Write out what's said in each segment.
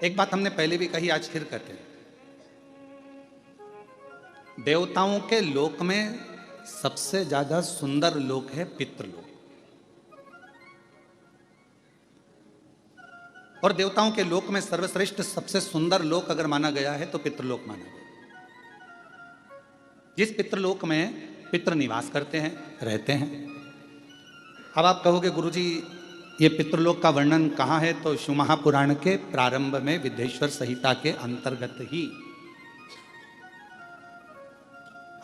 एक बात हमने पहले भी कही, आज फिर कहते हैं। देवताओं के लोक में सबसे ज्यादा सुंदर लोक है पितृलोक। और देवताओं के लोक में सर्वश्रेष्ठ सबसे सुंदर लोक अगर माना गया है तो पितृलोक माना गया। जिस पितृलोक में पितृ निवास करते हैं, रहते हैं। अब आप कहोगे गुरुजी ये पितृलोक का वर्णन कहाँ है? तो शिव महापुराण के प्रारंभ में विद्येश्वर संहिता के अंतर्गत ही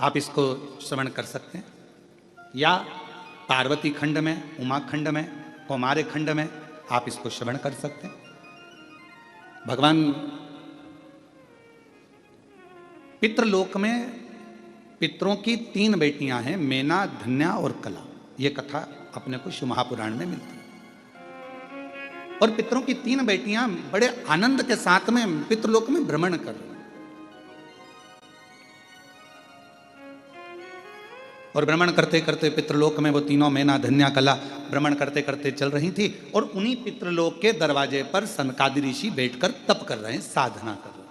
आप इसको श्रवण कर सकते हैं, या पार्वती खंड में, उमा खंड में, कौमार्य खंड में आप इसको श्रवण कर सकते हैं। भगवान पितृलोक में पितरों की 3 बेटियां हैं, मेना, धन्या और कला। ये कथा अपने को शिव महापुराण में मिलती है। और पितरों की 3 बेटियां बड़े आनंद के साथ में पितृलोक में भ्रमण कर रही। और भ्रमण करते करते पितृलोक में वो तीनों, मेना, धन्या, कला, भ्रमण करते करते चल रही थी। और उन्हीं पितृलोक के दरवाजे पर सनकादि ऋषि बैठकर तप कर रहे हैं, साधना कर रहे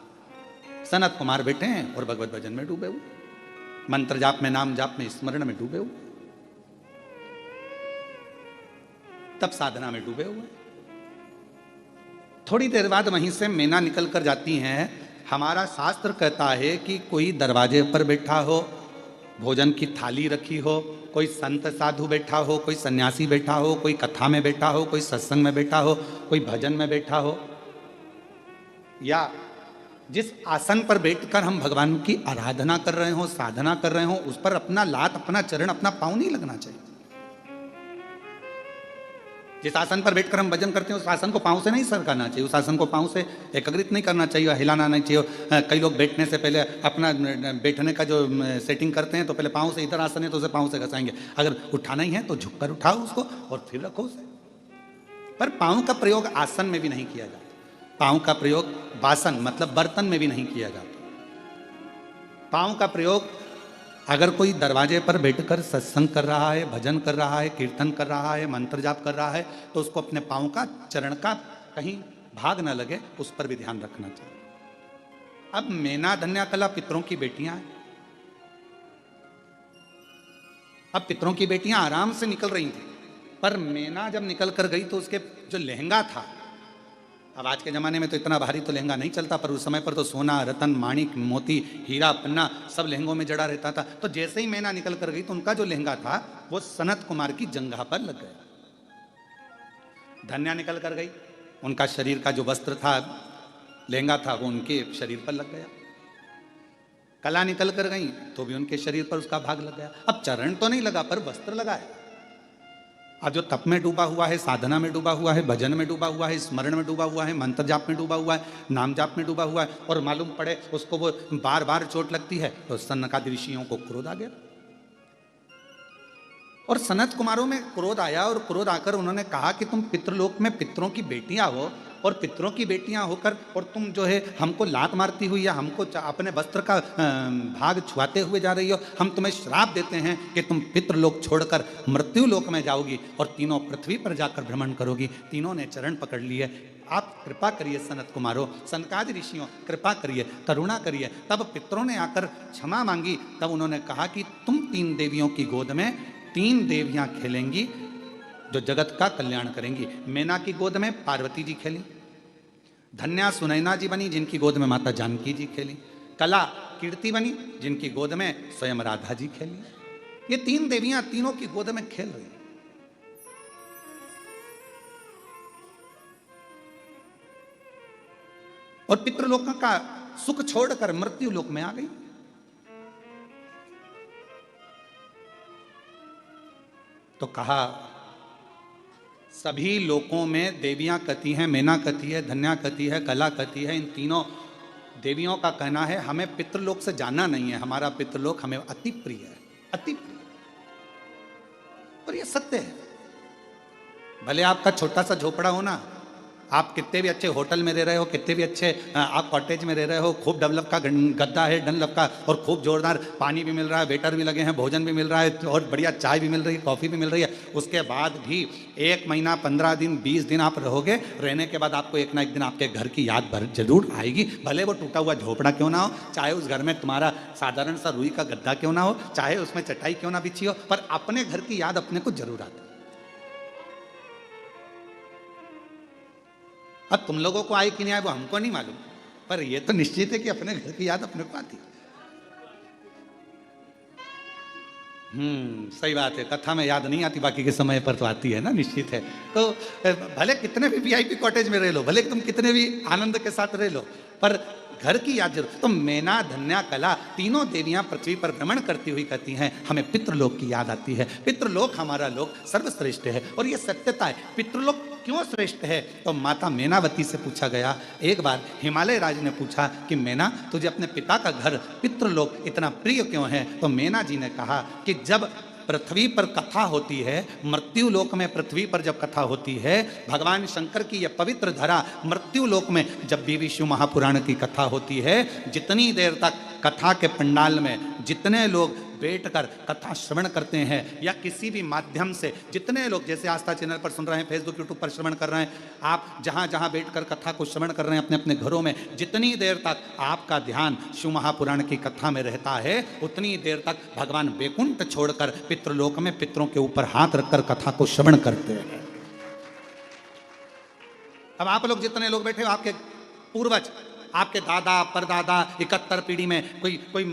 हैं। सनत कुमार बैठे हैं और भगवत भजन में डूबे हुए, मंत्र जाप में, नाम जाप में, स्मरण में डूबे हुए, तप साधना में डूबे हुए। थोड़ी देर बाद वहीं से मेना निकल कर जाती हैं। हमारा शास्त्र कहता है कि कोई दरवाजे पर बैठा हो, भोजन की थाली रखी हो, कोई संत साधु बैठा हो, कोई सन्यासी बैठा हो, कोई कथा में बैठा हो, कोई सत्संग में बैठा हो, कोई भजन में बैठा हो, या जिस आसन पर बैठकर हम भगवान की आराधना कर रहे हो, साधना कर रहे हो, उस पर अपना लात, अपना चरण, अपना पांव नहीं लगना चाहिए। जिस आसन पर बैठकर हम भजन करते हैं उस आसन को पांव से नहीं सरकाना चाहिए, उस आसन को पांव से एकत्रित नहीं करना चाहिए, हिलाना नहीं चाहिए। कई लोग बैठने से पहले अपना बैठने का जो सेटिंग करते हैं तो पहले पांव से, इधर आसन है तो उसे पांव से घसाएंगे। अगर उठाना ही है तो झुककर उठाओ उसको और फिर रखो उसे। पर पांव का प्रयोग आसन में भी नहीं किया जाता, पांव का प्रयोग बासन मतलब बर्तन में भी नहीं किया जाता। पांव का प्रयोग अगर कोई दरवाजे पर बैठकर सत्संग कर रहा है, भजन कर रहा है, कीर्तन कर रहा है, मंत्र जाप कर रहा है, तो उसको अपने पांव का, चरण का कहीं भाग ना लगे, उस पर भी ध्यान रखना चाहिए। अब मेना, धन्या, कला पितरों की बेटियां हैं। अब पितरों की बेटियां आराम से निकल रही थी, पर मेना जब निकल कर गई तो उसके जो लहंगा था, अब आज के ज़माने में तो इतना भारी तो लहंगा नहीं चलता, पर उस समय पर तो सोना, रतन, माणिक, मोती, हीरा, पन्ना सब लहंगों में जड़ा रहता था। तो जैसे ही मैना निकल कर गई तो उनका जो लहंगा था वो सनत कुमार की जंघा पर लग गया। धन्या निकल कर गई, उनका शरीर का जो वस्त्र था, लहंगा था, वो उनके शरीर पर लग गया। कला निकल कर गई तो भी उनके शरीर पर उसका भाग लग गया। अब चरण तो नहीं लगा पर वस्त्र लगा है। अब जो तप में डूबा हुआ है, साधना में डूबा हुआ है, भजन में डूबा हुआ है, स्मरण में डूबा हुआ है, मंत्र जाप में डूबा हुआ है, नाम जाप में डूबा हुआ है, और मालूम पड़े उसको वो बार बार चोट लगती है, तो सनकादि ऋषियों को क्रोध आ गया। और सनत कुमारों में क्रोध आया, और क्रोध आकर उन्होंने कहा कि तुम पितृलोक में पितरों की बेटियां हो, और पितरों की बेटियां होकर और तुम जो है हमको लात मारती हुई या हमको अपने वस्त्र का भाग छुआते हुए जा रही हो। हम तुम्हें श्राप देते हैं कि तुम पितृलोक छोड़कर मृत्यु लोक में जाओगी और तीनों पृथ्वी पर जाकर भ्रमण करोगी। तीनों ने चरण पकड़ लिए। आप कृपा करिए सनत कुमारों, सनकादि ऋषियों, कृपा करिए, करुणा करिए। तब पितरों ने आकर क्षमा मांगी। तब उन्होंने कहा कि तुम 3 देवियों की गोद में 3 देवियां खेलेंगी जो जगत का कल्याण करेंगी। मेना की गोद में पार्वती जी खेली, धन्या सुनैना जी बनी जिनकी गोद में माता जानकी जी खेली, कला कीर्ति बनी जिनकी गोद में स्वयं राधा जी खेली। ये 3 देवियां तीनों की गोद में खेल रही। और पितृलोक का सुख छोड़कर मृत्यु लोक में आ गई। तो कहा सभी लोकों में देवियां कती हैं, मेना कती है, धन्या कती है, कला कती है। इन तीनों देवियों का कहना है हमें पितृलोक से जाना नहीं है, हमारा पितृलोक हमें अति प्रिय है, अति प्रिय। और ये सत्य है। भले आपका छोटा सा झोपड़ा हो ना, आप कितने भी अच्छे होटल में रह रहे हो, कितने भी अच्छे आप कॉटेज में रह रहे हो, खूब डेवलप का गद्दा है डनलप का, और खूब जोरदार पानी भी मिल रहा है, वेटर भी लगे हैं, भोजन भी मिल रहा है, और बढ़िया चाय भी मिल रही है, कॉफ़ी भी मिल रही है, उसके बाद भी 1 महीना 15 दिन 20 दिन आप रहोगे, रहने के बाद आपको एक ना एक दिन आपके घर की याद जरूर आएगी। भले वो टूटा हुआ झोपड़ा क्यों ना हो, चाहे उस घर में तुम्हारा साधारण सा रुई का गद्दा क्यों ना हो, चाहे उसमें चटाई क्यों ना बिछी हो, पर अपने घर की याद अपने को जरूर आती है। अब तुम लोगों को आए कि नहीं आए वो हमको नहीं मालूम, पर ये तो निश्चित है कि अपने घर की याद अपने को आती है। सही बात है, कथा में याद नहीं आती, बाकी के समय पर तो आती है ना, निश्चित है। तो भले कितने भी वीआईपी कॉटेज में रह लो, भले तुम कितने भी आनंद के साथ रह लो, पर घर की याद जरूर। तो मैना, धन्या, कला तीनों देवियां पृथ्वी पर भ्रमण करती हुई कहती हैं हमें पितृलोक की याद आती है। पितृलोक हमारा लोक सर्वश्रेष्ठ है, और ये सत्यता है। पितृलोक क्यों श्रेष्ठ है, तो माता मैनावती से पूछा गया। एक बार हिमालय राज ने पूछा कि मैना, तुझे अपने पिता का घर पितृलोक इतना प्रिय क्यों है, तो मैना जी ने कहा कि जब पृथ्वी पर कथा होती है, मृत्यु लोक में पृथ्वी पर जब कथा होती है, भगवान शंकर की यह पवित्र धरा मृत्यु लोक में जब भी विष्णु महापुराण की कथा होती है, जितनी देर तक कथा के पंडाल में जितने लोग बैठकर कथा श्रवण करते हैं, या किसी भी माध्यम से जितने लोग, जैसे आस्था चैनल पर सुन रहे हैं, फेसबुक यूट्यूब पर श्रवण कर रहे हैं, आप जहां जहां बैठकर कथा को श्रवण कर रहे हैं अपने अपने घरों में, जितनी देर तक आपका ध्यान शिव महापुराण की कथा में रहता है, उतनी देर तक भगवान वैकुंठ छोड़कर पितृलोक में पितरों के ऊपर हाथ रखकर कथा को श्रवण करते हैं। अब आप लोग जितने लोग बैठे हो, आपके पूर्वज, आपके दादा परदादा 71 पीढ़ी में, कोई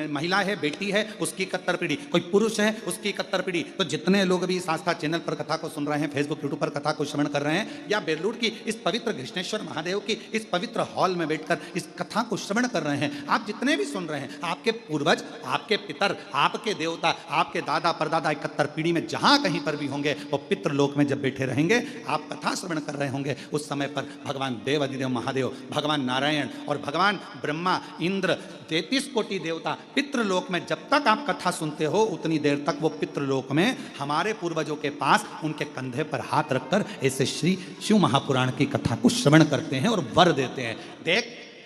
महिला है, बेटी है, उसकी 71 पीढ़ी, कोई पुरुष है, उसकी 71 पीढ़ी। तो जितने लोग भी इस आस्था चैनल पर कथा को सुन रहे हैं, फेसबुक यूट्यूब पर कथा को श्रवण कर रहे हैं, या बेलूर की इस पवित्र घृष्णेश्वर महादेव की इस पवित्र हॉल में बैठकर इस कथा को श्रवण कर रहे हैं, आप जितने भी सुन रहे हैं, आपके पूर्वज, आपके पितर, आपके देवता, आपके दादा परदादा 71 पीढ़ी में जहां कहीं पर भी होंगे, वो पितृलोक में जब बैठे रहेंगे, आप कथा श्रवण कर रहे होंगे, उस समय पर भगवान देवाधिदेव महादेव, भगवान नारायण और भगवान ब्रह्मा, इंद्र, 33 कोटि देवता पितृलोक में जब तक आप कथा सुनते हो, उतनी देर तक वो पितृलोक में हमारे पूर्वजों के पास उनके कंधे पर हाथ रखकर ऐसे श्री शिव महापुराण की कथा को श्रवण करते हैं और वर देते हैं। देख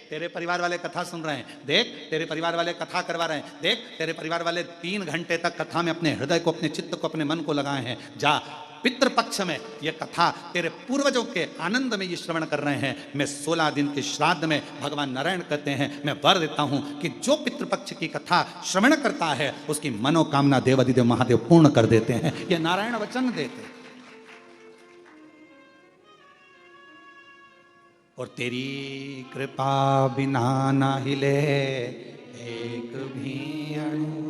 तेरे परिवार वाले कथा सुन रहे हैं, देख तेरे परिवार वाले कथा करवा रहे हैं, देख तेरे परिवार वाले 3 घंटे तक कथा में अपने हृदय को, अपने चित्त को, अपने मन को लगाए हैं। जा पितृपक्ष में ये कथा तेरे पूर्वजों के आनंद में ये श्रवण कर रहे हैं। मैं 16 दिन के श्राद्ध में भगवान नारायण कहते हैं, मैं वर देता हूं कि जो पितृपक्ष की कथा श्रवण करता है उसकी मनोकामना देवाधिदेव महादेव पूर्ण कर देते हैं। ये नारायण वचन देते हैं। और तेरी कृपा बिना ना हिले एक भी अणु,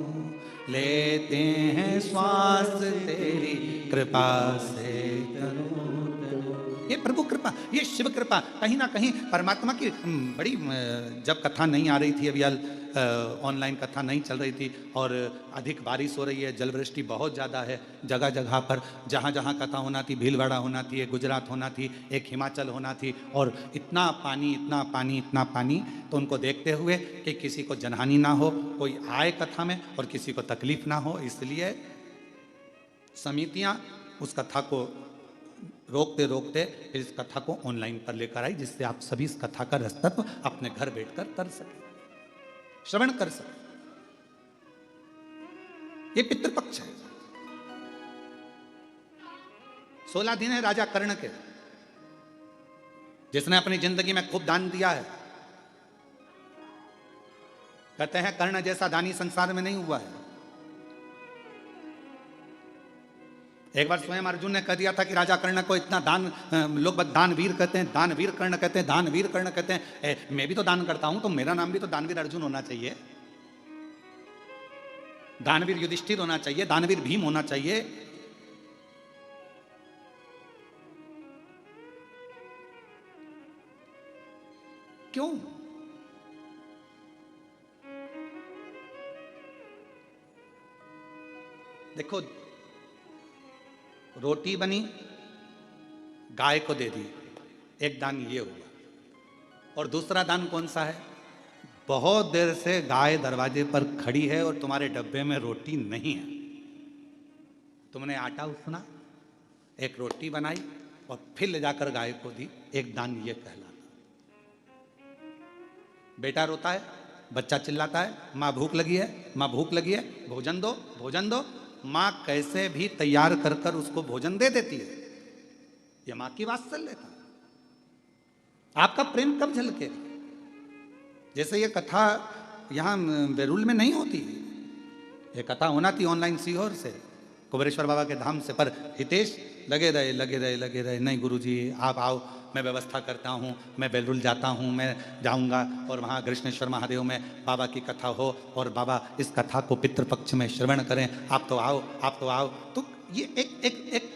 लेते हैं श्वास तेरी कृपा से तनु तनु। ये प्रभु कृपा, ये शिव कृपा, कहीं ना कहीं परमात्मा की बड़ी, जब कथा नहीं आ रही थी, अभी ऑनलाइन कथा नहीं चल रही थी और अधिक बारिश हो रही है, जलवृष्टि बहुत ज़्यादा है जगह जगह पर, जहाँ जहाँ कथा होना थी, भीलवाड़ा होना थी, एक गुजरात होना थी, एक हिमाचल होना थी, और इतना पानी इतना पानी इतना पानी। तो उनको देखते हुए कि किसी को जनहानि ना हो, कोई आए कथा में और किसी को तकलीफ ना हो, इसलिए समितियाँ उस कथा को रोकते रोकते इस कथा को ऑनलाइन पर लेकर आई, जिससे आप सभी इस कथा का रसत्व अपने घर बैठकर कर सके, श्रवण कर सके। ये पितृपक्ष है। 16 दिन है राजा कर्ण के, जिसने अपनी जिंदगी में खूब दान दिया है। कहते हैं कर्ण जैसा दानी संसार में नहीं हुआ है। एक बार स्वयं अर्जुन ने कह दिया था कि राजा कर्ण को इतना दान, लोग दानवीर कहते हैं, दानवीर कर्ण कहते हैं, दानवीर कर्ण कहते हैं, मैं भी तो दान करता हूं, तो मेरा नाम भी तो दानवीर अर्जुन होना चाहिए, दानवीर युधिष्ठिर होना चाहिए, दानवीर भीम होना चाहिए। क्यों? देखो, रोटी बनी, गाय को दे दी, एक दान ये हुआ। और दूसरा दान कौन सा है? बहुत देर से गाय दरवाजे पर खड़ी है और तुम्हारे डब्बे में रोटी नहीं है, तुमने आटा उसना, एक रोटी बनाई, और फिर ले जाकर गाय को दी। एक दान ये कहलाता। बेटा रोता है, बच्चा चिल्लाता है, माँ भूख लगी है, माँ भूख लगी है, भोजन दो, भोजन दो। माँ कैसे भी तैयार कर कर उसको भोजन दे देती है। ये माँ की वात्सल्यता। आपका प्रेम कब झलकेगा? जैसे ये कथा यहाँ बेरुल में नहीं होती, ये कथा होना थी ऑनलाइन सीहोर से, कुबेरेश्वर बाबा के धाम से, पर हितेश लगे रहे, नहीं गुरुजी आप आओ, मैं व्यवस्था करता हूँ, मैं बेलुल जाता हूँ, मैं जाऊँगा और वहाँ कृष्णेश्वर महादेव में बाबा की कथा हो और बाबा इस कथा को पितृपक्ष में श्रवण करें, आप तो आओ, आप तो आओ। तो ये एक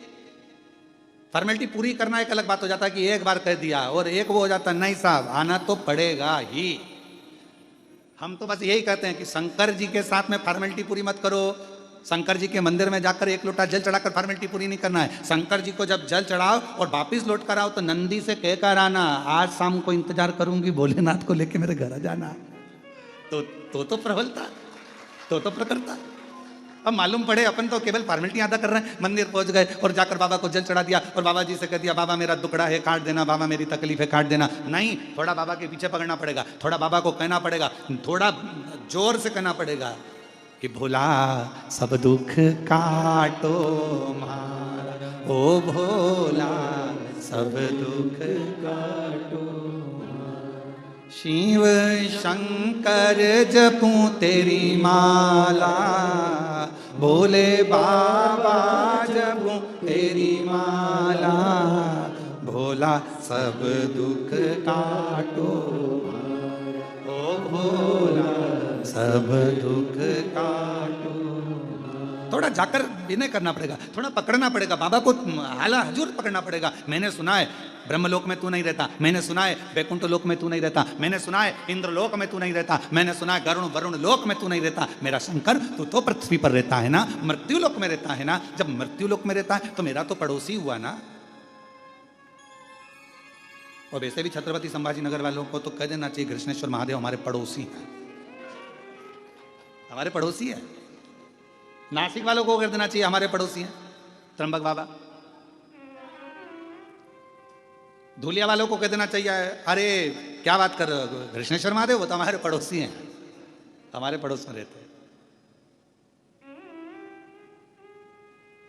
फॉर्मेलिटी पूरी करना एक अलग बात हो जाता है कि एक बार कह दिया, और एक वो हो जाता नहीं साहब आना तो पड़ेगा ही। हम तो बस यही कहते हैं कि शंकर जी के साथ में फॉर्मेलिटी पूरी मत करो। शंकर जी के मंदिर में जाकर एक लोटा जल चढ़ाकर फॉर्मेलिटी पूरी नहीं करना है। शंकर जी को जब जल चढ़ाओ और वापिस लौट कर आओ तो नंदी से कहकर आना, आज शाम को इंतजार करूंगी भोलेनाथ को लेके मेरे घर आ जाना। तो प्रबलता, तो प्रकरता। अब मालूम पड़े अपन तो केवल फॉर्मेलिटी अदा कर रहे हैं, मंदिर पहुंच गए और जाकर बाबा को जल चढ़ा दिया और बाबा जी से कह दिया बाबा मेरा दुखड़ा है काट देना, बाबा मेरी तकलीफ है काट देना। नहीं, थोड़ा बाबा के पीछे पकड़ना पड़ेगा, थोड़ा बाबा को कहना पड़ेगा, थोड़ा जोर से कहना पड़ेगा कि भोला सब दुख काटो मारा, ओ भोला सब दुख काटो। शिव शंकर जपूं तेरी माला, भोले बाबा जपूं तेरी माला, भोला सब दुख काटो, ओ भोला सब दुख काटो। थोड़ा जाकर विनय करना पड़ेगा, थोड़ा पकड़ना पड़ेगा बाबा को, हाला हजूर पकड़ना पड़ेगा। मैंने सुना है ब्रह्मलोक में तू नहीं रहता, मैंने सुना है वैकुंठ लोक में तू नहीं रहता, मैंने सुना है इंद्रलोक में तू नहीं रहता, मैंने सुना है गरुण वरुण लोक में तू नहीं रहता। मेरा शंकर तू तो पृथ्वी पर रहता है ना, मृत्यु लोक में रहता है ना। जब मृत्यु लोक में रहता है तो मेरा तो पड़ोसी हुआ ना। और वैसे भी छत्रपति संभाजी नगर वालों को तो कह देना चाहिए कृष्णेश्वर महादेव हमारे पड़ोसी हैं, हमारे पड़ोसी है। नासिक वालों को कर देना चाहिए हमारे पड़ोसी हैं त्र्यंबक बाबा। धूलिया वालों को कह देना चाहिए अरे क्या बात कर रहे हो कृष्णेश्वर महादेव, वो तो हमारे पड़ोसी हैं, हमारे पड़ोस में रहते हैं।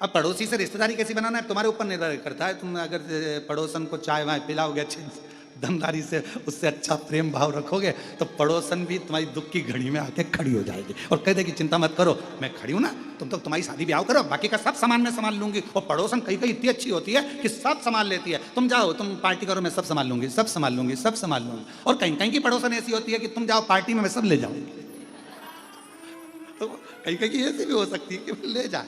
अब पड़ोसी से रिश्तेदारी कैसी बनाना है तुम्हारे ऊपर निर्भर करता है। तुम अगर पड़ोसन को चाय वाय पिलाओगे अच्छी दमदारी से, उससे अच्छा प्रेम भाव रखोगे तो पड़ोसन भी तुम्हारी दुख की घड़ी में आके खड़ी हो जाएगी और कह देगी चिंता मत करो मैं खड़ी हूं ना, तुम तो तुम्हारी शादी ब्याह करो, बाकी का सब सामान मैं संभाल लूंगी। और पड़ोसन कहीं कहीं इतनी अच्छी होती है कि सब संभाल लेती है, तुम जाओ तुम पार्टी करो मैं सब संभाल लूंगी, सब संभाल लूंगी, सब संभाल लूंगी। और कहीं कहीं की पड़ोसन ऐसी होती है कि तुम जाओ पार्टी में मैं सब ले जाऊंगी। तो कहीं कहीं ऐसी भी हो सकती है कि ले जाए।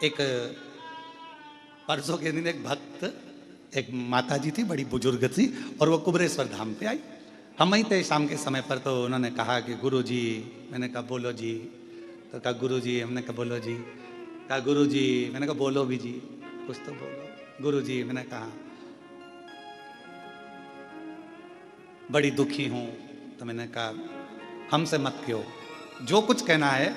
एक परसों के दिन एक भक्त, एक माता जी थी बड़ी बुजुर्ग थी और वो कुबेरेश्वर धाम पे आई। हम वहीं थे शाम के समय पर, तो उन्होंने कहा कि गुरु जी, मैंने कहा बोलो जी, तो कहा गुरु जी, हमने कहा बोलो जी, कहा गुरु जी, मैंने कहा बोलो भी जी, कुछ तो बोलो। गुरु जी, मैंने कहा बड़ी दुखी हूँ, तो मैंने कहा हमसे मत क्यों, जो कुछ कहना है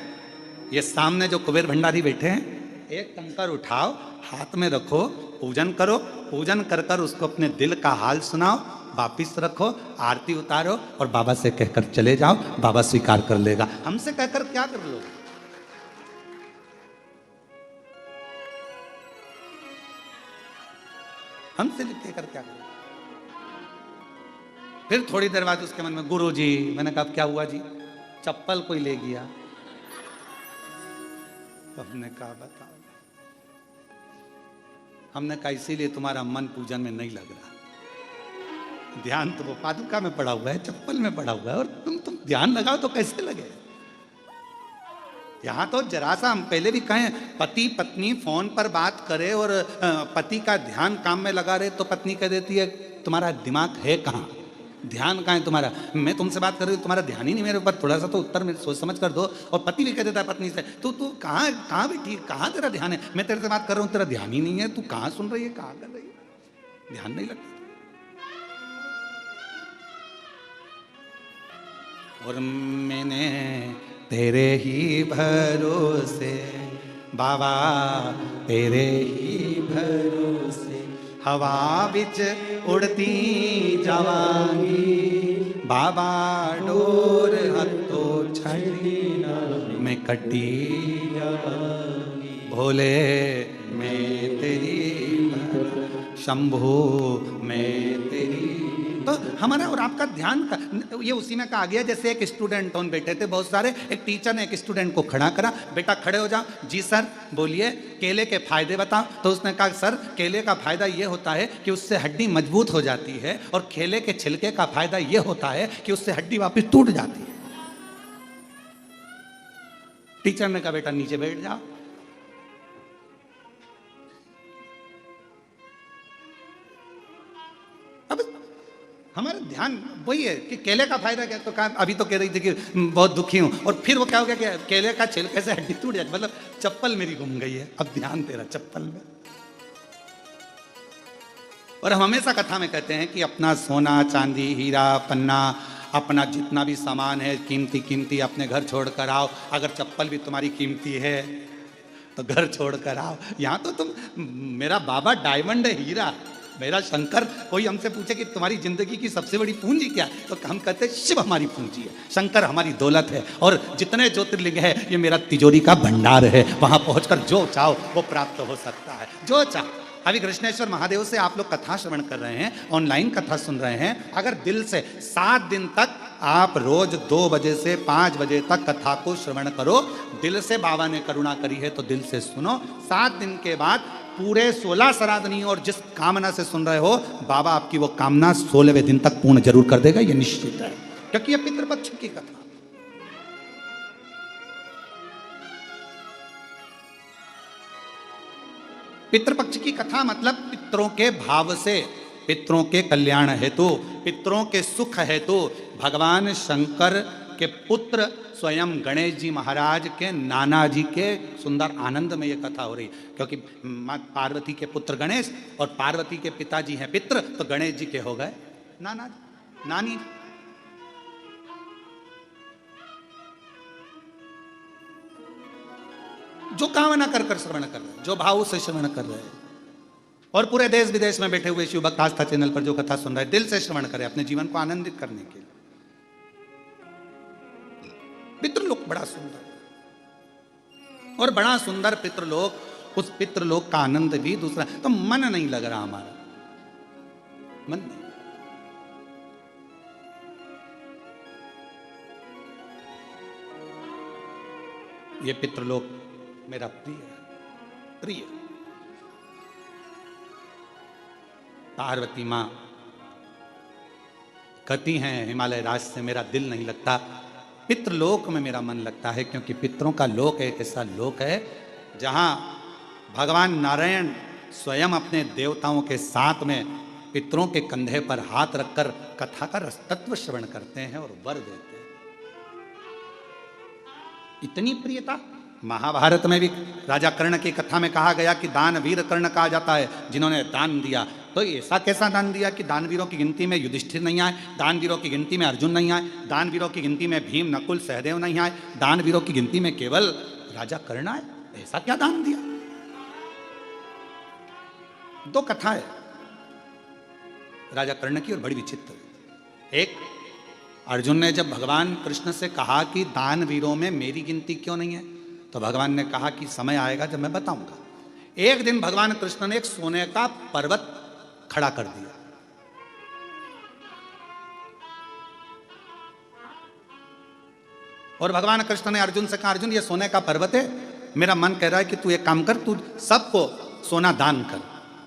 ये सामने जो कुबेर भंडारी बैठे हैं एक कंकर उठाओ हाथ में रखो, पूजन करो, पूजन कर कर उसको अपने दिल का हाल सुनाओ, वापिस रखो, आरती उतारो और बाबा से कहकर चले जाओ, बाबा स्वीकार कर लेगा। हमसे कहकर क्या कर लो, हमसे कहकर क्या करो। फिर थोड़ी देर बाद उसके मन में गुरु जी, मैंने कहा क्या हुआ जी, चप्पल कोई ले गया। हमने कहा बताओ, हमने कहा इसीलिए तुम्हारा मन पूजन में नहीं लग रहा, ध्यान तो वो पादुका में पड़ा हुआ है, चप्पल में पड़ा हुआ है, और तुम ध्यान लगाओ तो कैसे लगे। यहां तो जरा सा हम पहले भी कहें, पति पत्नी फोन पर बात करे और पति का ध्यान काम में लगा रहे तो पत्नी कह देती है तुम्हारा दिमाग है कहाँ, ध्यान कहाँ है तुम्हारा, मैं तुमसे बात कर रही हूँ तुम्हारा ध्यान ही नहीं मेरे ऊपर, थोड़ा सा तो उत्तर में सोच समझ कर दो। और पति भी कह देता है पत्नी से तू कहाँ बैठी, कहाँ तेरा ध्यान है, मैं तेरे से बात कर रहा हूँ तेरा ध्यान ही नहीं है, तू कहाँ सुन रही है, कहाँ कर रही है, ध्यान नहीं लगता। और मैंने तेरे ही भरोसे बाबा, तेरे ही भरोसे हवा बिच उड़ती जावांगी बाबा, डोर हथो छड़ी मैं कटी जावांगी भोले, मैं तेरी शंभू, मैं तेरी। तो हमारा और आपका ध्यान ये उसी में कहा गया जैसे एक स्टूडेंट उन बैठे थे बहुत सारे, एक टीचर ने एक स्टूडेंट को खड़ा करा, बेटा खड़े हो जाओ। जी सर बोलिए, केले के फायदे बताओ। तो उसने कहा सर केले का फायदा ये होता है कि उससे हड्डी मजबूत हो जाती है, और केले के छिलके का फायदा ये होता है कि उससे हड्डी वापस टूट जाती है। टीचर ने कहा बेटा नीचे बैठ जाओ। अब हमारा ध्यान वही है कि केले का फायदा क्या, तो कहा अभी तो कह रही थी कि बहुत दुखी हूं, और फिर वो क्या हो गया कि केले का छिलके से हड्डी टूट जाती, मतलब चप्पल मेरी गुम गई है, अब ध्यान तेरा चप्पल में। और हम हमेशा कथा में कहते हैं कि अपना सोना चांदी हीरा पन्ना, अपना जितना भी सामान है कीमती कीमती अपने घर छोड़ कर आओ। अगर चप्पल भी तुम्हारी कीमती है तो घर छोड़ कर आओ। यहाँ तो तुम, मेरा बाबा डायमंड है, हीरा, मेरा शंकर। कोई हमसे पूछे कि तुम्हारी जिंदगी की सबसे बड़ी पूंजी क्या है, तो हम कहते हैं शिव हमारी पूंजी है, शंकर हमारी दौलत है, और जितने ज्योतिर्लिंग है ये मेरा तिजोरी का भंडार है। वहां पहुंचकर जो चाहो वो प्राप्त हो सकता है, जो चाहो। अभी कृष्णेश्वर महादेव से आप लोग कथा श्रवण कर रहे हैं, ऑनलाइन कथा सुन रहे हैं। अगर दिल से 7 दिन तक आप रोज 2 बजे से 5 बजे तक कथा को श्रवण करो, दिल से बाबा ने करुणा करी है तो दिल से सुनो। 7 दिन के बाद पूरे 16 श्राद्धनी और जिस कामना से सुन रहे हो, बाबा आपकी वो कामना 16वें दिन तक पूर्ण जरूर कर देगा, ये निश्चित है, क्योंकि ये पितृपक्ष की कथा। पितृपक्ष की कथा मतलब पितरों के भाव से, पितरों के कल्याण हेतु, पितरों के सुख हेतु भगवान शंकर के पुत्र स्वयं गणेश जी महाराज के नाना जी के सुंदर आनंद में ये कथा हो रही, क्योंकि माँ पार्वती के पुत्र गणेश और पार्वती के पिताजी हैं पितृ, तो गणेश जी के हो गए नाना नानी। जो कामना कर कर श्रवण कर रहे हैं, जो भाव से श्रवण कर रहे हैं, और पूरे देश विदेश में बैठे हुए शिव भक्त आस्था चैनल पर जो कथा सुन रहे हैं, दिल से श्रवण करें अपने जीवन को आनंदित करने के लिए। पितृलोक बड़ा सुंदर, और बड़ा सुंदर पितृलोक, उस पितृलोक का आनंद भी दूसरा। तो मन नहीं लग रहा हमारा, मन नहीं। ये पितृलोक मेरा प्रिय प्रिय। पार्वती मां कहती हैं हिमालय राज से मेरा दिल नहीं लगता, पितृलोक में मेरा मन लगता है, क्योंकि पितरों का लोक एक ऐसा लोक है जहां भगवान नारायण स्वयं अपने देवताओं के साथ में पितरों के कंधे पर हाथ रखकर कथा का रसतत्व श्रवण करते हैं और वर देते हैं। इतनी प्रियता। महाभारत में भी राजा कर्ण की कथा में कहा गया कि दानवीर कर्ण कहा जाता है जिन्होंने दान दिया। तो ऐसा कैसा दान दिया कि दानवीरों की गिनती में युधिष्ठिर नहीं आए, दानवीरों की गिनती में अर्जुन नहीं आए, दानवीरों की गिनती में भीम नकुल सहदेव नहीं आए, दानवीरों की गिनती में केवल राजा कर्ण आए। ऐसा क्या दान दिया? 2 कथा है राजा कर्ण की और बड़ी विचित्र। एक, अर्जुन ने जब भगवान कृष्ण से कहा कि दानवीरों में मेरी गिनती क्यों नहीं है, तो भगवान ने कहा कि समय आएगा जब मैं बताऊंगा। एक दिन भगवान कृष्ण ने एक सोने का पर्वत खड़ा कर दिया, और भगवान कृष्ण ने अर्जुन से कहा अर्जुन ये सोने का पर्वत है, मेरा मन कह रहा है कि तू एक काम कर, तू सबको सोना दान कर,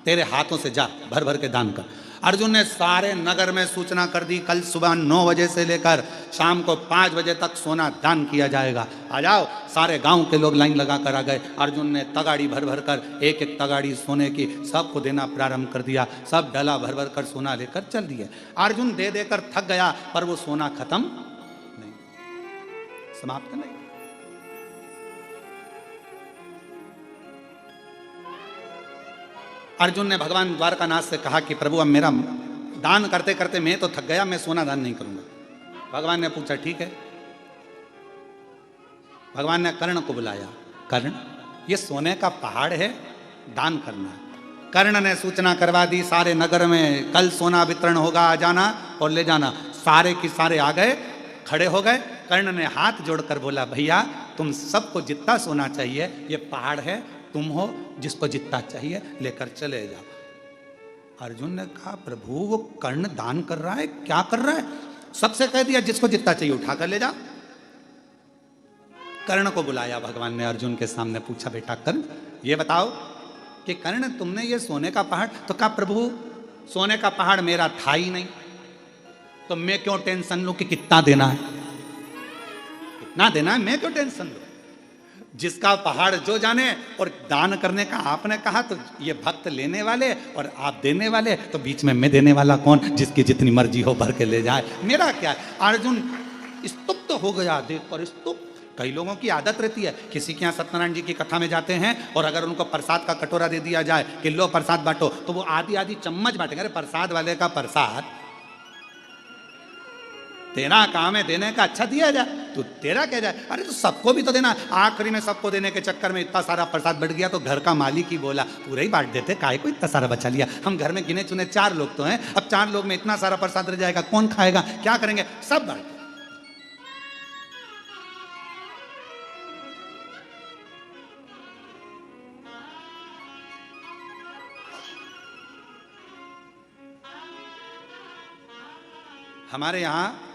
तेरे हाथों से जा भर भर के दान कर। अर्जुन ने सारे नगर में सूचना कर दी कल सुबह 9 बजे से लेकर शाम को 5 बजे तक सोना दान किया जाएगा, आ जाओ। सारे गांव के लोग लाइन लगा कर आ गए। अर्जुन ने तगाड़ी भर भर कर, एक एक तगाड़ी सोने की सबको देना प्रारंभ कर दिया। सब डला भर भर कर सोना लेकर चल दिए। अर्जुन दे देकर थक गया, पर वो सोना खत्म नहीं, समाप्त नहीं। अर्जुन ने भगवान द्वारकानाथ से कहा कि प्रभु अब मेरा दान करते करते मैं तो थक गया, मैं सोना दान नहीं करूंगा। भगवान ने पूछा ठीक है, भगवान ने कर्ण को बुलाया, कर्ण ये सोने का पहाड़ है, दान करना है। कर्ण ने सूचना करवा दी सारे नगर में, कल सोना वितरण होगा, आ जाना और ले जाना। सारे के सारे आ गए, खड़े हो गए। कर्ण ने हाथ जोड़कर बोला, भैया तुम सबको जितना सोना चाहिए, ये पहाड़ है, तुम हो जिसको जितना चाहिए लेकर चले जाओ। अर्जुन ने कहा, प्रभु वो कर्ण दान कर रहा है, क्या कर रहा है? सबसे कह दिया जिसको जितना चाहिए उठाकर ले जाओ। कर्ण को बुलाया भगवान ने, अर्जुन के सामने पूछा, बेटा कर्ण ये बताओ कि कर्ण तुमने ये सोने का पहाड़, तो कहा प्रभु सोने का पहाड़ मेरा था ही नहीं, तो मैं क्यों टेंशन लूं कि कितना देना है, कितना देना है, मैं क्यों टेंशन लूं? जिसका पहाड़ जो जाने। और दान करने का आपने कहा, तो ये भक्त लेने वाले और आप देने वाले, तो बीच में मैं देने वाला कौन? जिसकी जितनी मर्जी हो भर के ले जाए, मेरा क्या है? अर्जुन स्तुप्त हो गया देखकर, स्तुप्त। कई लोगों की आदत रहती है, किसी के यहाँ सत्यनारायण जी की कथा में जाते हैं और अगर उनको प्रसाद का कटोरा दे दिया जाए कि लो प्रसाद बांटो, तो वो आधी आधी चम्मच बांटेंगे। अरे प्रसाद वाले का प्रसाद तेरा काम है देने का, अच्छा दिया जाए, तो तेरा क्या जाए? अरे तो सबको भी तो देना। आखिरी में सबको देने के चक्कर में इतना सारा प्रसाद बढ़ गया, तो घर का मालिक ही बोला पूरा ही बांट देते, काहे को इतना सारा बचा लिया? हम घर में गिने चुने 4 लोग तो हैं, अब 4 लोग में इतना सारा प्रसाद रह जाएगा, कौन खाएगा, क्या करेंगे? सब बांट दो। हमारे यहाँ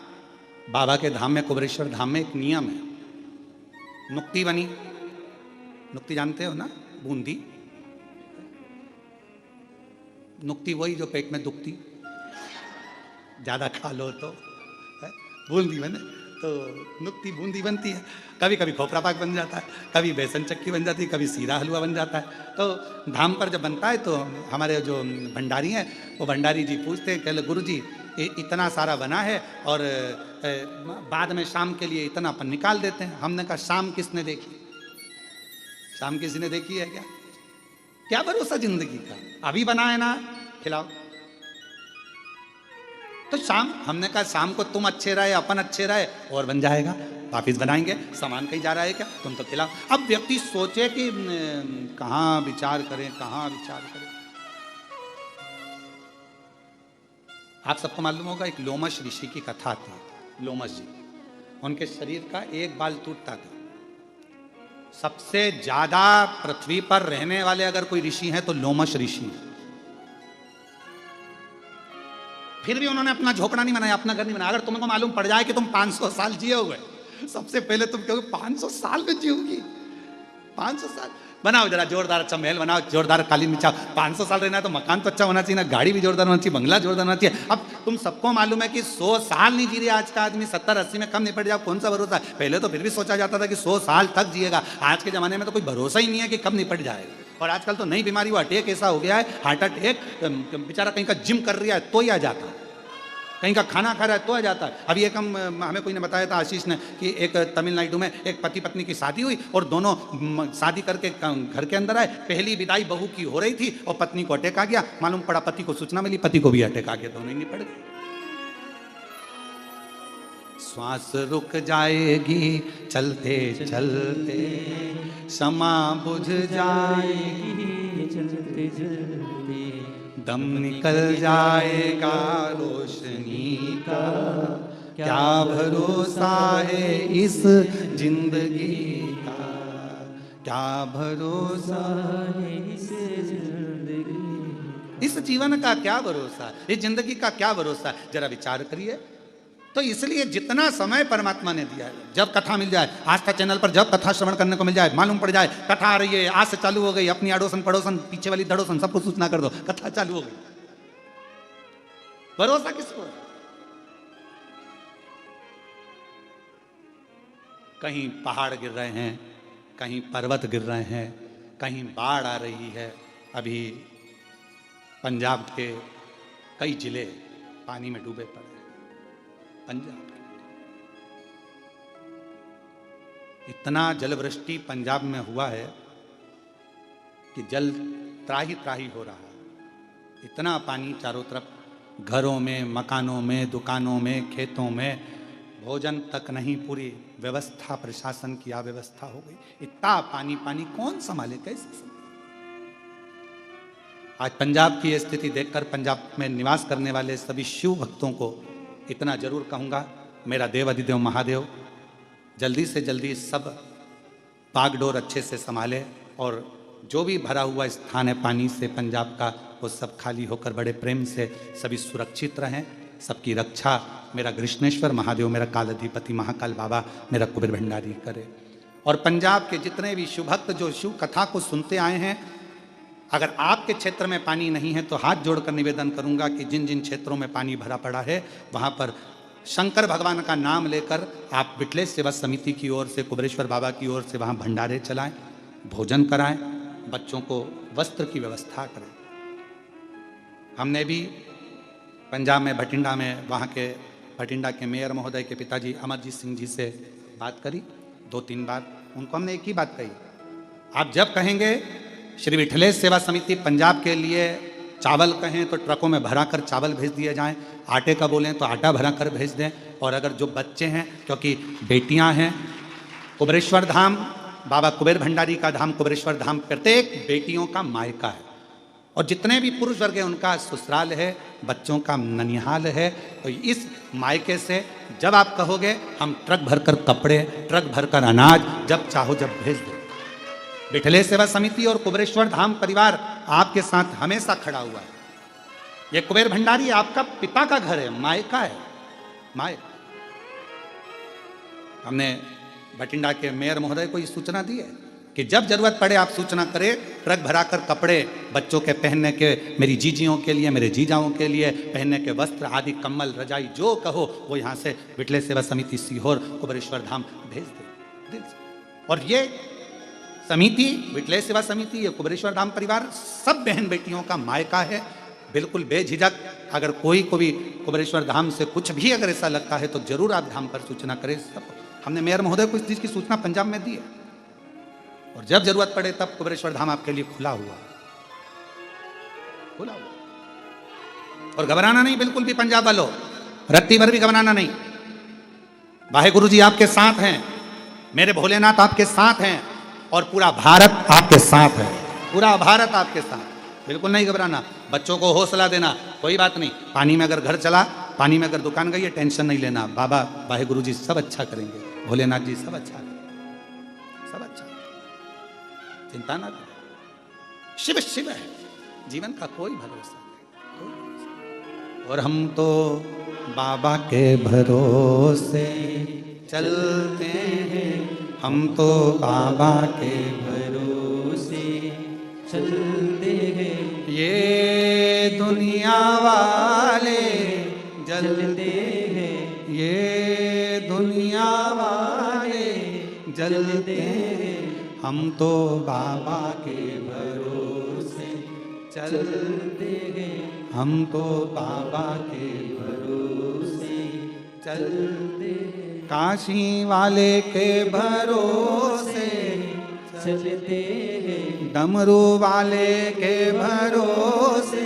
बाबा के धाम में, कुबरेश्वर धाम में एक नियम है, नुक्ति बनी, नुक्ति जानते हो ना, बूंदी। नुक्ति वही जो पेट में दुखती, ज्यादा खा लो तो बूंदी बने, तो नुक्ति बूंदी बनती है। कभी कभी खोपरा पाक बन जाता है, कभी बेसन चक्की बन जाती है, कभी सीरा हलवा बन जाता है। तो धाम पर जब बनता है तो हमारे जो भंडारी हैं, वो भंडारी जी पूछते हैं, कहले गुरु जी इतना सारा बना है और बाद में शाम के लिए इतना अपन निकाल देते हैं। हमने कहा शाम किसने देखी? शाम किसी ने देखी है क्या? क्या भरोसा जिंदगी का, अभी बना है ना, खिलाओ। तो शाम, हमने कहा शाम को तुम अच्छे रहे, अपन अच्छे रहे, और बन जाएगा, वापिस बनाएंगे, सामान कहीं जा रहा है क्या, तुम तो खिलाओ। अब व्यक्ति सोचे कि कहाँ विचार करें, कहाँ विचार करें। आप सबको मालूम होगा, एक लोमश ऋषि की कथा थी। लोमश जी, उनके शरीर का एक बाल टूटता था। सबसे ज्यादा पृथ्वी पर रहने वाले अगर कोई ऋषि हैं तो लोमश ऋषि हैं। फिर भी उन्होंने अपना झोपड़ा नहीं बनाया, अपना घर नहीं बनाया। अगर तुमको मालूम पड़ जाए कि तुम 500 साल जियोगे, सबसे पहले तुम कहोगे 500 साल में जियोगी? 500 साल बनाओ, जरा जोरदार अच्छा महल बनाओ, जोरदार कालीन बिछाओ। 500 साल रहना है तो मकान तो अच्छा होना चाहिए ना, गाड़ी भी जोरदार होना चाहिए, बंगला जोरदार होना चाहिए। अब तुम सबको मालूम है कि 100 साल नहीं जी रहा आज का आदमी, 70-80 में कम निपट जाओ, कौन सा भरोसा है? पहले तो फिर भी सोचा जाता था कि 100 साल तक जिएगा। आज के जमाने में तो कोई भरोसा ही नहीं है कि कब निपट जाएगा। और आजकल तो नई बीमारी, वो अटैक ऐसा हो गया है, हार्ट अटैक, बेचारा कहीं का जिम कर रहा है तो ही आ जाता है, कहीं का खाना खा रहा है तो आ जाता है। अभी एक हमें कोई ने बताया था, आशीष ने, कि एक तमिलनाडु में एक पति पत्नी की शादी हुई और दोनों शादी करके घर के अंदर आए। पहली विदाई बहू की हो रही थी और पत्नी को अटैक आ गया। मालूम पड़ा, पति को सूचना मिली, पति को भी अटैक आ गया, दोनों ही निपट गए। श्वास रुक जाएगी चलते चलते, क्षमा बुझ जाएगी चलते चलते, दम निकल जाएगा रोशनी का, क्या भरोसा है इस जिंदगी का, क्या भरोसा है इस जिंदगी, इस जीवन का क्या भरोसा, इस जिंदगी का क्या भरोसा है? जरा विचार करिए। तो इसलिए जितना समय परमात्मा ने दिया है, जब कथा मिल जाए, आस्था चैनल पर जब कथा श्रवण करने को मिल जाए, मालूम पड़ जाए कथा आ रही है, आज से चालू हो गई, अपनी अड़ोसन पड़ोसन पीछे वाली धड़ोसन सबको सूचना कर दो, कथा चालू हो गई। भरोसा किसको है? कहीं पहाड़ गिर रहे हैं, कहीं पर्वत गिर रहे हैं, कहीं बाढ़ आ रही है। अभी पंजाब के कई जिले पानी में डूबे पड़े। पंजाब इतना जलवृष्टि पंजाब में हुआ है कि जल त्राही त्राही हो रहा है। इतना पानी चारों तरफ, घरों में, मकानों में, दुकानों में, खेतों में भोजन तक नहीं, पूरी व्यवस्था प्रशासन की अव्यवस्था हो गई। इतना पानी पानी कौन संभाले, कैसे संभाले? आज पंजाब की ये स्थिति देखकर पंजाब में निवास करने वाले सभी शिव भक्तों को इतना जरूर कहूंगा, मेरा देव अधिदेव महादेव जल्दी से जल्दी सब बागडोर अच्छे से संभाले, और जो भी भरा हुआ स्थान है पानी से पंजाब का, वो सब खाली होकर बड़े प्रेम से सभी सुरक्षित रहें। सबकी रक्षा मेरा कृष्णेश्वर महादेव, मेरा काल अधिपति महाकाल बाबा, मेरा कुबेर भंडारी करे। और पंजाब के जितने भी शिव भक्त जो शिव कथा को सुनते आए हैं, अगर आपके क्षेत्र में पानी नहीं है तो हाथ जोड़कर निवेदन करूंगा कि जिन जिन क्षेत्रों में पानी भरा पड़ा है वहां पर शंकर भगवान का नाम लेकर आप बिटले सेवा समिति की ओर से, कुबेरेश्वर बाबा की ओर से वहां भंडारे चलाएं, भोजन कराएं, बच्चों को वस्त्र की व्यवस्था करें। हमने भी पंजाब में भटिंडा में वहाँ के भटिंडा के मेयर महोदय के पिताजी अमरजीत सिंह जी से बात करी 2-3 बार। उनको हमने एक ही बात कही, आप जब कहेंगे श्री विठलेश सेवा समिति पंजाब के लिए चावल कहें तो ट्रकों में भरा कर चावल भेज दिए जाएं, आटे का बोलें तो आटा भरा कर भेज दें। और अगर जो बच्चे हैं, क्योंकि बेटियां हैं, कुबेरेश्वर धाम बाबा कुबेर भंडारी का धाम, कुबेरेश्वर धाम प्रत्येक बेटियों का मायका है, और जितने भी पुरुष वर्ग है उनका ससुराल है, बच्चों का ननिहाल है। तो इस मायके से जब आप कहोगे हम ट्रक भरकर कपड़े, ट्रक भरकर अनाज जब चाहो जब भेज दो। विठले सेवा समिति और कुबेरेश्वर धाम परिवार आपके साथ हमेशा खड़ा हुआ है। ये कुबेर भंडारी आपका पिता का घर है, मायका है, माय। हमने भटिंडा के मेयर महोदय को ये सूचना दी है कि जब जरूरत पड़े आप सूचना करें, ट्रक भराकर कपड़े बच्चों के पहनने के, मेरी जीजियों के लिए, मेरे जीजाओं के लिए पहनने के वस्त्र आदि, कम्बल रजाई जो कहो वो यहाँ से विठले सेवा समिति सीहोर कुबेरेश्वर धाम भेज दे दिल से। और ये समिति, विठले सेवा समिति, ये कुबेरेश्वर धाम परिवार सब बहन बेटियों का मायका है। बिल्कुल बेझिझक अगर कोई को भी कुबेरेश्वर धाम से कुछ भी अगर ऐसा लगता है तो जरूर आप धाम पर सूचना करें। सब हमने मेयर महोदय को इस चीज की सूचना पंजाब में दी है, और जब जरूरत पड़े तब कुबेरेश्वर धाम आपके लिए खुला हुआ, खुला हुआ। और घबराना नहीं बिल्कुल भी पंजाब वालों, रत्ती भर भी घबराना नहीं। वाहेगुरु जी आपके साथ हैं, मेरे भोलेनाथ आपके साथ हैं, और पूरा भारत आपके साथ है, पूरा भारत आपके साथ। बिल्कुल नहीं घबराना, बच्चों को हौसला देना, कोई बात नहीं। पानी में अगर घर चला, पानी में अगर दुकान गई है, टेंशन नहीं लेना, बाबा वाहेगुरु जी सब अच्छा करेंगे, भोलेनाथ जी सब अच्छा करेंगे, सब अच्छा, चिंता ना करें। शिव शिव है, जीवन का कोई भरोसा नहीं। और हम तो बाबा के भरोसे चलते हैं, हम तो बाबा के भरोसे चलते हैं। ये दुनिया वाले जलते हैं, ये दुनिया वाले जलते हैं, हम तो बाबा के भरोसे चलते हैं, हम तो बाबा के भरोसे चलते हैं। काशी वाले के भरोसे चलते हैं, डमरू वाले के भरोसे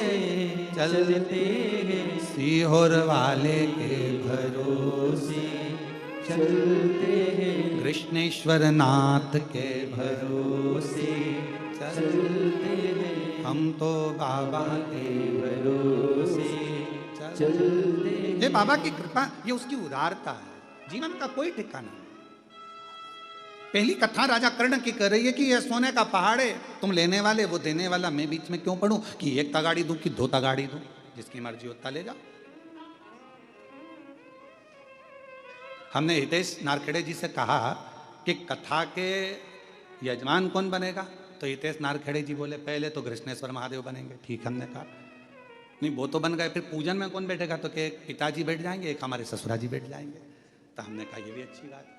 चलते हैं, सीहोर वाले के भरोसे चलते हैं, कृष्णेश्वर नाथ के भरोसे चलते हैं, हम तो बाबा के भरोसे चलते हैं। ये बाबा की कृपा, ये उसकी उदारता है, जीवन का कोई ठिकाना नहीं। पहली कथा राजा कर्ण की कर रही है कि यह सोने का पहाड़ है, तुम लेने वाले वो देने वाला, मैं बीच में क्यों पढ़ूं कि एक तगाड़ी दूं कि 2 तगाड़ी दूं, जिसकी मर्जी होता ले जाओ। हमने हितेश नारखेड़े जी से कहा कि कथा के यजमान कौन बनेगा, तो हितेश नारखेड़े जी बोले पहले तो कृष्णेश्वर महादेव बनेंगे। ठीक, हमने कहा नहीं वो तो बन गए, फिर पूजन में कौन बैठेगा, तो कि एक पिताजी बैठ जाएंगे, एक हमारे ससुरा जी बैठ जाएंगे। तो हमने कहा ये भी अच्छी बात है।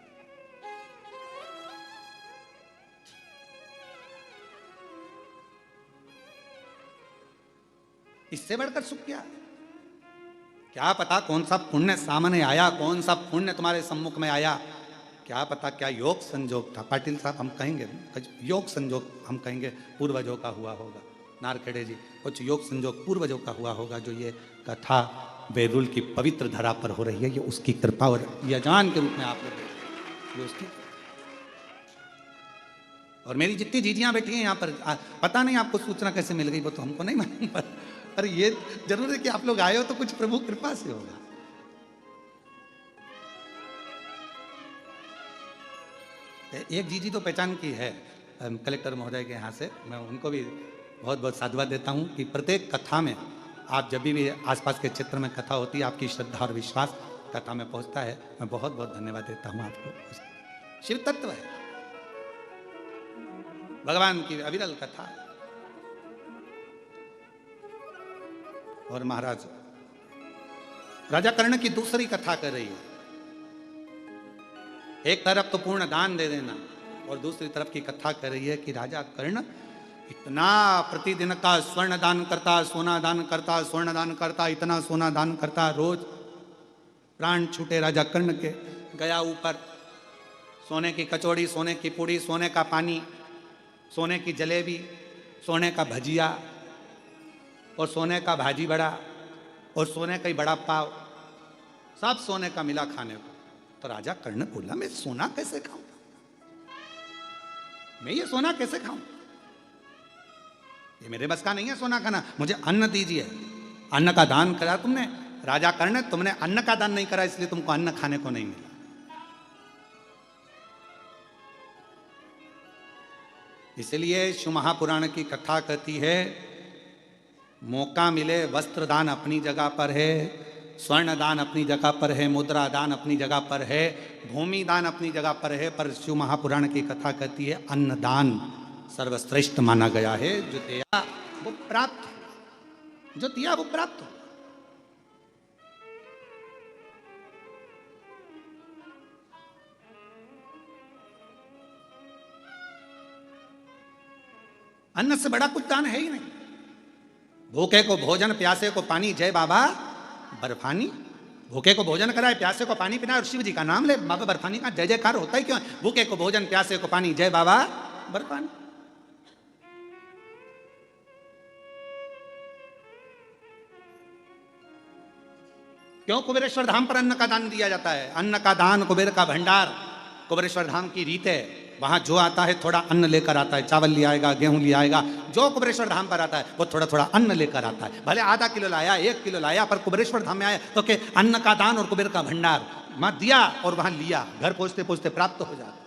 इससे बढ़कर सुख क्या? क्या पता कौन सा पुण्य सामने आया, कौन सा पुण्य तुम्हारे सम्मुख में आया, क्या पता क्या योग संजोग था। पाटिल साहब हम कहेंगे योग संजोग, हम कहेंगे पूर्वजों का हुआ होगा। नारखेड़े जी कुछ योग संजोग पूर्वजों का हुआ होगा, जो ये कथा बैरुल की पवित्र धरा पर हो रही है, ये उसकी कृपा और यजमान के रूप में आप लोग, ये उसकी। और मेरी जितनी जीजियां बैठी हैं यहाँ पर, पता नहीं आपको सूचना कैसे मिल गई वो तो हमको नहीं मालूम, पर ये जरूर है कि आप लोग आए हो तो कुछ प्रभु कृपा से होगा। एक जीजी तो पहचान की है कलेक्टर महोदय के यहाँ से, मैं उनको भी बहुत बहुत साधुवाद देता हूँ कि प्रत्येक कथा में आप जब भी आसपास के क्षेत्र में कथा होती है, आपकी श्रद्धा और विश्वास कथा में पहुँचता है। मैं बहुत बहुत धन्यवाद देता हूँ आपको। शिव तत्व है, भगवान की अविरल कथा। और महाराज राजा कर्ण की दूसरी कथा कर रही है। एक तरफ तो पूर्ण दान दे देना और दूसरी तरफ की कथा कर रही है कि राजा कर्ण इतना प्रतिदिन का स्वर्ण दान करता, सोना दान करता, स्वर्ण दान करता, इतना सोना दान करता, रोज प्राण छूटे राजा कर्ण के। गया ऊपर, सोने की कचौड़ी, सोने की पूड़ी, सोने का पानी, सोने की जलेबी, सोने का भजिया और सोने का भाजी बड़ा और सोने का ही बड़ा पाव, सब सोने का मिला खाने को। तो राजा कर्ण बोला, मैं सोना कैसे खाऊं, मैं ये सोना कैसे खाऊं, ये मेरे बस का नहीं है सोना खाना, मुझे अन्न दीजिए। अन्न का दान करा तुमने राजा कर्ण, तुमने अन्न का दान नहीं करा इसलिए तुमको अन्न खाने को नहीं मिला। इसलिए शिव महापुराण की कथा कहती है, मौका मिले वस्त्र दान अपनी जगह पर है, स्वर्ण दान अपनी जगह पर है, मुद्रा दान अपनी जगह पर है, भूमि दान अपनी जगह पर है, पर शिव महापुराण की कथा कहती है अन्न दान सर्वश्रेष्ठ माना गया है। जो दिया वो प्राप्त, जो दिया वो प्राप्त। अन्न से बड़ा कुछ दान है ही नहीं। भूखे को भोजन, प्यासे को पानी, जय बाबा बर्फानी। भूखे को भोजन कराए, प्यासे को पानी पिलाए और शिव जी का नाम ले, बाबा बर्फानी का जय जयकार होता ही क्यों? भूखे को भोजन, प्यासे को पानी, जय बाबा बर्फानी। क्यों कुबेरेश्वर धाम पर अन्न का दान दिया जाता है? अन्न का दान, कुबेर का भंडार, कुबेरेश्वर धाम की रीत है। वहां जो आता है थोड़ा अन्न लेकर आता है, चावल ले आएगा, गेहूं ले आएगा। जो कुबेरेश्वर धाम पर आता है वो थोड़ा थोड़ा अन्न लेकर आता है। भले आधा किलो लाया, 1 किलो लाया, पर कुबेरेश्वर धाम में आया तो के अन्न का दान और कुबेर का भंडार वहां दिया और वहां लिया, घर पहुंचते पहुंचते प्राप्त हो जाता।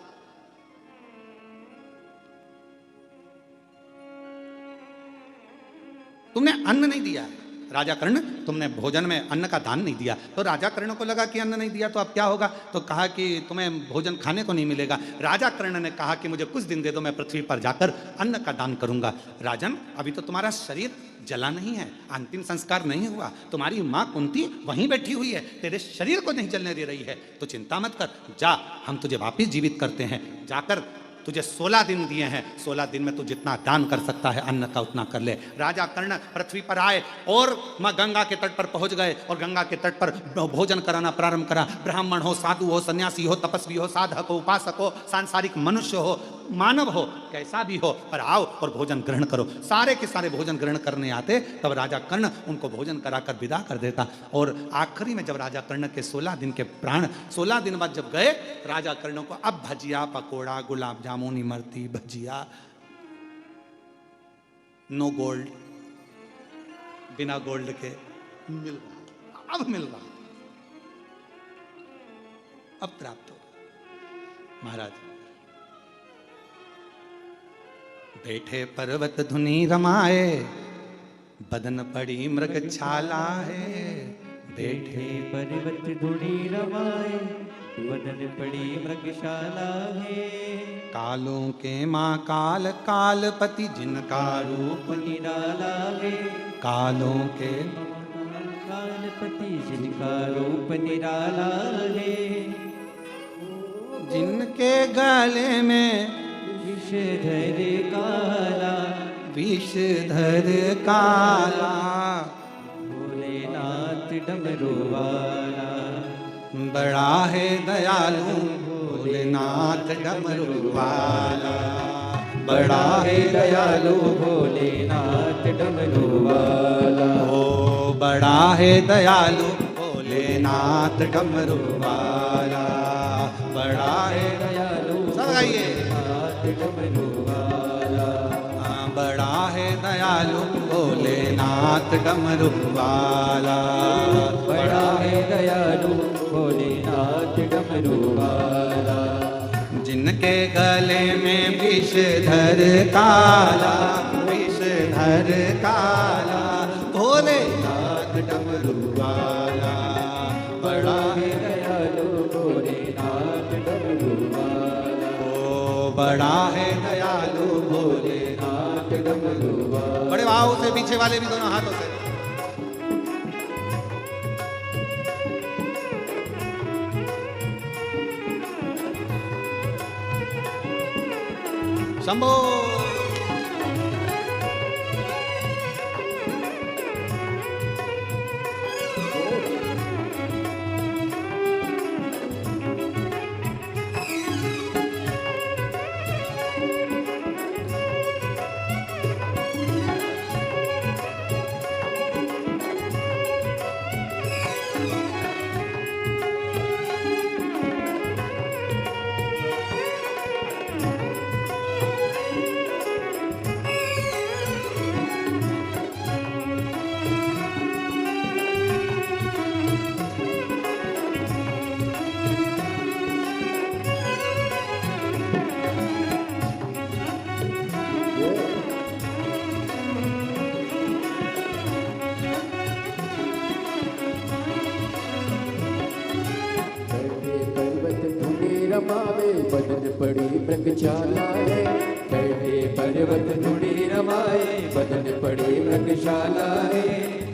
तुमने अन्न नहीं दिया राजा कर्ण, तुमने भोजन में अन्न का दान नहीं दिया। तो राजा कर्ण को लगा कि अन्न नहीं दिया तो अब क्या होगा, तो कहा कि तुम्हें भोजन खाने को नहीं मिलेगा। राजा कर्ण ने कहा कि मुझे कुछ दिन दे दो, मैं पृथ्वी पर जाकर अन्न का दान करूंगा। राजन, अभी तो तुम्हारा शरीर जला नहीं है, अंतिम संस्कार नहीं हुआ, तुम्हारी माँ कुंती वहीं बैठी हुई है, तेरे शरीर को नहीं जलने दे रही है, तो चिंता मत कर, जा हम तुझे वापिस जीवित करते हैं। जाकर तुझे 16 दिन दिए हैं, 16 दिन में तू जितना दान कर सकता है अन्न का उतना कर ले। राजा कर्ण पृथ्वी पर आए और माँ गंगा के तट पर पहुंच गए और गंगा के तट पर भोजन कराना प्रारंभ करा। ब्राह्मण हो, साधु हो, सन्यासी हो, तपस्वी हो, साधक हो, उपासक हो, सांसारिक मनुष्य हो, मानव हो, कैसा भी हो, पर आओ और भोजन ग्रहण करो। सारे के सारे भोजन ग्रहण करने आते, तब राजा कर्ण उनको भोजन कराकर विदा कर देता। और आखिरी में जब राजा कर्ण के 16 दिन के प्राण 16 दिन बाद जब गए, राजा कर्ण को अब भजिया, पकोड़ा, गुलाब जामुन, इमरती, भजिया, नो गोल्ड, बिना गोल्ड के मिल रहा, अब मिल रहा, अब प्राप्त हो। महाराज बैठे पर्वत धुनी रमाए, बदन पड़ी मृग छाला है। बैठे पर्वत धुनी रमाए, बदन पड़ी मृगशाला है। कालों के माँ काल कालपति, जिनका रूप निराला है। कालों के कालपति, जिनका रूप निराला है। जिनके गले में विषधर काला, विषधर काला, भोलेनाथ डमरू वाला। बड़ा है दयालु भोलेनाथ डमरू वाला, बड़ा है दयालु भोलेनाथ डमरू वाला। ओ बड़ा है दयालु भोलेनाथ डमरू वाला, बड़ा है दयालु सब गाइए। नाथ डमरू वाला, हाँ, बड़ा है दयालु भोलेनाथ डमरू वाला, बड़ा है दयालु भोलेनाथ डमरू वाला। जिनके गले में विषधर काला, विषधर काला, भोलेनाथ डमरू वाला, बड़ा है दयालु भोलेनाथ डमरू वाला, ओ बड़ा है दयालु भोलेनाथ डमरू वाला। बड़े भाव से पीछे वाले भी दोनों हाथों से। शंभो। रमावे बदन पड़ी मृगशाला है, बैठे पर्वत धुनी रमाए बदन पड़ी मृगशाला है।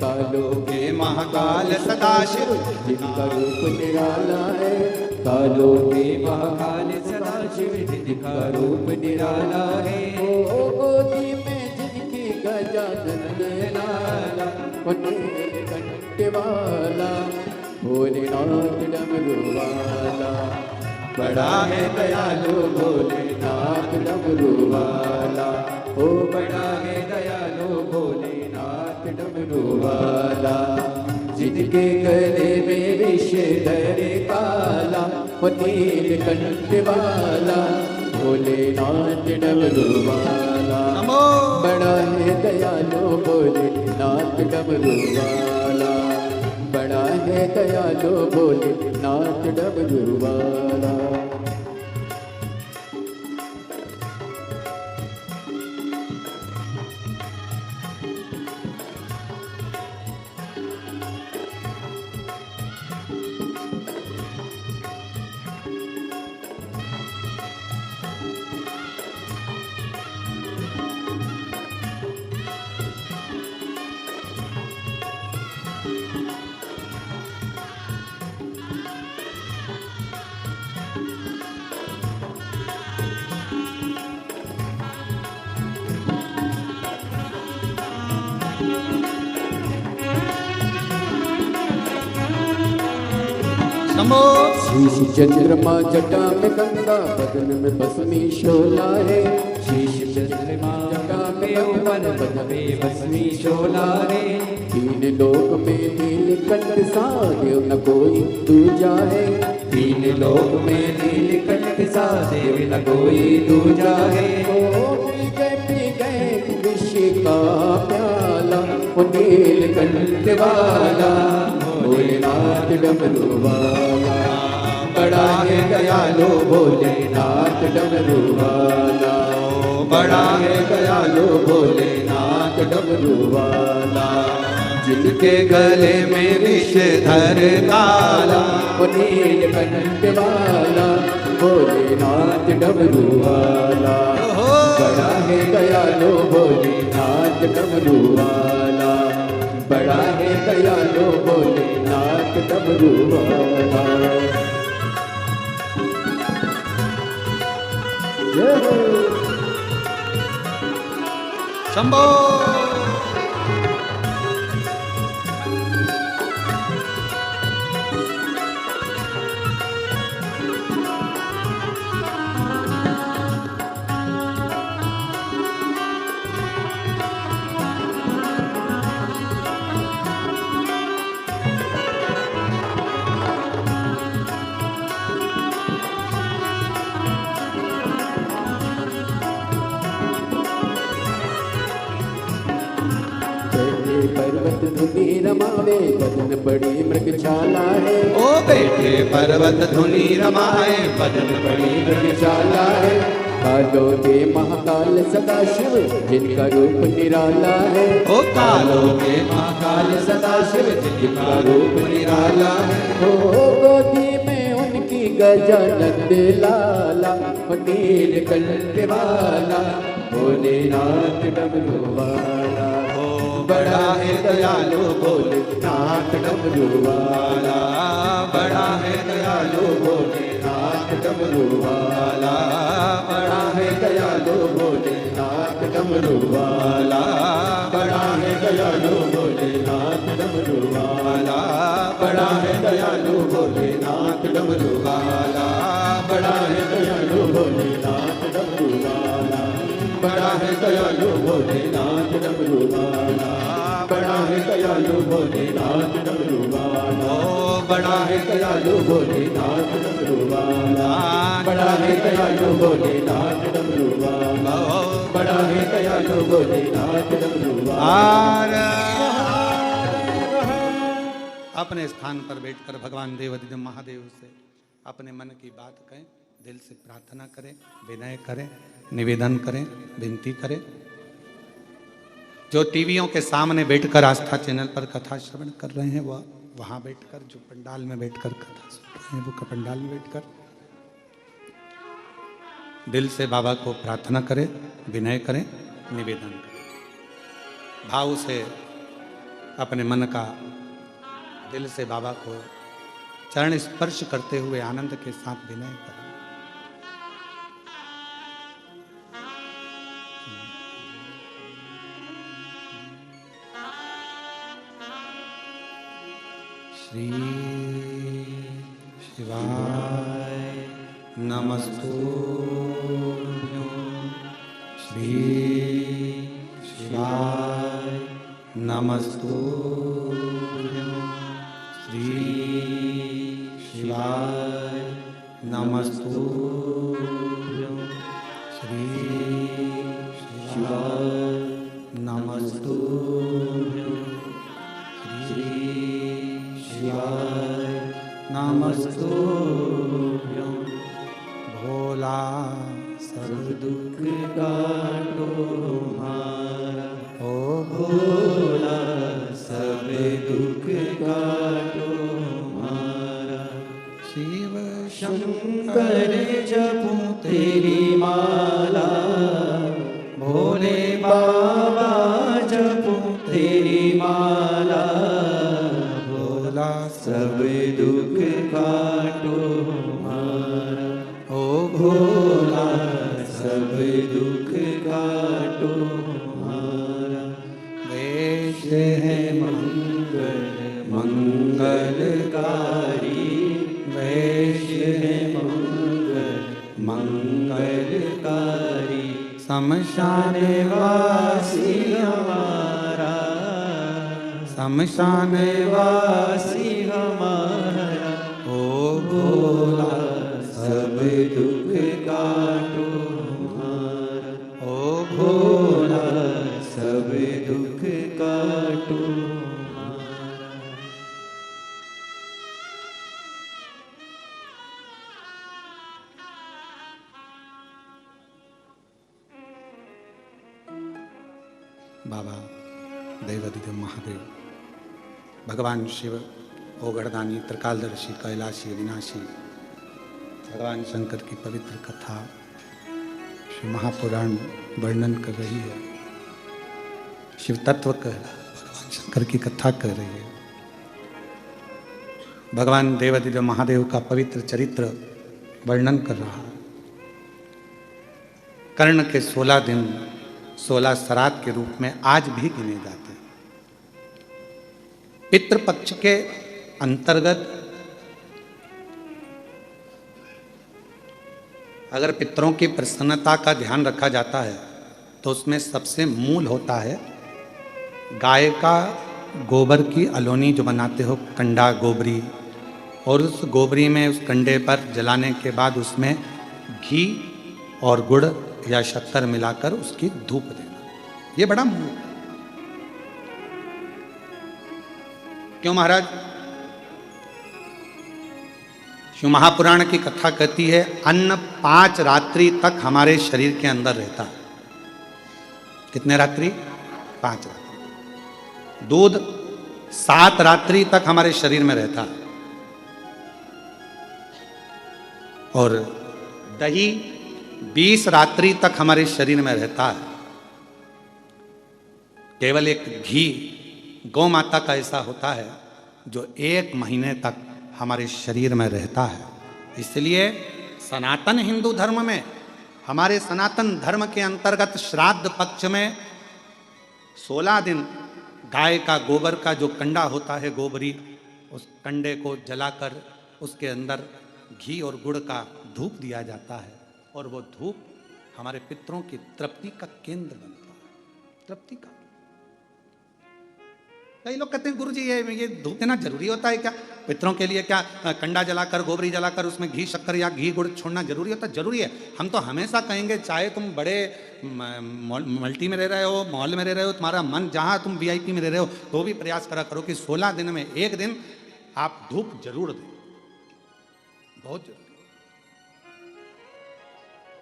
कालों के महाकाल सदाशिव जिनका रूप निराला है, कालों के महाकाल सदाशिव जिनका रूप निराला है। ओ गोदी में जिनकी गजानन लाला, नीलकंठ वाला, भोलेनाथ डमरू वाला, बड़ा है दयालु भोलेनाथ डमरू वाला। ओ बड़ा है दयालु भोलेनाथ डमरू वाला, जिनके गले में विषधर काला, वो नीलकंठ वाला, भोलेनाथ डमरू वाला, बड़ा है दयालु भोलेनाथ डमरू वाला, बड़ा है दयालु भोलेनाथ डमरू वाला। शंभो। शीश चंद्रमा जटा में गंगा, बदन में भस्मी शोला है। शीश चंद्रमा जटा में ऊपर, बदन में भस्मी शोला है। तीन लोक में नीलकंठ सा देव न कोई दूजा है, तीन लोक में नीलकंठ सा देव न कोई दूजा है। ओ पी गए विष का प्याला, वो नीलकंठ वाला, भोलेनाथ डमरू वाला, बड़ा है दयालु भोलेनाथ डमरू वाला, बड़ा है दयालु भोलेनाथ डमरू वाला, जिनके गले में विषधर काला, वो नीलकंठ वाला, भोलेनाथ डमरू वाला, बड़ा है दयालु भोलेनाथ डमरू वाला, बड़ा है दयालु भोलेनाथ डमरू वाला। शंभो। पर्वत धुनि रमावे, बदन बड़ी मृगशाला है। ओ बैठे पर्वत धुनि रमाए, बदन बड़ी मृगशाला है। कालों के महाकाल सदाशिव, जिनका रूप निराला है। ओ कालों के महाकाल सदाशिव, जिनका रूप निराला है। ओ गोदी में उनकी गजानंद लाला, नीलकंठ वाला, भोलेनाथ डमरू वाला। ओ बड़ा है दयालु भोलेनाथ डमरू वाला, बड़ा है दयालु भोलेनाथ डमरू वाला, बड़ा है दयालु भोलेनाथ डमरू वाला, बड़ा है दयालु भोलेनाथ डमरू वाला, बड़ा है दयालु भोलेनाथ डमरू वाला, बड़ा है दयालु भोलेनाथ डमरू वाला, बड़ा है दयालु भोलेनाथ डमरू वाला, बड़ा है दयालु भोलेनाथ डमरू वाला, बड़ा है दयालु भोलेनाथ डमरू वाला, बड़ा है दयालु भोलेनाथ डमरू वाला, बड़ा है दयालु भोलेनाथ डमरू वाला। अपने स्थान पर बैठकर भगवान देवाधिदेव महादेव से अपने मन की बात कहें, दिल से प्रार्थना करें, विनय करें, निवेदन करें, विनती करें। जो टीवियों के सामने बैठकर आस्था चैनल पर कथा श्रवण कर रहे हैं, वह वहां बैठकर, जो पंडाल में बैठकर कथा सुन रहे हैं, वो पंडाल में बैठकर दिल से बाबा को प्रार्थना करें, विनय करें, निवेदन करें। भाव से अपने मन का दिल से बाबा को चरण स्पर्श करते हुए आनंद के साथ विनय करें। श्री शिवाय नमस्तुभ्यं, श्री शिवाय नमस्तुभ्यं, श्री शिवाय नमस्तुभ्यं, श्री शिवाय नमस्तुभ्यं, श्री शिवाय नमस्तुभ्यं। भोला सब दुख काटो हमारा, ओ भोला सब दुख काटो हमारा। शिव शंकर जपूं तेरी माला, भोले बाबा जपूं तेरी माला। भोला सब दुख काटो हमारा, ओ भोला सब दुख काटो हमारा। वेश है मंगल मंगलकारी, वेश है मंगल मंगलकारी। शमशान वासी हमारा, शमशान वासी हमारा। ओ भोला सब दुख काटो हमारा, ओ भोला सब दुख काटो हमारा। बाबा देवाधिदेव महादेव, भगवान शिव, ओगढ़दानी, त्रिकालदर्शी, कैलाशी, अविनाशी, भगवान शंकर की पवित्र कथा शिव महापुराण वर्णन कर रही है। शिव तत्व कह रहा है, भगवान शंकर की कथा कह रही है। भगवान देवाधिदेव महादेव का पवित्र चरित्र वर्णन कर रहा है। कर्ण के 16 दिन 16 श्राद्ध के रूप में आज भी गिने जाते हैं। पितृपक्ष के अंतर्गत अगर पितरों की प्रसन्नता का ध्यान रखा जाता है तो उसमें सबसे मूल होता है गाय का गोबर की अलोनी जो बनाते हो, कंडा गोबरी, और उस गोबरी में उस कंडे पर जलाने के बाद उसमें घी और गुड़ या शक्कर मिलाकर उसकी धूप देना, ये बड़ा मूल। क्यों महाराज? शिव महापुराण की कथा कहती है अन्न 5 रात्रि तक हमारे शरीर के अंदर रहता है। कितने रात्रि? 5 रात्रि। दूध 7 रात्रि तक हमारे शरीर में रहता है और दही 20 रात्रि तक हमारे शरीर में रहता है। केवल एक घी गौ माता का ऐसा होता है जो 1 महीने तक हमारे शरीर में रहता है। इसलिए सनातन हिंदू धर्म में, हमारे सनातन धर्म के अंतर्गत श्राद्ध पक्ष में 16 दिन गाय का गोबर का जो कंडा होता है, गोबरी, उस कंडे को जलाकर उसके अंदर घी और गुड़ का धूप दिया जाता है और वो धूप हमारे पितरों की तृप्ति का केंद्र बनता है। तृप्ति का। कई लोग कहते हैं गुरुजी ये धूप देना जरूरी होता है क्या? पितरों के लिए क्या कंडा जलाकर, गोबरी जलाकर उसमें घी शक्कर या घी गुड़ छोड़ना जरूरी होता है? जरूरी है। हम तो हमेशा कहेंगे, चाहे तुम बड़े मल्टी में रह रहे हो, मॉल में रह रहे हो, तुम्हारा मन जहां तुम वीआईपी में रह रहे हो, तो भी प्रयास करा करो कि 16 दिन में 1 दिन आप धूप जरूर दें। बहुत जरूरी।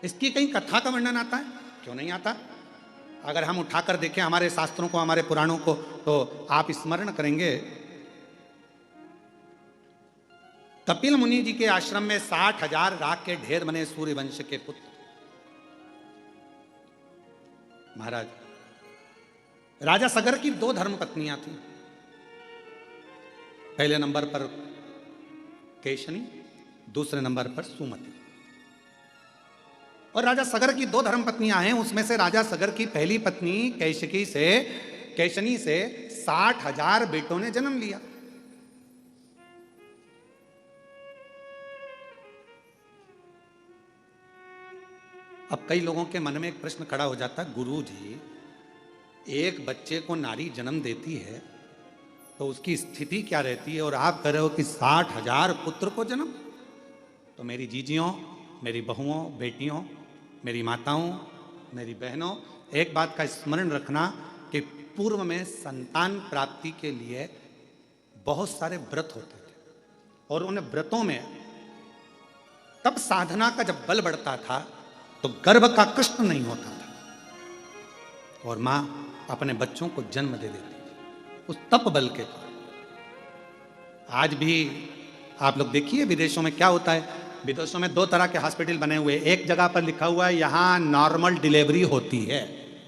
इसकी कहीं कथा का वर्णन आता है? क्यों नहीं आता? अगर हम उठाकर देखें हमारे शास्त्रों को, हमारे पुराणों को, तो आप स्मरण करेंगे कपिल मुनि जी के आश्रम में 60,000 राख के ढेर बने सूर्य वंश के पुत्र। महाराज, राजा सगर की 2 धर्म पत्नियां थी। पहले नंबर पर केशनी, दूसरे नंबर पर सुमति। और राजा सगर की 2 धर्म पत्नियां हैं। उसमें से राजा सगर की पहली पत्नी केशनी से 60,000 बेटों ने जन्म लिया। अब कई लोगों के मन में एक प्रश्न खड़ा हो जाता है, गुरु जी, एक बच्चे को नारी जन्म देती है तो उसकी स्थिति क्या रहती है, और आप कह रहे हो कि 60,000 पुत्र को जन्म? तो मेरी जीजियों, मेरी बहुओं, बेटियों, मेरी माताओं, मेरी बहनों, एक बात का स्मरण रखना कि पूर्व में संतान प्राप्ति के लिए बहुत सारे व्रत होते थे और उन व्रतों में तब साधना का जब बल बढ़ता था तो गर्भ का कष्ट नहीं होता था और मां अपने बच्चों को जन्म दे देती थी उस तप बल के कारण। आज भी आप लोग देखिए विदेशों में क्या होता है। विदेशों में 2 तरह के हॉस्पिटल बने हुए। एक जगह पर लिखा हुआ है यहाँ नॉर्मल डिलीवरी होती है,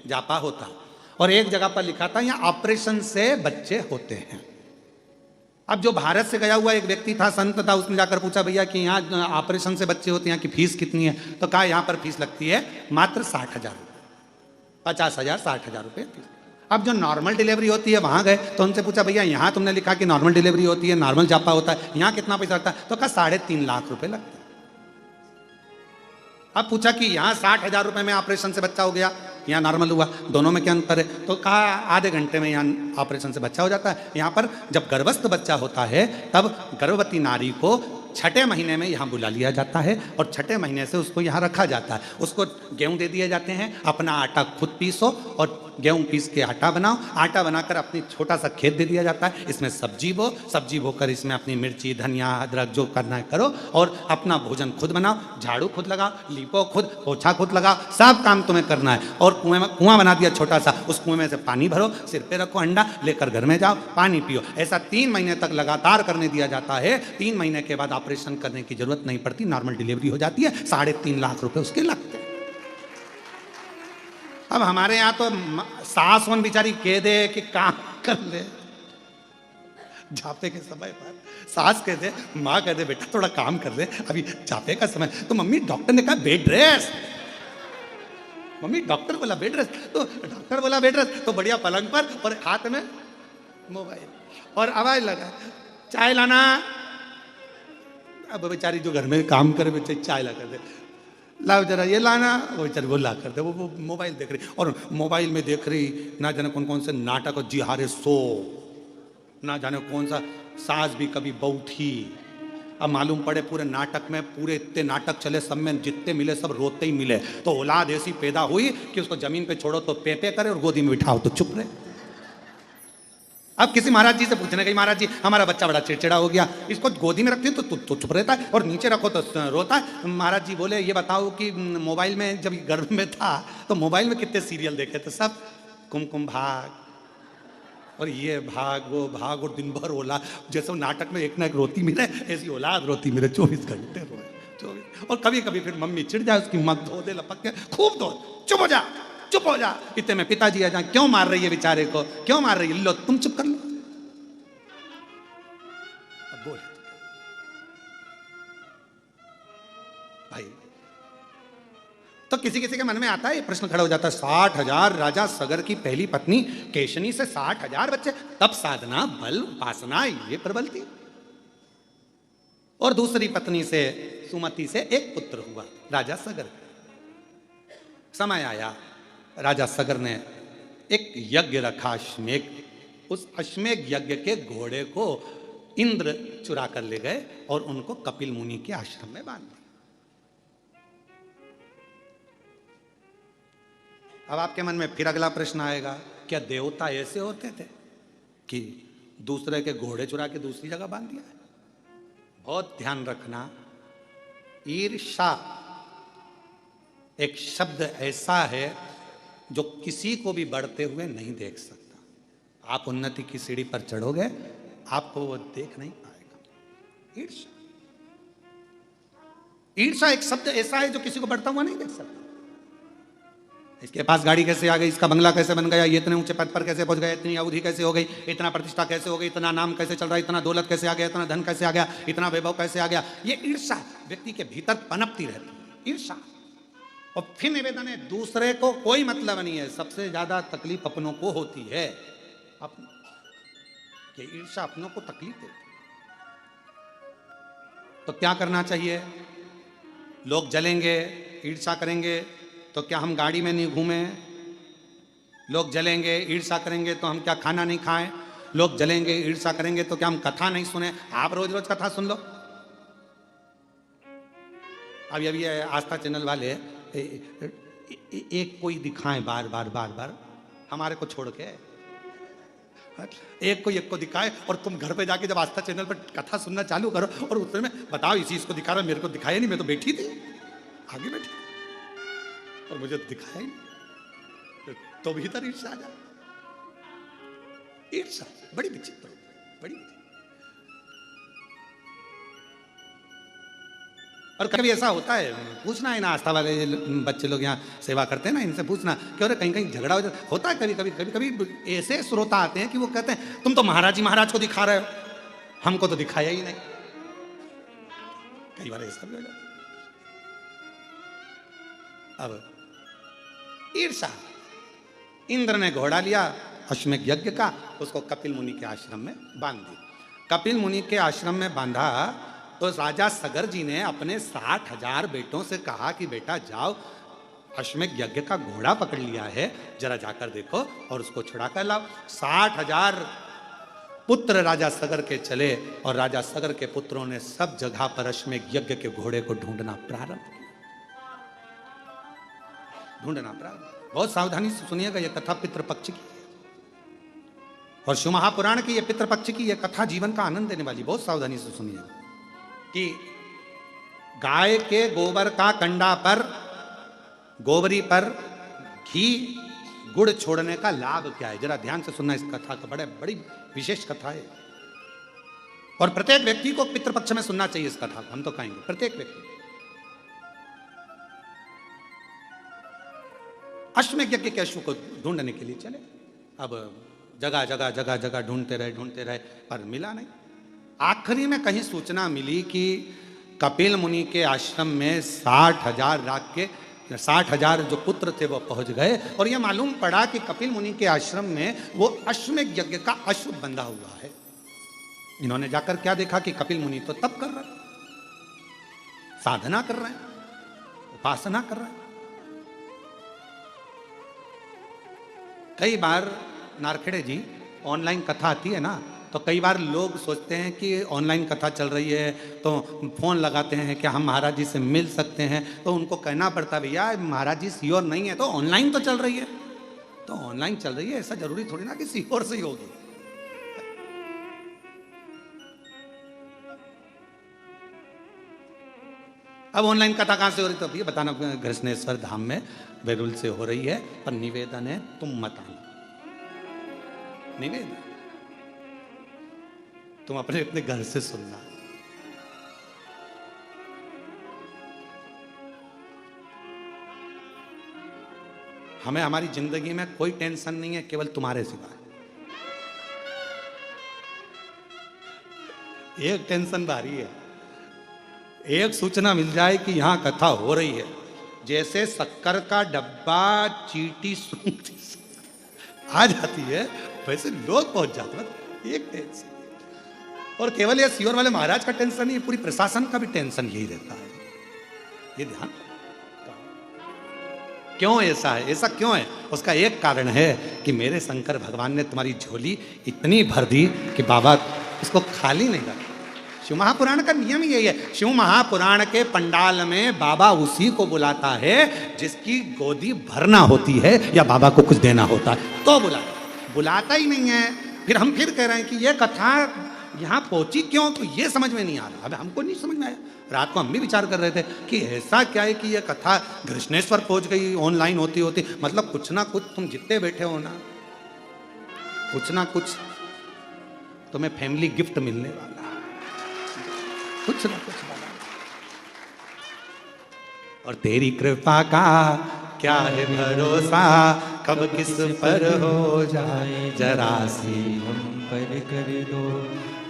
जापा होता, और एक जगह पर लिखा था यहाँ ऑपरेशन से बच्चे होते हैं। अब जो भारत से गया हुआ एक व्यक्ति था, संत था, उसने जाकर पूछा भैया कि यहाँ ऑपरेशन से बच्चे होते हैं, यहाँ की फीस कितनी है? तो कहा यहाँ पर फीस लगती है मात्र 60,000 रुपये, 50,000 60,000 रुपये फीस। अब जो नॉर्मल डिलीवरी होती है वहां गए तो उनसे पूछा भैया यहाँ तुमने लिखा कि नॉर्मल डिलीवरी होती है, नॉर्मल जापा होता है, यहाँ कितना पैसा लगता है? तो कहा 3.5 लाख रुपए लगता है। अब पूछा कि यहाँ 60,000 रुपए में ऑपरेशन से बच्चा हो गया, यहाँ नॉर्मल हुआ, दोनों में क्या अंतर है? तो कहा आधे घंटे में यहाँ ऑपरेशन से बच्चा हो जाता है। यहाँ पर जब गर्भस्थ बच्चा होता है तब गर्भवती नारी को 6ठे महीने में यहाँ बुला लिया जाता है और 6ठे महीने से उसको यहाँ रखा जाता है। उसको गेहूं दे दिए जाते हैं, अपना आटा खुद पीसो और गेहूं पीस के आटा बनाओ। आटा बनाकर अपनी छोटा सा खेत दे दिया जाता है, इसमें सब्जी बो, सब्जी बोकर इसमें अपनी मिर्ची, धनिया, अदरक जो करना है करो और अपना भोजन खुद बनाओ, झाड़ू खुद लगाओ, लीपो खुद, पोछा खुद लगाओ, सब काम तुम्हें करना है। और कुआं बना दिया छोटा सा, उस कुएं में से पानी भरो, सिर पे रखो अंडा, लेकर घर में जाओ, पानी पियो। ऐसा 3 महीने तक लगातार करने दिया जाता है। 3 महीने के बाद ऑपरेशन करने की जरूरत नहीं पड़ती, नॉर्मल डिलीवरी हो जाती है। 3.5 लाख रुपए उसके लगते हैं। अब हमारे यहाँ तो सास वन बेचारी कह दे कि काम कर ले, जापे के समय पर सास कह दे, माँ कह दे बेटा थोड़ा काम कर ले, अभी जापे का समय। तो मम्मी डॉक्टर ने कहा बेड रेस्ट, मम्मी डॉक्टर बोला बेड रेस्ट, तो डॉक्टर बोला बेड रेस्ट, तो बढ़िया पलंग पर और हाथ में मोबाइल और आवाज लगा चाय लाना। अब बेचारी जो घर में काम करे बेचारी चाय ला कर दे, लाओ जरा ये लाना, वो बेचारी वो ला कर दे, वो मोबाइल देख रही और मोबाइल में देख रही ना जाने कौन कौन से नाटक और जिहारे सो, ना जाने कौन सा सास भी कभी बहू थी। अब मालूम पड़े पूरे नाटक में, पूरे इतने नाटक चले, सब में जितने मिले सब रोते ही मिले। तो औलाद ऐसी पैदा हुई कि उसको जमीन पे छोड़ो तो पे करे और गोदी में बिठाओ तो चुप रहे। अब किसी महाराज जी से पूछने गई, महाराज जी हमारा बच्चा बड़ा चिड़चिड़ा हो गया, इसको गोदी में रखती हो तो चुप रहता है और नीचे रखो तो रोता है। महाराज जी बोले ये बताओ कि मोबाइल में जब गर्भ में था तो मोबाइल में कितने सीरियल देखे थे? सब कुमकुम भाग और ये भाग वो भाग, और दिन भर ओला, जैसे नाटक में एक ना एक रोती मिले, ऐसी औलाद रोती मिले, 24 घंटे रोए 24। और कभी कभी फिर मम्मी चिढ़ जाए, उसकी मत धो दे लपक के, खूब धो, चुप हो जा चुप हो जा। इतने में पिताजी आ जाए, क्यों मार रही है बेचारे को, क्यों मार रही है? लो तुम चुप कर लो। अब बोले भाई, तो किसी किसी के मन में आता है ये प्रश्न खड़ा हो जाता है, 60,000 राजा सगर की पहली पत्नी केशनी से 60,000 बच्चे, तब साधना बल उपासना ये प्रबल थी। और दूसरी पत्नी से सुमति से एक पुत्र हुआ राजा सगर। समय आया, राजा सगर ने एक यज्ञ रखा अश्वमेघ, उस अश्वमेघ यज्ञ के घोड़े को इंद्र चुरा कर ले गए और उनको कपिल मुनि के आश्रम में बांध दिया। अब आपके मन में फिर अगला प्रश्न आएगा, क्या देवता ऐसे होते थे कि दूसरे के घोड़े चुरा के दूसरी जगह बांध दिया है? बहुत ध्यान रखना, ईर्ष्या एक शब्द ऐसा है जो किसी को भी बढ़ते हुए नहीं देख सकता। आप उन्नति की सीढ़ी पर चढ़ोगे, आपको वो देख नहीं पाएगा। ईर्ष्या, ईर्ष्या एक शब्द ऐसा है जो किसी को बढ़ता हुआ नहीं देख सकता। इसके पास गाड़ी कैसे आ गई, इसका बंगला कैसे बन गया, ये इतने ऊंचे पद पर कैसे पहुंच गया, इतनी अवधि कैसे हो गई, इतना प्रतिष्ठा कैसे हो गई, इतना नाम कैसे चल रहा है, इतना दौलत कैसे आ गया, इतना धन कैसे आ गया, इतना वैभव कैसे आ गया। ये ईर्ष्या व्यक्ति के भीतर पनपती रहती है, ईर्ष्या। और फिर निवेदन है, दूसरे को कोई मतलब नहीं है, सबसे ज्यादा तकलीफ अपनों को होती है। ये ईर्ष्या अपनों को तकलीफ देती है। तो क्या करना चाहिए? लोग जलेंगे, ईर्ष्या करेंगे तो क्या हम गाड़ी में नहीं घूमें? लोग जलेंगे, ईर्ष्या करेंगे तो हम क्या खाना नहीं खाएं? लोग जलेंगे, ईर्ष्या करेंगे तो क्या हम कथा नहीं सुने? आप रोज रोज कथा सुन लो। अभी आस्था चैनल वाले एक कोई दिखाएं बार बार बार बार, हमारे को छोड़ के एक को दिखाए, और तुम घर पे जाके जब आस्था चैनल पर कथा सुनना चालू करो और उसमें बताओ इसी इसको दिखा रहा, मेरे को दिखाया नहीं, मैं तो बैठी थी आगे बैठी और मुझे तो दिखाया ही नहीं, तो भीतर ईर्ष्या आ जाए। ईर्ष्या बड़ी विचित्र होती है, बड़ी विचित्र। और कभी ऐसा होता है, पूछना है ना, आस्था वाले बच्चे लोग यहाँ सेवा करते हैं ना, इनसे पूछना कि अरे कहीं कहीं झगड़ा हो जाता होता है। कभी ऐसे श्रोता आते हैं कि वो कहते हैं तुम तो महाराज जी महाराज को दिखा रहे हो, हमको तो दिखाया ही नहीं। कई बार ऐसा भी हो जाता है। अब ईर्ष्या, इंद्र ने घोड़ा लिया अश्वमेघ यज्ञ का, उसको कपिल मुनि के आश्रम में बांध दिया। कपिल मुनि के आश्रम में बांधा तो राजा सगर जी ने अपने 60,000 बेटों से कहा कि बेटा जाओ, अश्वमेघ यज्ञ का घोड़ा पकड़ लिया है, जरा जाकर देखो और उसको छुड़ा कर लाओ। 60,000 पुत्र राजा सगर के चले और राजा सगर के पुत्रों ने सब जगह पर अश्वमेघ यज्ञ के घोड़े को ढूंढना प्रारंभ किया। बहुत सावधानी से सुनिएगा, यह कथा पितृपक्ष की है और शिव महापुराण की यह पितृपक्ष की यह कथा जीवन का आनंद देने वाली। बहुत सावधानी से सुनिएगा कि गाय के गोबर का कंडा पर, गोबरी पर घी गुड़ छोड़ने का लाभ क्या है, जरा ध्यान से सुनना इस कथा को, बड़ी विशेष कथा है और प्रत्येक व्यक्ति को पितृपक्ष में सुनना चाहिए इस कथा को। हम तो कहेंगे प्रत्येक व्यक्ति। अश्वमेघ यज्ञ के अश्व को ढूंढने के लिए चले। अब जगह जगह ढूंढते रहे पर मिला नहीं। आखिरी में कहीं सूचना मिली कि कपिल मुनि के आश्रम में 60,000 जो पुत्र थे वो पहुंच गए और यह मालूम पड़ा कि कपिल मुनि के आश्रम में वो अश्वमेघ यज्ञ का अश्व बंधा हुआ है। इन्होंने जाकर क्या देखा कि कपिल मुनि तो तप कर रहे हैं, साधना कर रहे हैं, उपासना कर रहे हैं। कई बार नारखेड़े जी ऑनलाइन कथा आती है ना, तो कई बार लोग सोचते हैं कि ऑनलाइन कथा चल रही है तो फ़ोन लगाते हैं कि हम महाराज जी से मिल सकते हैं, तो उनको कहना पड़ता भैया महाराज जी सियोर नहीं है, तो ऑनलाइन तो चल रही है, तो ऑनलाइन चल रही है, ऐसा जरूरी थोड़ी ना कि सियोर से ही होगी। अब ऑनलाइन कथा कहाँ से हो रही, तो भैया बताना कृष्णेश्वर धाम में बेरुल से हो रही है, पर निवेदन है तुम मत आना। निवेदन तुम अपने अपने घर से सुनना। हमें हमारी जिंदगी में कोई टेंशन नहीं है, केवल तुम्हारे सिवा। एक टेंशन भारी है, एक सूचना मिल जाए कि यहां कथा हो रही है, जैसे शक्कर का डब्बा चीटी सूंघती आ जाती है, वैसे लोग पहुंच जाते हैं। एक टेंशन, और केवल ये सीहोर वाले महाराज का टेंशन नहीं, पूरी प्रशासन का भी टेंशन यही रहता है। ये ध्यान क्यों ऐसा है, ऐसा क्यों है? उसका एक कारण है कि मेरे शंकर भगवान ने तुम्हारी झोली इतनी भर दी कि बाबा इसको खाली नहीं रखा। शिव महापुराण का नियम यही है। शिव महापुराण के पंडाल में बाबा उसी को बुलाता है जिसकी गोदी भरना होती है या बाबा को कुछ देना होता है तो बुलाता ही नहीं है। फिर हम फिर कह रहे हैं कि ये कथा यहाँ पहुंची क्यों, तो ये समझ में नहीं आ रहा। अब हमको नहीं समझ में आया। रात को हम भी विचार कर रहे थे कि ऐसा क्या है कि ये कथा कृष्णेश्वर पहुंच गई, ऑनलाइन होती होती, मतलब कुछ ना कुछ तुम जितने बैठे हो ना, कुछ ना कुछ तुम्हें फैमिली गिफ्ट मिलने वाला है, कुछ ना कुछ वाला। और तेरी कृपा का क्या है भरोसा, कब किस पर हो जाए, जरा सी हम पर कर दो,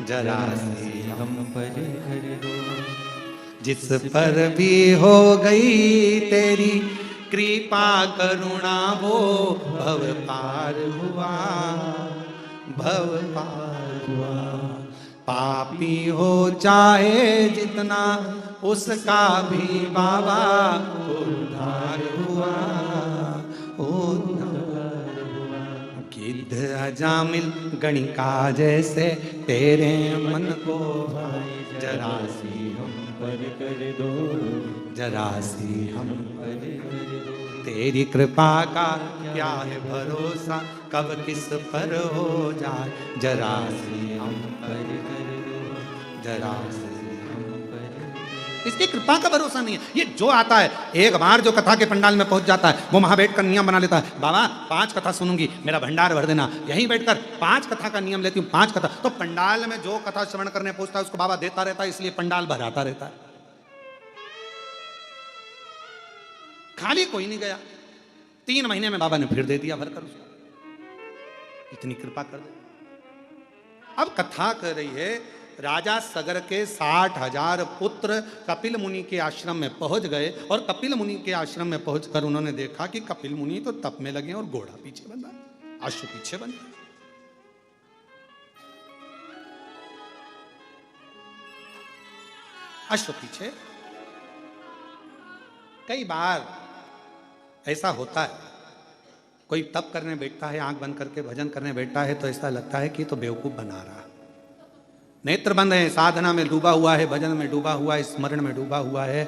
जरा सी हम पर कर दो। जिस पर भी हो गई तेरी कृपा करुणा, वो भव पार हुआ, भव पार हुआ। पापी हो चाहे जितना, उसका भी बाबा उद्धार हुआ, उद्धार हुआ। गिद्ध अजामिल गणिका जैसे तेरे मन को भाए, जरा सी हम पर कर दो, जरा सी हम पर कर दो। तेरी कृपा का क्या है भरोसा, कब किस पर हो जाए, जरा सी हम पर कर दो, जरा सी हम पर। इसकी कृपा का भरोसा नहीं है। ये जो आता है एक बार जो कथा के पंडाल में पहुंच जाता है, वो वहां बैठकर नियम बना लेता है, बाबा 5 कथा सुनूंगी, मेरा भंडार भर देना। यहीं बैठकर 5 कथा का नियम लेती हूँ, 5 कथा। तो पंडाल में जो कथा श्रवण करने पहुंचता है उसको बाबा देता रहता है, इसलिए पंडाल भराता रहता है। खाली कोई नहीं गया। 3 महीने में बाबा ने फिर दे दिया भरकर उसको। इतनी कृपा कर दे। अब कथा कर रही है, राजा सगर के 60,000 पुत्र कपिल मुनि के आश्रम में पहुंच गए, और कपिल मुनि के आश्रम में पहुंचकर उन्होंने देखा कि कपिल मुनि तो तप में लगे और घोड़ा पीछे बन रहा है, अश्व पीछे बन रहा है। अश्व पीछे। कई बार ऐसा होता है, कोई तप करने बैठता है, आंख बंद करके भजन करने बैठता है, तो ऐसा लगता है कि तो बेवकूफ बना रहा। नेत्र बंद है, साधना में डूबा हुआ है, भजन में डूबा हुआ है, स्मरण में डूबा हुआ है।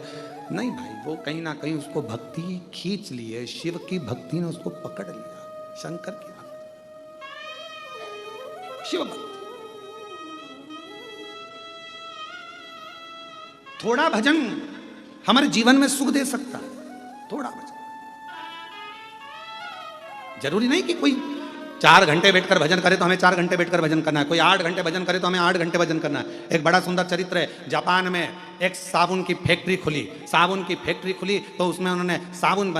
नहीं भाई, वो कहीं ना कहीं उसको भक्ति खींच ली है, शिव की भक्ति ने उसको पकड़ लिया, शंकर की भक्ति, शिव भक्ति। थोड़ा भजन हमारे जीवन में सुख दे सकता है, थोड़ा भजन। जरूरी नहीं कि कोई 4 घंटे बैठकर भजन करे तो हमें 4 घंटे बैठकर भजन करना है, कोई 8 घंटे भजन करे तो हमें 8 घंटे भजन करना है। एक बड़ा सुंदर चरित्र है, जापान में एक साबुन की फैक्ट्री खुली। साबुन की फैक्ट्री खुली तो उसमें उन्होंने साबुन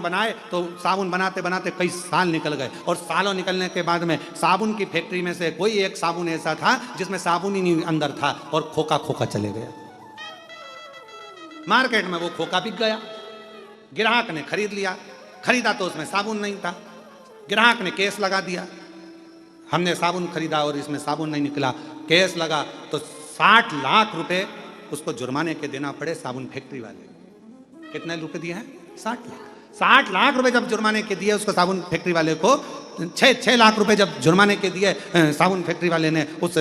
बनाए तो साबुन बनाते बनाते कई साल निकल गए, और सालों निकलने के बाद में साबुन की फैक्ट्री में से कोई एक साबुन ऐसा था जिसमें साबुन ही नहीं अंदर था, और खोखा खोखा चले गया। मार्केट में वो खोखा बिक गया, ग्राहक ने खरीद लिया, खरीदा तो उसमें साबुन नहीं था, ग्राहक ने केस लगा दिया, हमने साबुन खरीदा और इसमें साबुन नहीं निकला। केस लगा तो 60 लाख रुपए उसको जुर्माने के देना पड़े साबुन फैक्ट्री वाले। कितने रुपए दिए हैं? 60 लाख। 60 लाख रुपए जब जुर्माने के दिए उसको साबुन फैक्ट्री वाले को, 6 लाख रुपए जब जुर्माने के दिए साबुन फैक्ट्री वाले ने उस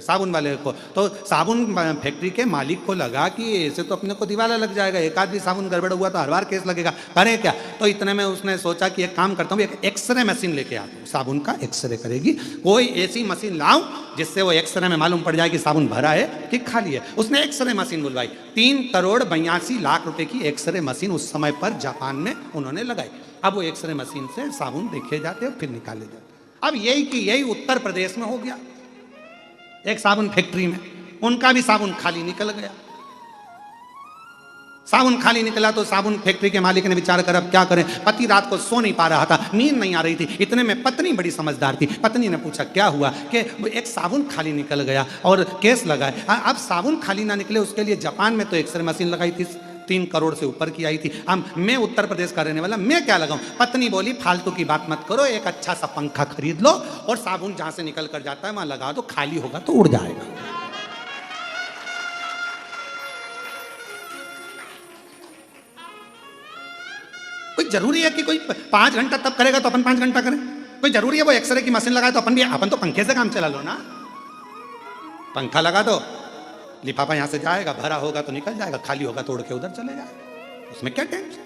साबुन वाले को, तो साबुन फैक्ट्री के मालिक को लगा कि ऐसे तो अपने को दिवाला लग जाएगा, एक आध भी साबुन गड़बड़ हुआ तो हर बार केस लगेगा, करें क्या? तो इतने में उसने सोचा कि एक काम करता हूँ, एक एक्सरे मशीन लेके आता हूँ। साबुन का एक्सरे करेगी। कोई ऐसी मशीन लाओ जिससे वो एक्सरे में मालूम पड़ जाए कि साबुन भरा है कि खाली है। उसने एक्सरे मशीन बुलवाई, 3,82,00,000 रुपए की एक्सरे मशीन उस समय पर जापान में उन्होंने लगाई। अब वो एक्सरे मशीन से साबुन देखे जाते और फिर निकाले जाते। अब यही उत्तर प्रदेश में हो गया, एक साबुन फैक्ट्री में उनका भी साबुन खाली निकल गया। साबुन खाली निकला तो साबुन फैक्ट्री के मालिक ने विचार कर अब क्या करें, पति रात को सो नहीं पा रहा था, नींद नहीं आ रही थी। इतने में पत्नी बड़ी समझदार थी, पत्नी ने पूछा क्या हुआ, कि एक साबुन खाली निकल गया और केस लगाए। अब साबुन खाली ना निकले उसके लिए जापान में तो एक्सरे मशीन लगाई थी, 3 करोड़ से ऊपर की आई थी। अब मैं उत्तर प्रदेश का रहने वाला, मैं क्या लगाऊं। पत्नी बोली फालतू की बात मत करो, एक अच्छा सा पंखा खरीद लो और साबुन जहां से निकल कर जाता है वहां लगा दो, खाली होगा तो उड़ जाएगा। कोई जरूरी है कि कोई 5 घंटा तब करेगा तो अपन 5 घंटा करें? कोई जरूरी है वो एक्सरे की मशीन लगाए तो अपन तो पंखे से काम चला लो ना। पंखा लगा दो, लिफाफा यहां से जाएगा, भरा होगा तो निकल जाएगा, खाली होगा तो उड़ के उधर चले जाएगा, उसमें क्या टेंशन।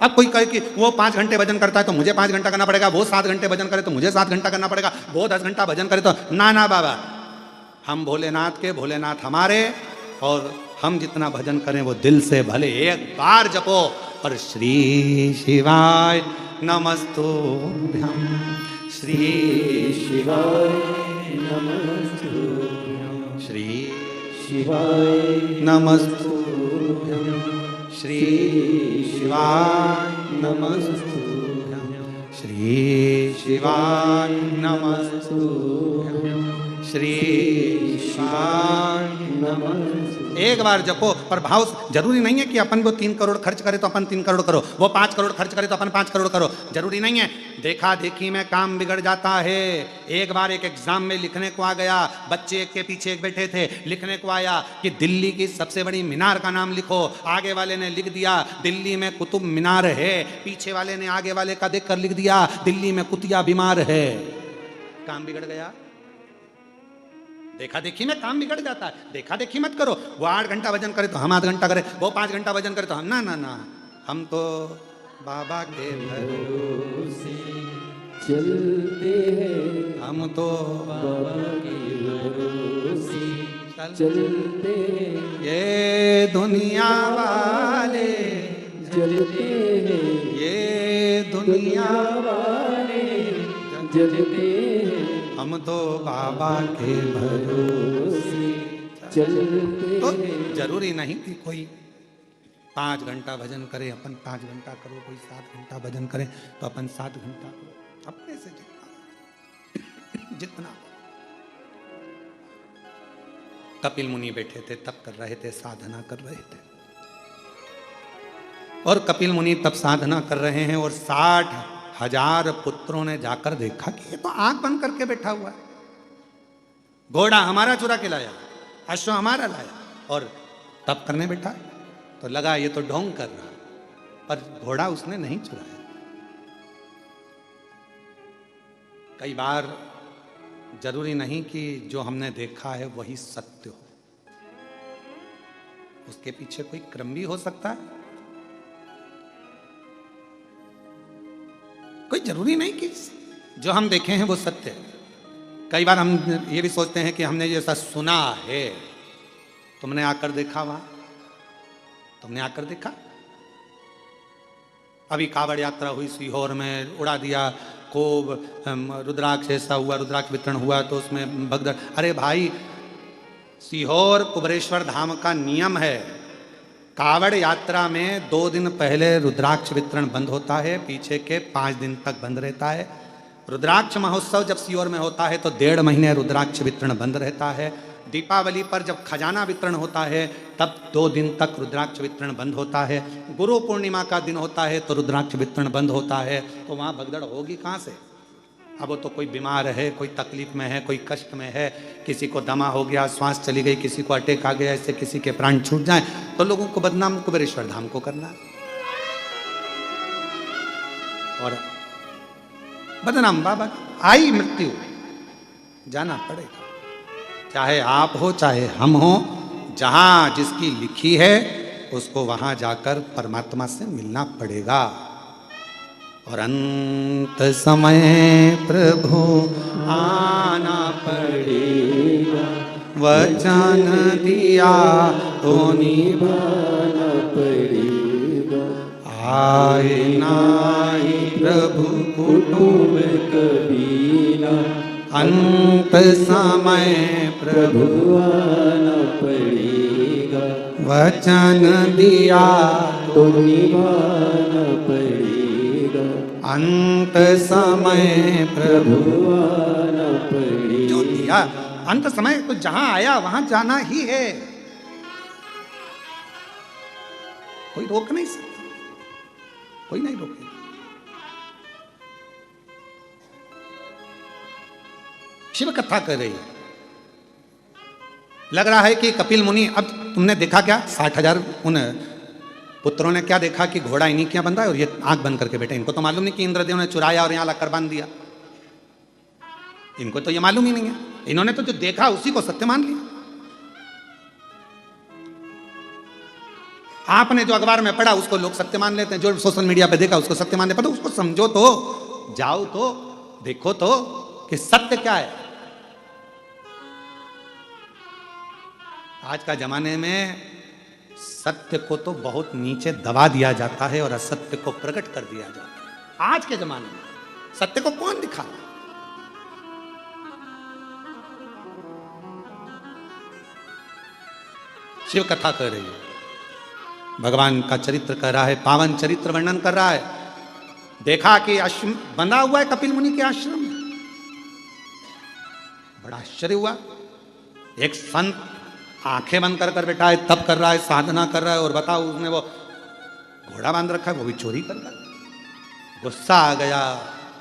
अब कोई कहे कि वो 5 घंटे भजन करता है तो मुझे 5 घंटा करना पड़ेगा, वो 7 घंटे भजन करे तो मुझे 7 घंटा करना पड़ेगा, वो 10 घंटा भजन करे तो ना बाबा, हम भोलेनाथ के, भोलेनाथ हमारे, और हम जितना भजन करें वो दिल से भले एक बार जपो और श्री शिवाय नमस्तुभ्यं, श्री शिवाय नमस्तुभ्यं, श्री शिवाय नमस्तुभ्यं, श्री शिवाय नमस्तुभ्यं, श्री शिवाय नमस्तुभ्यं, श्री शिवाय नमस्तुभ्यं। एक बार जपो, पर भाव जरूरी नहीं है कि अपन को 3 करोड़ खर्च करे तो अपन 3 करोड़ करो, वो 5 करोड़ खर्च करे तो अपन 5 करोड़ करो, जरूरी नहीं है। देखा देखी में काम बिगड़ जाता है। एक बार एक एग्जाम में लिखने को आ गया, बच्चे एक के पीछे एक बैठे थे, लिखने को आया कि दिल्ली की सबसे बड़ी मीनार का नाम लिखो। आगे वाले ने लिख दिया दिल्ली में कुतुब मीनार है, पीछे वाले ने आगे वाले का देखकर लिख दिया दिल्ली में कुतिया बीमार है। काम बिगड़ गया। देखा देखी में काम बिगड़ जाता है। देखा देखी मत करो, वो 8 घंटा भजन करे तो हम 8 घंटा करें, वो 5 घंटा भजन करे तो हम ना, हम तो बाबा के भरोसे चलते हैं, हम तो बाबा के भरोसे चलते हैं, ये दुनिया वाले चलते हैं, ये दुनिया वाले चलते हैं, हम तो बाबा के भरोसे चलते तो हैं। जरूरी नहीं कि कोई 5 घंटा भजन करे, अपन 5 घंटा करो, कोई 7 घंटा भजन करे तो अपन 7 घंटा करो, अपने से जितना। कपिल मुनि बैठे थे, तप कर रहे थे, साधना कर रहे थे, और कपिल मुनि तब साधना कर रहे हैं और 60,000 पुत्रों ने जाकर देखा कि ये तो आंख बंद करके बैठा हुआ है। घोड़ा हमारा चुरा के लाया, अश्व हमारा लाया और तप करने बैठा, तो लगा ये तो ढोंग कर रहा, पर घोड़ा उसने नहीं चुराया। कई बार जरूरी नहीं कि जो हमने देखा है वही सत्य हो, उसके पीछे कोई क्रम भी हो सकता है। कोई जरूरी नहीं कि जो हम देखे हैं वो सत्य है। कई बार हम ये भी सोचते हैं कि हमने ये ऐसा सुना है, तुमने आकर देखा, वहां तुमने आकर देखा। अभी कावड़ यात्रा हुई सीहोर में, उड़ा दिया खूब रुद्राक्ष, ऐसा हुआ, रुद्राक्ष वितरण हुआ तो उसमें भगदड़। अरे भाई, सीहोर कुबरेश्वर धाम का नियम है, कावड़ यात्रा में 2 दिन पहले रुद्राक्ष वितरण बंद होता है, पीछे के 5 दिन तक बंद रहता है। रुद्राक्ष महोत्सव जब सीहोर में होता है तो 1.5 महीने रुद्राक्ष वितरण बंद रहता है। दीपावली पर जब खजाना वितरण होता है तब 2 दिन तक रुद्राक्ष वितरण बंद होता है। गुरु पूर्णिमा का दिन होता है तो रुद्राक्ष वितरण बंद होता है। तो वहाँ भगदड़ होगी कहाँ से? अब वो तो कोई बीमार है, कोई तकलीफ में है, कोई कष्ट में है, किसी को दमा हो गया, श्वास चली गई, किसी को अटैक आ गया, इससे किसी के प्राण छूट जाए, तो लोगों को बदनाम कुबेरेश्वर धाम को करना और बदनाम बाबा। आई मृत्यु, जाना पड़ेगा, चाहे आप हो चाहे हम हो, जहां जिसकी लिखी है उसको वहां जाकर परमात्मा से मिलना पड़ेगा। और अंत समय प्रभु आना पड़ेगा, वचन दिया तो निभाना पड़ेगा। आए नाई प्रभु कुटुंब कबीला, अंत समय प्रभु प्रभु आना पड़ेगा, वचन दिया तो निभाना पड़ेगा। अंत समय प्रभु प्रभु आना पड़ेगा। जो दिया अंत समय तो जहां आया वहां जाना ही है, कोई रोक नहीं सकता, कोई नहीं रोकेगा। शिव कथा कर रही है, लग रहा है कि कपिल मुनि, अब तुमने देखा क्या 60,000 उन पुत्रों ने क्या देखा कि घोड़ा इन्हीं क्या बंधा है और ये आंख बंद करके बैठे। इनको तो मालूम नहीं कि इंद्रदेव ने चुराया और यहां लाकर बांध दिया, इनको तो ये मालूम ही नहीं है। इन्होंने तो जो देखा उसी को सत्य मान लिया। आपने जो अखबार में पढ़ा उसको लोग सत्य मान लेते हैं, जो सोशल मीडिया पे देखा उसको सत्य मान लेते हैं। उसको समझो तो, जाओ तो, देखो तो कि सत्य क्या है। आज का जमाने में सत्य को तो बहुत नीचे दबा दिया जाता है और असत्य को प्रकट कर दिया जाता है। आज के जमाने में सत्य को कौन दिखा रहा है? शिव कथा कर रही है, भगवान का चरित्र कर रहा है, पावन चरित्र वर्णन कर रहा है। देखा कि आश्रम बंधा हुआ है कपिल मुनि के आश्रम में, बड़ा आश्चर्य हुआ। एक संत आंखें बंद कर बैठा है, तप कर रहा है, साधना कर रहा है, और बताओ उसने वो घोड़ा बांध रखा है, वो भी चोरी कर रहा है। गुस्सा आ गया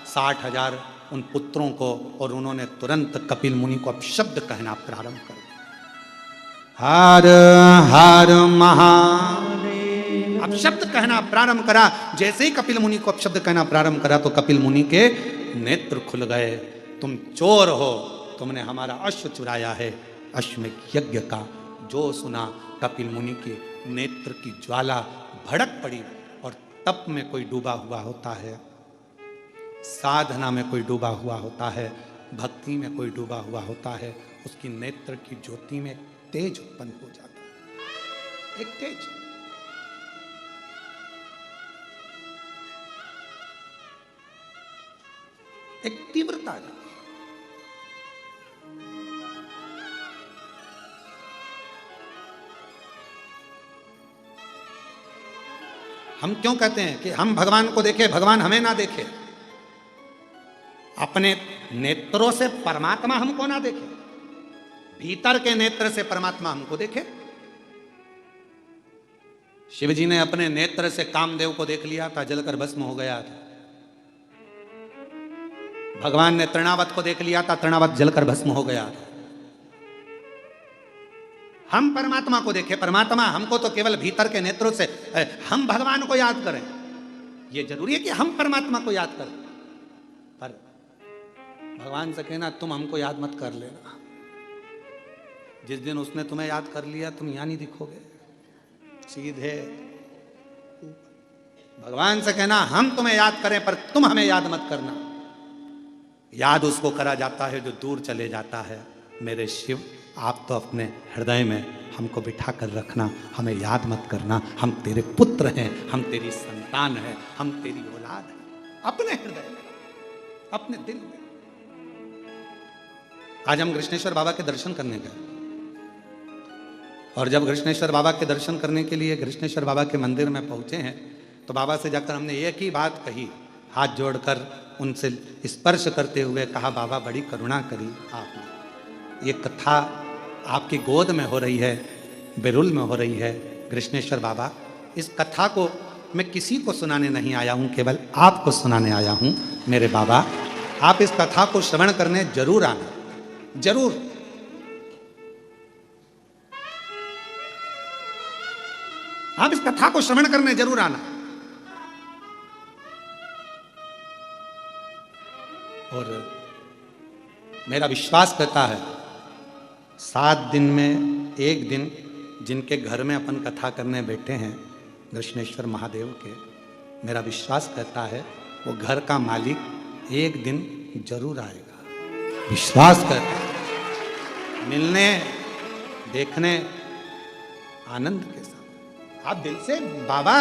60,000 उन पुत्रों को, और उन्होंने तुरंत कपिल मुनि को अपशब्द कहना प्रारंभ कर दिया। हर हर महादेव, अपशब्द कहना प्रारंभ करा। जैसे ही कपिल मुनि को अपशब्द कहना प्रारंभ करा तो कपिल मुनि के नेत्र खुल गए। तुम चोर हो, तुमने हमारा अश्व चुराया है। अश्वमेध यज्ञ का जो सुना, कपिल मुनि के नेत्र की ज्वाला भड़क पड़ी। और तप में कोई डूबा हुआ होता है, साधना में कोई डूबा हुआ होता है, भक्ति में कोई डूबा हुआ होता है, उसकी नेत्र की ज्योति में तेज उत्पन्न हो जाता है। एक तेज, एक तीव्रता आ जाती है। हम क्यों कहते हैं कि हम भगवान को देखें, भगवान हमें ना देखे? अपने नेत्रों से परमात्मा हमको ना देखे, भीतर के नेत्र से परमात्मा हमको देखे। शिव जी ने अपने नेत्र से कामदेव को देख लिया था, जलकर भस्म हो गया था। भगवान ने तृणावत को देख लिया था, तृणावत जलकर भस्म हो गया था। हम परमात्मा को देखें, परमात्मा हमको तो केवल भीतर के नेत्रों से, हम भगवान को याद करें। यह जरूरी है कि हम परमात्मा को याद करें, पर भगवान से कहना तुम हमको याद मत कर लेना। जिस दिन उसने तुम्हें याद कर लिया तुम यहां नहीं दिखोगे, सीधे भगवान से कहना हम तुम्हें याद करें पर तुम हमें याद मत करना। याद उसको करा जाता है जो दूर चले जाता है। मेरे शिव, आप तो अपने हृदय में हमको बिठा कर रखना, हमें याद मत करना। हम तेरे पुत्र हैं, हम तेरी संतान हैं, हम तेरी औलाद हैं। अपने हृदय में, अपने दिल में। आज हम कृष्णेश्वर बाबा के दर्शन करने गए, और जब कृष्णेश्वर बाबा के दर्शन करने के लिए कृष्णेश्वर बाबा के मंदिर में पहुंचे हैं तो बाबा से जाकर हमने एक ही बात कही, हाथ जोड़कर उनसे स्पर्श करते हुए कहा, बाबा बड़ी करुणा करी आपने। ये कथा आपकी गोद में हो रही है, बिरुल में हो रही है। कृष्णेश्वर बाबा, इस कथा को मैं किसी को सुनाने नहीं आया हूं, केवल आपको सुनाने आया हूं। मेरे बाबा, आप इस कथा को श्रवण करने जरूर आना, जरूर। आप इस कथा को श्रवण करने जरूर आना। और मेरा विश्वास करता है 7 दिन में एक दिन जिनके घर में अपन कथा करने बैठे हैं कृष्णेश्वर महादेव के, मेरा विश्वास करता है वो घर का मालिक एक दिन जरूर आएगा, विश्वास कर। मिलने, देखने, आनंद के साथ आप दिल से, बाबा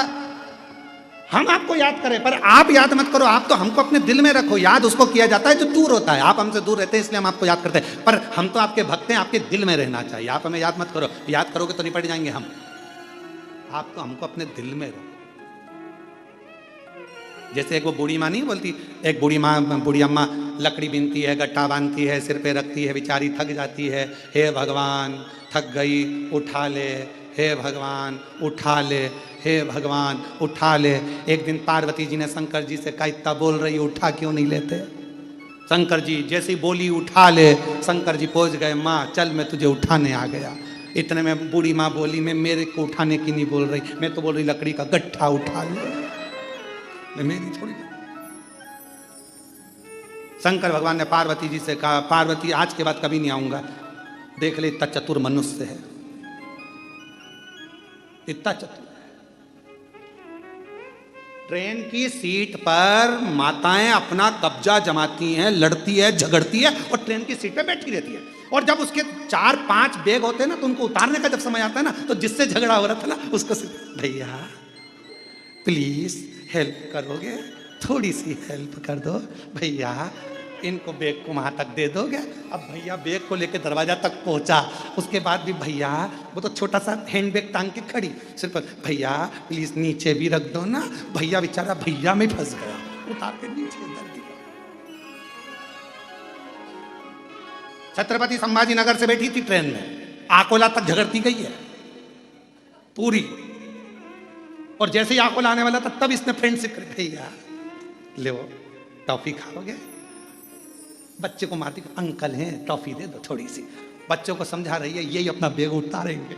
हम आपको याद करें पर आप याद मत करो, आप तो हमको अपने दिल में रखो। याद उसको किया जाता है जो दूर होता है, आप हमसे दूर रहते हैं इसलिए हम आपको याद करते हैं, पर हम तो आपके भक्त हैं, आपके दिल में रहना चाहिए। आप हमें याद मत करो, याद करोगे तो निपट जाएंगे हम। आप तो हमको अपने दिल में रखो। जैसे एक वो बूढ़ी माँ नहीं बोलती, एक बूढ़ी अम्मा लकड़ी बीनती है, गट्टा बांधती है, सिर पे रखती है, बेचारी थक जाती है। हे भगवान थक गई, उठा ले, हे भगवान उठा ले, हे भगवान उठा ले। एक दिन पार्वती जी ने शंकर जी से कहा, इतना बोल रही उठा क्यों नहीं लेते? शंकर जी जैसी बोली उठा ले, शंकर जी पहुंच गए, माँ चल मैं तुझे उठाने आ गया। इतने में बूढ़ी माँ बोली, मैं मेरे को उठाने की नहीं बोल रही, मैं तो बोल रही लकड़ी का गट्ठा उठा ले, मैं मेरी थोड़ी। शंकर भगवान ने पार्वती जी से कहा, पार्वती आज के बाद कभी नहीं आऊंगा, देख ले इतना चतुर मनुष्य है, इतना चतुर। ट्रेन की सीट पर माताएं अपना कब्जा जमाती हैं, लड़ती है, झगड़ती है और ट्रेन की सीट पे बैठी रहती है। और जब उसके 4-5 बैग होते हैं ना, तो उनको उतारने का जब समय आता है ना, तो जिससे झगड़ा हो रहा था ना उसको, भैया प्लीज हेल्प करोगे, थोड़ी सी हेल्प कर दो भैया, इनको बैग को वहां तक दे दोगे। अब भैया बैग को लेके दरवाजा तक पहुंचा, उसके बाद भी भैया वो तो छोटा सा हैंड बैग टांग के खड़ी, सिर्फ भैया प्लीज नीचे भी रख दो ना। भैया बेचारा भैया में फंस गया, उतार के नीचे धर दिया। छत्रपति संभाजी नगर से बैठी थी ट्रेन में, आकोला तक झगड़ती गई है पूरी। और जैसे ही आकोला आने वाला था तब इसने फ्रेंडशिप करी, भैया ले वो टॉफी खाओगे? बच्चे को मारती, अंकल हैं टॉफी दे दो थोड़ी सी। बच्चों को समझा रही है, यही अपना बैग उतारेंगे।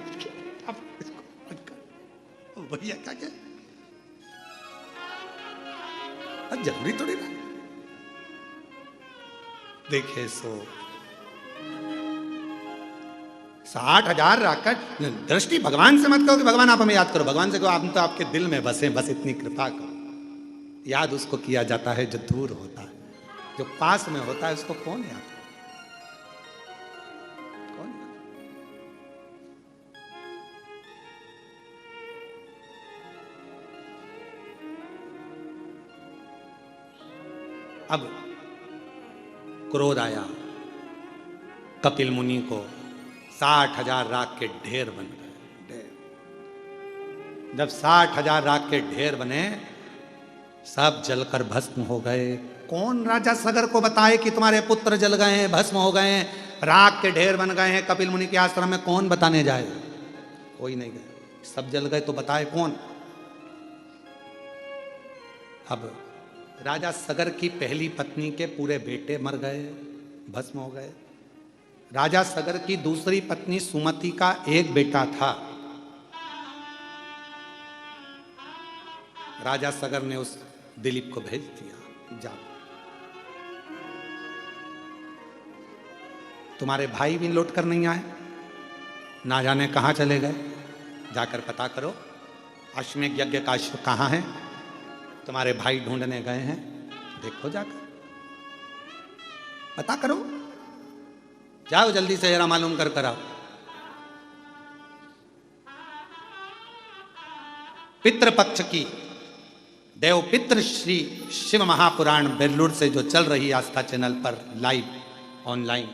अब इसको भैया क्या क्या जरूरी थोड़ी ना। देखे सो 60,000 रखकर दृष्टि भगवान से मत करो कि भगवान आप हमें याद करो, भगवान से कहो आप तो आपके दिल में बसे, बस इतनी कृपा करो। याद उसको किया जाता है जो दूर होता है, जो पास में होता है उसको कौन याद, कौन? अब क्रोध आया कपिल मुनि को, 60,000 राख के ढेर बन गए। जब 60,000 राख के ढेर बने, सब जलकर भस्म हो गए। कौन राजा सगर को बताए कि तुम्हारे पुत्र जल गए हैं, भस्म हो गए हैं, राख के ढेर बन गए हैं कपिल मुनि के आश्रम में? कौन बताने जाए? कोई नहीं गए। सब जल गए तो बताए कौन? अब राजा सगर की पहली पत्नी के पूरे बेटे मर गए, भस्म हो गए। राजा सगर की दूसरी पत्नी सुमति का एक बेटा था। राजा सगर ने उस दिलीप को भेज दिया, जा तुम्हारे भाई भी लौट कर नहीं आए, ना जाने कहां चले गए, जाकर पता करो। अश्वमेध यज्ञ का अश्व कहां है, तुम्हारे भाई ढूंढने गए हैं, देखो जाकर पता करो, जाओ जल्दी से जरा मालूम कर आओ। पितृपक्ष की देव पितृ श्री शिव महापुराण बेल्लूर से जो चल रही आस्था चैनल पर लाइव ऑनलाइन,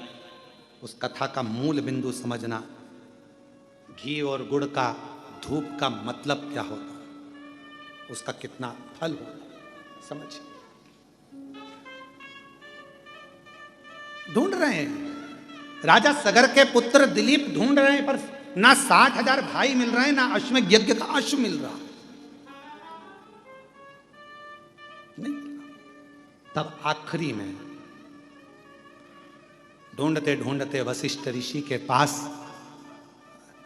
उस कथा का मूल बिंदु समझना। घी और गुड़ का, धूप का मतलब क्या होता, उसका कितना फल होता, समझ। ढूंढ रहे हैं, राजा सगर के पुत्र दिलीप ढूंढ रहे हैं, पर ना 60,000 भाई मिल रहे हैं, ना अश्वमेध यज्ञ का अश्व मिल रहा नहीं। तब आखिरी में ढूंढते ढूंढते वशिष्ठ ऋषि के पास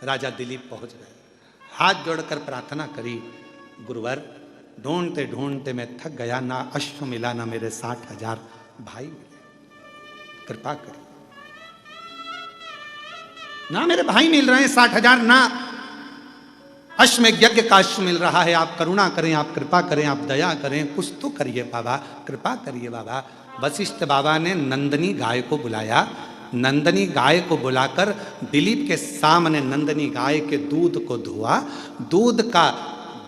राजा दिलीप पहुंच गए। हाथ जोड़कर प्रार्थना करी, गुरुवर ढूंढते ढूंढते मैं थक गया, ना अश्व मिला, ना मेरे 60,000 भाई मिले, कृपा करी। ना मेरे भाई मिल रहे हैं 60,000, ना अश्वमेध यज्ञ का अश्व मिल रहा है, आप करुणा करें, आप कृपा करें, आप दया करें, कुछ तो करिए बाबा, कृपा करिए बाबा। वशिष्ठ बाबा ने नंदनी गाय को बुलाया। नंदनी गाय को बुलाकर दिलीप के सामने नंदनी गाय के दूध को धोआ, दूध का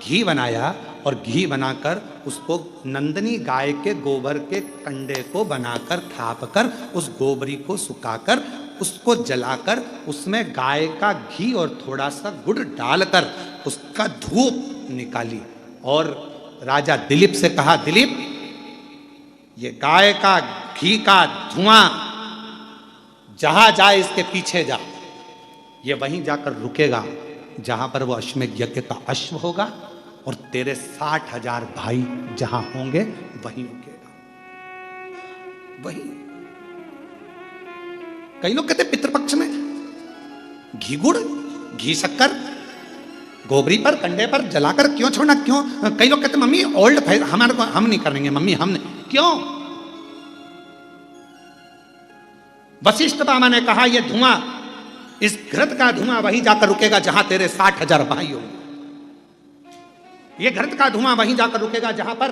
घी बनाया और घी बनाकर उसको नंदनी गाय के गोबर के कंडे को बनाकर थाप कर उस गोबरी को सुखाकर उसको जलाकर उसमें गाय का घी और थोड़ा सा गुड़ डालकर उसका धूप निकाली और राजा दिलीप से कहा, दिलीप ये गाय का घी का धुआं जहां जाए इसके पीछे जा, ये वहीं जाकर रुकेगा जहां पर वो अश्वमेध यज्ञ का अश्व होगा और तेरे 60,000 भाई जहां होंगे वहीं रुकेगा, वहीं। कई लोग कहते पितृपक्ष में घी गुड़ घी शक्कर गोबरी पर कंडे पर जलाकर क्यों छोड़ना, क्यों? कई लोग कहते मम्मी ओल्ड हमारे को हम नहीं करेंगे मम्मी, हम नहीं। क्यों? वशिष्ठ बाबा ने कहा ये धुआं, इस घृत का धुआं वहीं जाकर रुकेगा जहां तेरे 60,000 भाई होंगे। ये घृत का धुआं वहीं जाकर रुकेगा जहां पर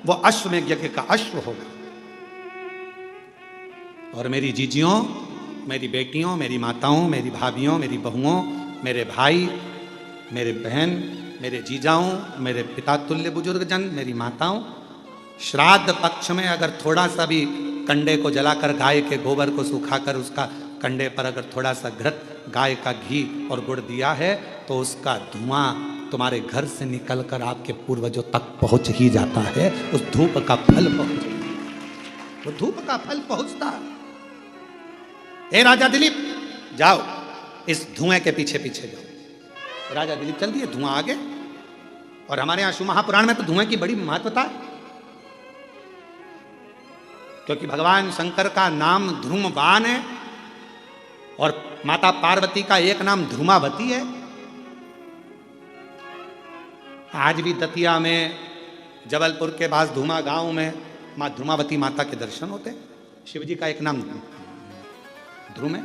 वो अश्वमेध यज्ञ का अश्व होगा। और मेरी जीजियों, मेरी बेटियों, मेरी माताओं, मेरी भाभियों, मेरी बहुओं, मेरे भाई, मेरे बहन, मेरे जीजाओं, मेरे पिता तुल्य बुजुर्गजन, मेरी माताओं, श्राद्ध पक्ष में अगर थोड़ा सा भी कंडे को जलाकर गाय के गोबर को सुखाकर उसका कंडे पर अगर थोड़ा सा घृत गाय का घी और गुड़ दिया है तो उसका धुआं तुम्हारे घर से निकलकर आपके पूर्वजों तक पहुंच ही जाता है। उस धूप का फल पहुंच, वो धूप का फल पहुंचता। हे राजा दिलीप जाओ, इस धुएं के पीछे पीछे जाओ। राजा दिलीप चल दिए, धुआं आगे। और हमारे यहां शिव महापुराण में तो धुएं की बड़ी महत्वता है, क्योंकि भगवान शंकर का नाम ध्रुमवान है और माता पार्वती का एक नाम ध्रुमावती है। आज भी दतिया में, जबलपुर के पास धुमा गांव में मां ध्रुमावती माता के दर्शन होते हैं। शिव जी का एक नाम ध्रुम है,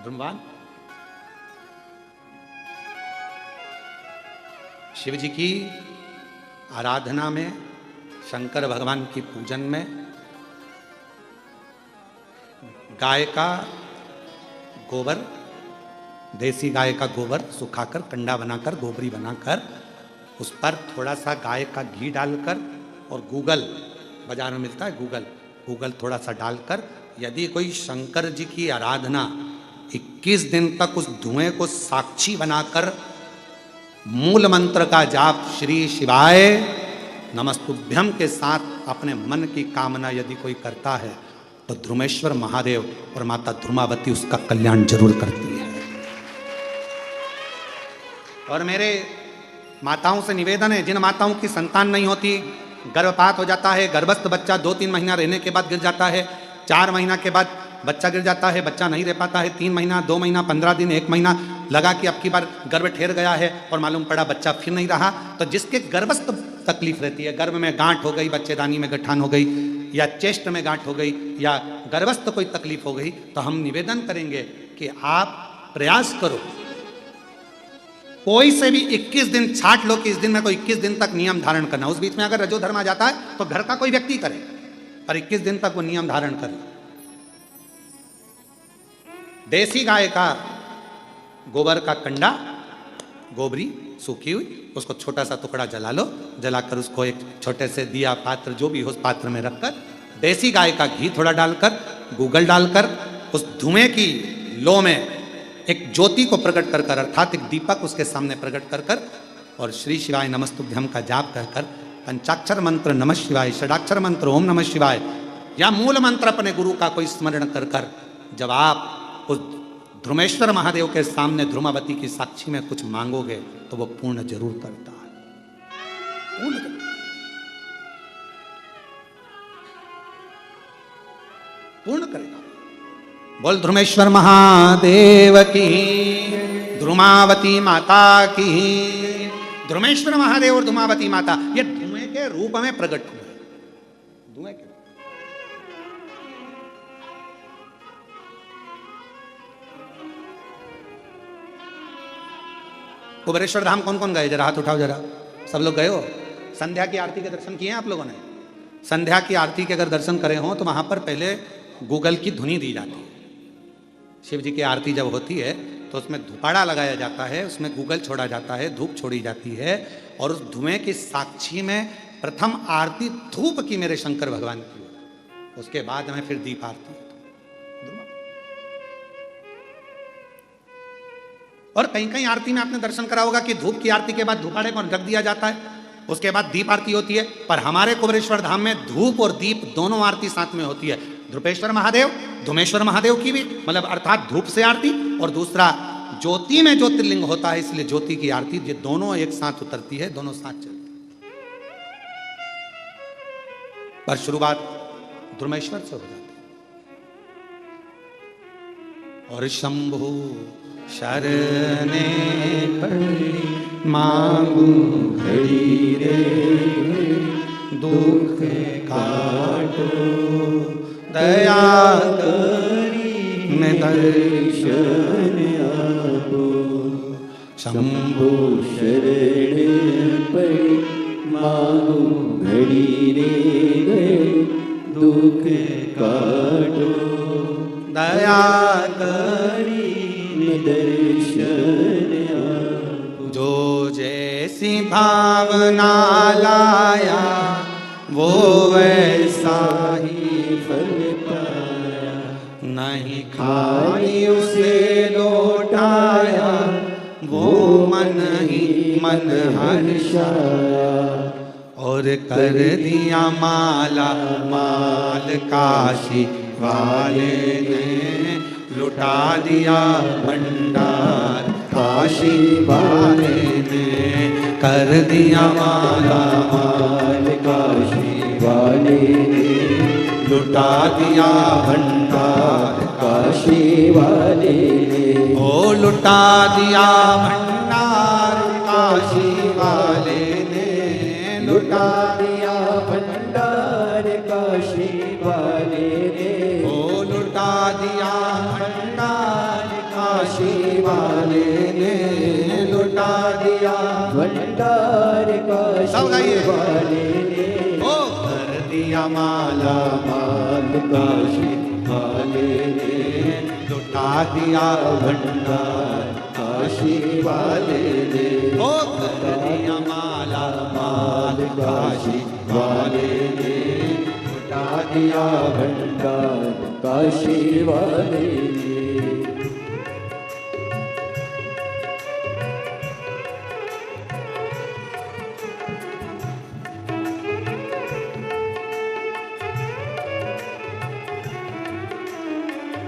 ध्रुमवान। शिव जी की आराधना में, शंकर भगवान की पूजन में गाय का गोबर, देसी गाय का गोबर सुखाकर कंडा बनाकर गोबरी बनाकर उस पर थोड़ा सा गाय का घी डालकर और गूगल, बाजार में मिलता है गूगल थोड़ा सा डालकर, यदि कोई शंकर जी की आराधना 21 दिन तक उस धुएं को साक्षी बनाकर मूल मंत्र का जाप श्री शिवाय नमस्तुभ्यम के साथ अपने मन की कामना यदि कोई करता है तो ध्रुमेश्वर महादेव और माता ध्रुमावती उसका कल्याण जरूर करती है। और मेरे माताओं से निवेदन है, जिन माताओं की संतान नहीं होती, गर्भपात हो जाता है, गर्भस्थ बच्चा 2-3 महीना रहने के बाद गिर जाता है, 4 महीना के बाद बच्चा गिर जाता है, बच्चा नहीं रह पाता है, 3 महीना, 2 महीना, 15 दिन, 1 महीना लगा कि अब की बार गर्भ ठहर गया है और मालूम पड़ा बच्चा फिर नहीं रहा, तो जिसके गर्भस्थ तकलीफ रहती है, गर्भ में गांठ हो गई, बच्चेदानी में गठान हो गई या चेस्ट में गांठ हो गई या गर्भस्थ कोई तकलीफ हो गई, तो हम निवेदन करेंगे कि आप प्रयास करो, कोई से भी 21 दिन छाट लो कि इस दिन में कोई 21 दिन तक नियम धारण करना। उस बीच में अगर रजोधर्म आ जाता है तो घर का कोई व्यक्ति करे, पर 21 दिन तक वो नियम धारण करे। देसी गाय का गोबर का कंडा, गोबरी सूखी हुई, उसको छोटा सा टुकड़ा जला लो, जलाकर उसको एक छोटे से दिया पात्र जो भी हो उस पात्र में रखकर देसी गाय का घी थोड़ा डालकर, गूगल डालकर उस धुएं की लो में एक ज्योति को प्रकट कर कर, अर्थात एक दीपक उसके सामने प्रकट कर कर और श्री शिवाय नमस्तुभ्यम का जाप कहकर पंचाक्षर मंत्र नमः शिवाय, षडाक्षर मंत्र ओम नमः शिवाय या मूल मंत्र अपने गुरु का कोई स्मरण कर कर जब आप उस ध्रुमेश्वर महादेव के सामने ध्रुमावती की साक्षी में कुछ मांगोगे तो वो पूर्ण जरूर करता है, पूर्ण करेगा। बोल ध्रुमेश्वर महादेव की, ध्रुमावती माता की। ध्रुमेश्वर महादेव और ध्रुमावती माता ये धुएं के रूप में प्रकट हुए, धुएं के। कुबेरेश्वर धाम कौन कौन गए, जरा हाथ उठाओ जरा, सब लोग गए हो? संध्या की आरती के दर्शन किए हैं आप लोगों ने? संध्या की आरती के अगर दर्शन करे हो तो वहां पर पहले गूगल की धुनी दी जाती है। शिव जी की आरती जब होती है तो उसमें धुपाड़ा लगाया जाता है, उसमें गूगल छोड़ा जाता है, धूप छोड़ी जाती है, और उस धुएं की साक्षी में प्रथम आरती धूप की मेरे शंकर भगवान की, उसके बाद में फिर दीप आरती। और कहीं कहीं आरती में आपने दर्शन करा होगा कि धूप की आरती के बाद धूपाड़े को रख दिया जाता है, उसके बाद दीप आरती होती है। पर हमारे कुबेरेश्वर धाम में धूप और दीप दोनों आरती साथ में होती है। ध्रुपेश्वर महादेव, धुमेश्वर महादेव की भी, मतलब अर्थात धूप से आरती, और दूसरा ज्योति में ज्योतिर्लिंग होता है इसलिए ज्योति की आरती, ये दोनों एक साथ उतरती है, दोनों साथ चलती है। पर शुरुआत ध्रुमेश्वर से हो जाती है। और शंभु शरणे पड़ी मांगू घड़ी रे, दुख काटो दया करी ने दर्शन आपो। शंभु शरणे पड़ी मांगू घड़ी रे, दुख काटो दया करी दर्शन जो जैसी भावना लाया वो वैसा ही फल पाया, नहीं खाई उसे लौटाया, वो मन ही मन हर्षाया। और कर दिया माला माल काशी वाले ने, लुटा दिया भंडार काशी वाले ने। कर दिया माला माल काशी वाले ने, लुटा दिया भंडार काशी वाले ने। ओ लुटा दिया भंडार काशी वाले ने, लुटा दिया भंडार काशी वाले ने। ओ लुटा दिया भंडार काशी वाले ने, लुटा दिया भंडार काशी वाले ने। ओ कर दिया माला माल काशी वाले ने, लुटा दिया भंडार काशी वाले ने। ओ कर दिया माला माल काशी वाले ने, लुटा दिया भंडार काशी वाले ने।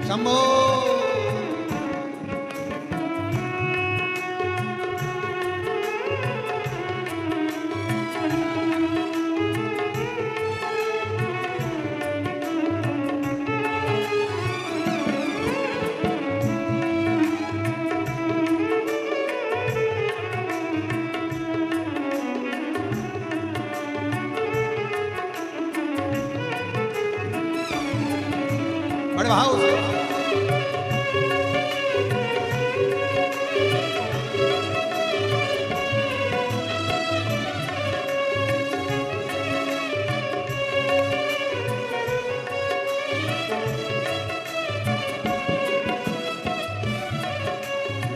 शंभो बड़े भाव से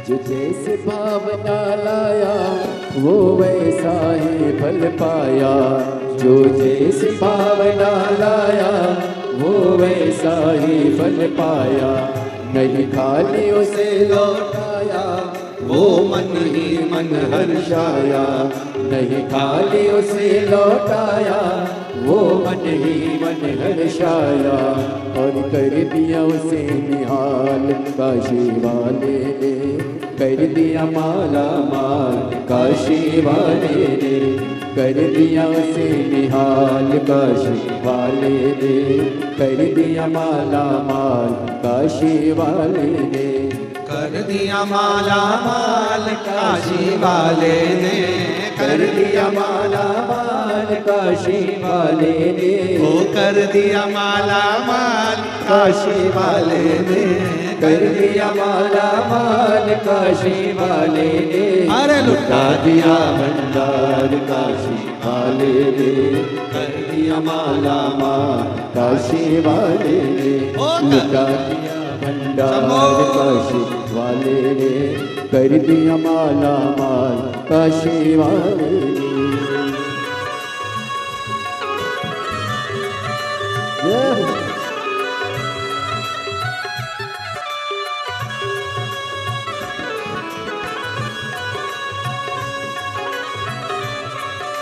जो जैसे भावना लाया वो वैसा ही फल पाया। जो जैसे भावना लाया वो वैसा ही फल पाया। नहीं खाली उसे लौटाया वो मन ही मन हर्षाया। नहीं खाली उसे लौटाया वो मन ही मन हर्षाया। और कर दिया उसे निहाल काशी वाले ने। कर दिया माला माल काशी वाले ने। कर दिया उसे निहाल काशी वाले ने। कर दिया माला माल काशी वाले ने। कर दिया माला माल काशी वाले ने। कर दिया माला माल काशी वाले ने। ओ कर दिया माला माल काशी वाले ने कर दिया माला माल काशी वाले ने अरे लुटा दिया भंडार काशी वाले ने कर दिया माला माल काशी वाले ने लुटा दिया भंडार काशी वाले ने कर दिया माला माल काशी वाले ने।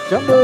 शंभो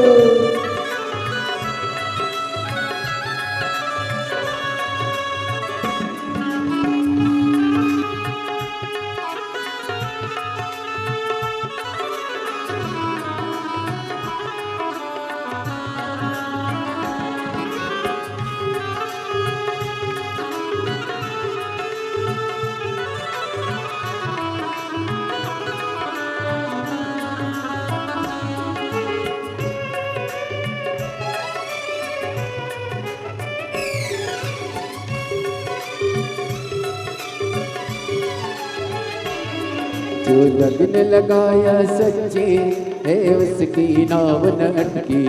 जो लगन लगाया सच्चे है उसकी नाव न अटकी।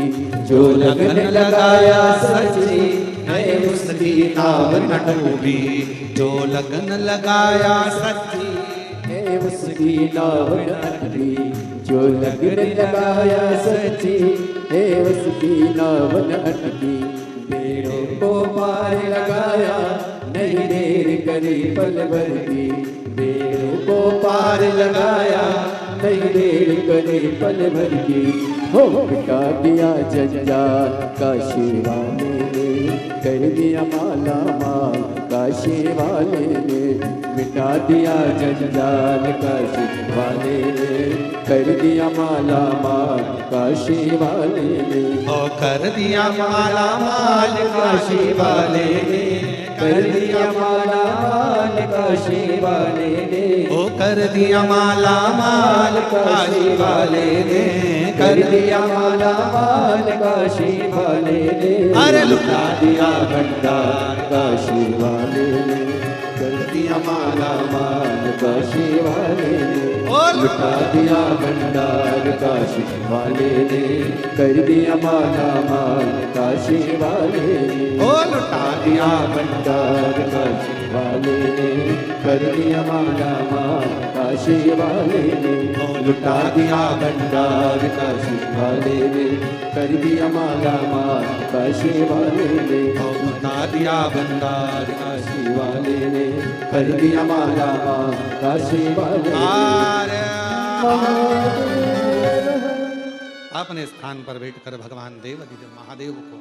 जो लगन लगाया सच्चे है उसकी नाव न डूबी। जो लगन लगाया सच्ची है उसकी नाव न अटकी। जो लगन लगाया सच्ची है उसकी नाव न अटकी। बेड़ों को पार लगाया नहीं देर करी पल भर की। बेड़ों को पार लगाया नहीं देर करे पल भर की। हो मिटा दिया जंजाल काशी वाले ने कर दिया माला माल काशी वाले ने। मिटा दिया जंजाल काशी वाले ने कर दिया माला माल काशी वाले ने। ओ कर दिया माला माल काशी वाले ने कर दिया माला माल काशी वाले ने। ओ कर दिया माला माल काशी वाले ने कर दिया माला माल काशी वाले ने। अरे लुटा दिया भंडार काशी वाले ने कर दिया माला माल काशी वाले ने। लुटा दिया भंडार काशी वाले ने कर दिया माला माल काशी वाले ने। ओ लुटा दिया भंडार काशी वाले ने कर दिया माला माल काशी वाले ने। लुटा दिया भंडार काशी वाले ने कर दिया माला माल काशी वाले ने। लुटा दिया भंडार काशी वाले ने कर दिया माला माल काशी वाले ने। अपने स्थान पर बैठकर भगवान देवाधिदेव महादेव को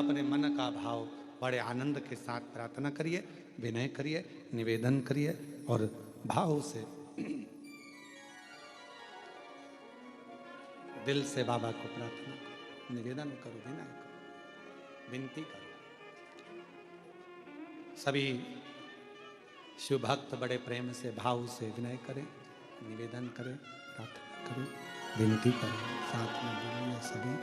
अपने मन का भाव बड़े आनंद के साथ प्रार्थना करिए, विनय करिए, निवेदन करिए और भाव से दिल से बाबा को प्रार्थना करो, निवेदन करो, विनय करो, विनती करो। सभी शिव भक्त बड़े प्रेम से भाव से विनय करें, निवेदन करें, प्रार्थना करें, विनती करें, साथ में बोलिए सभी।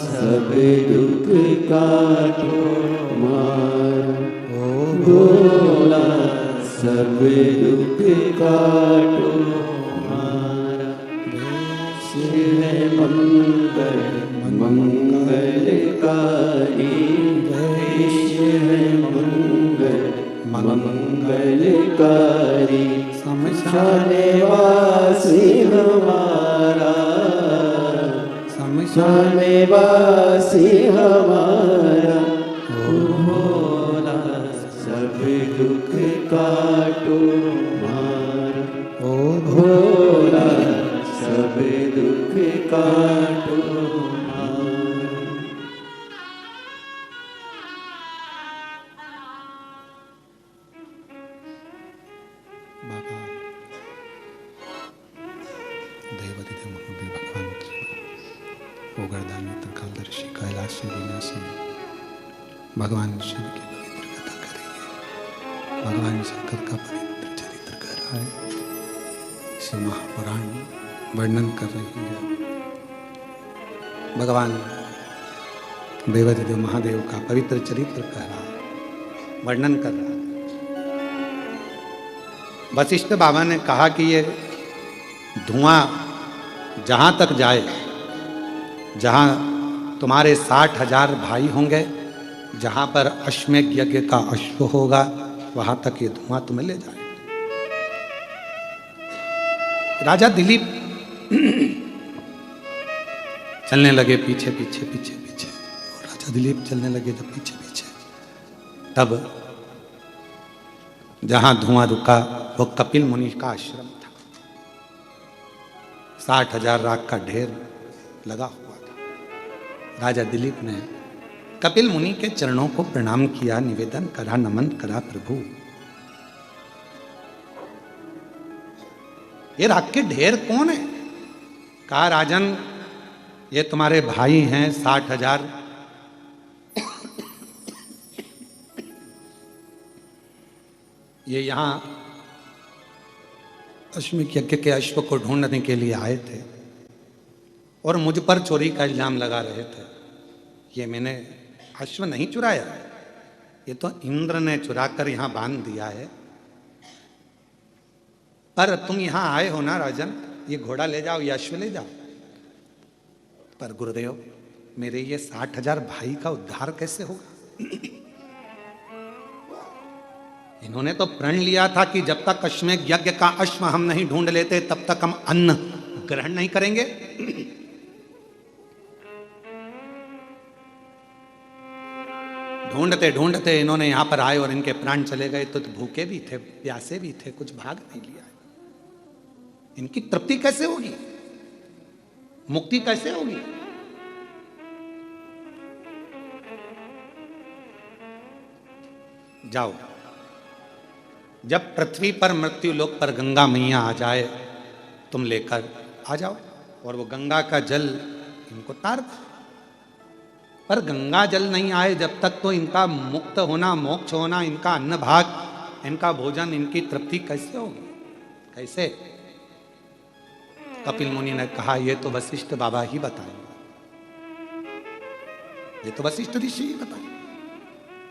सब दुख काटो माँ। भोला सब दुख काटो हमारा। शिव मंगल मंगलकारी, शिव मंगल मंगलकारी। शमशाने वासी हमारा, शमशाने वासी हमारा। ओ भोला सब दुख काटो हमारा। ओ भोला सब दुख काटो हमारा। बाबा देवादिदेव महादेव भगवान ओगरदानी त्रिकालदर्शी कैलाशी विनाशी भगवान शिव की पवित्र कथा करेंगे। भगवान शंकर का पवित्र चरित्र कर रहा है, शिव महापुराण वर्णन कर रही है। भगवान देवादिदेव महादेव का पवित्र चरित्र कर रहा है, वर्णन कर रहा है। वशिष्ठ बाबा ने कहा कि ये धुआं जहाँ तक जाए, जहाँ तुम्हारे 60,000 भाई होंगे, जहाँ पर अश्वमेध यज्ञ का अश्व होगा, वहाँ तक ये धुआं तुम्हें ले जाए। राजा दिलीप चलने लगे पीछे पीछे पीछे पीछे, और राजा दिलीप चलने लगे जब पीछे पीछे, तब जहाँ धुआं रुका वो कपिल मुनि का आश्रम था। 60,000 राख का ढेर लगा हुआ था। राजा दिलीप ने कपिल मुनि के चरणों को प्रणाम किया, निवेदन करा, नमन करा, प्रभु ये राख के ढेर कौन है? कहा राजन ये तुम्हारे भाई हैं 60,000। ये यहां अश्वमेध यज्ञ के अश्व को ढूंढने के लिए आए थे और मुझ पर चोरी का इल्जाम लगा रहे थे। ये मैंने अश्व नहीं चुराया, ये तो इंद्र ने चुराकर यहां बांध दिया है। पर तुम यहां आए हो ना राजन, ये घोड़ा ले जाओ, ये अश्व ले जाओ। पर गुरुदेव मेरे ये 60,000 भाई का उद्धार कैसे होगा? इन्होंने तो प्रण लिया था कि जब तक अश्वमेध यज्ञ का अश्व हम नहीं ढूंढ लेते तब तक हम अन्न ग्रहण नहीं करेंगे। ढूंढते ढूंढते इन्होंने यहां पर आए और इनके प्राण चले गए। तो भूखे भी थे, प्यासे भी थे, कुछ भाग नहीं लिया। इनकी तृप्ति कैसे होगी? मुक्ति कैसे होगी? जाओ, जब पृथ्वी पर मृत्यु लोक पर गंगा मैया आ जाए तुम लेकर आ जाओ और वो गंगा का जल इनको तार दो। पर गंगा जल नहीं आए जब तक तो इनका मुक्त होना, मोक्ष होना, इनका अन्न भाग, इनका भोजन, इनकी तृप्ति कैसे होगी? कैसे? कपिल मुनि ने कहा ये तो वशिष्ठ बाबा ही बताएंगे, ये तो वशिष्ठ ऋषि ही बताएंगे,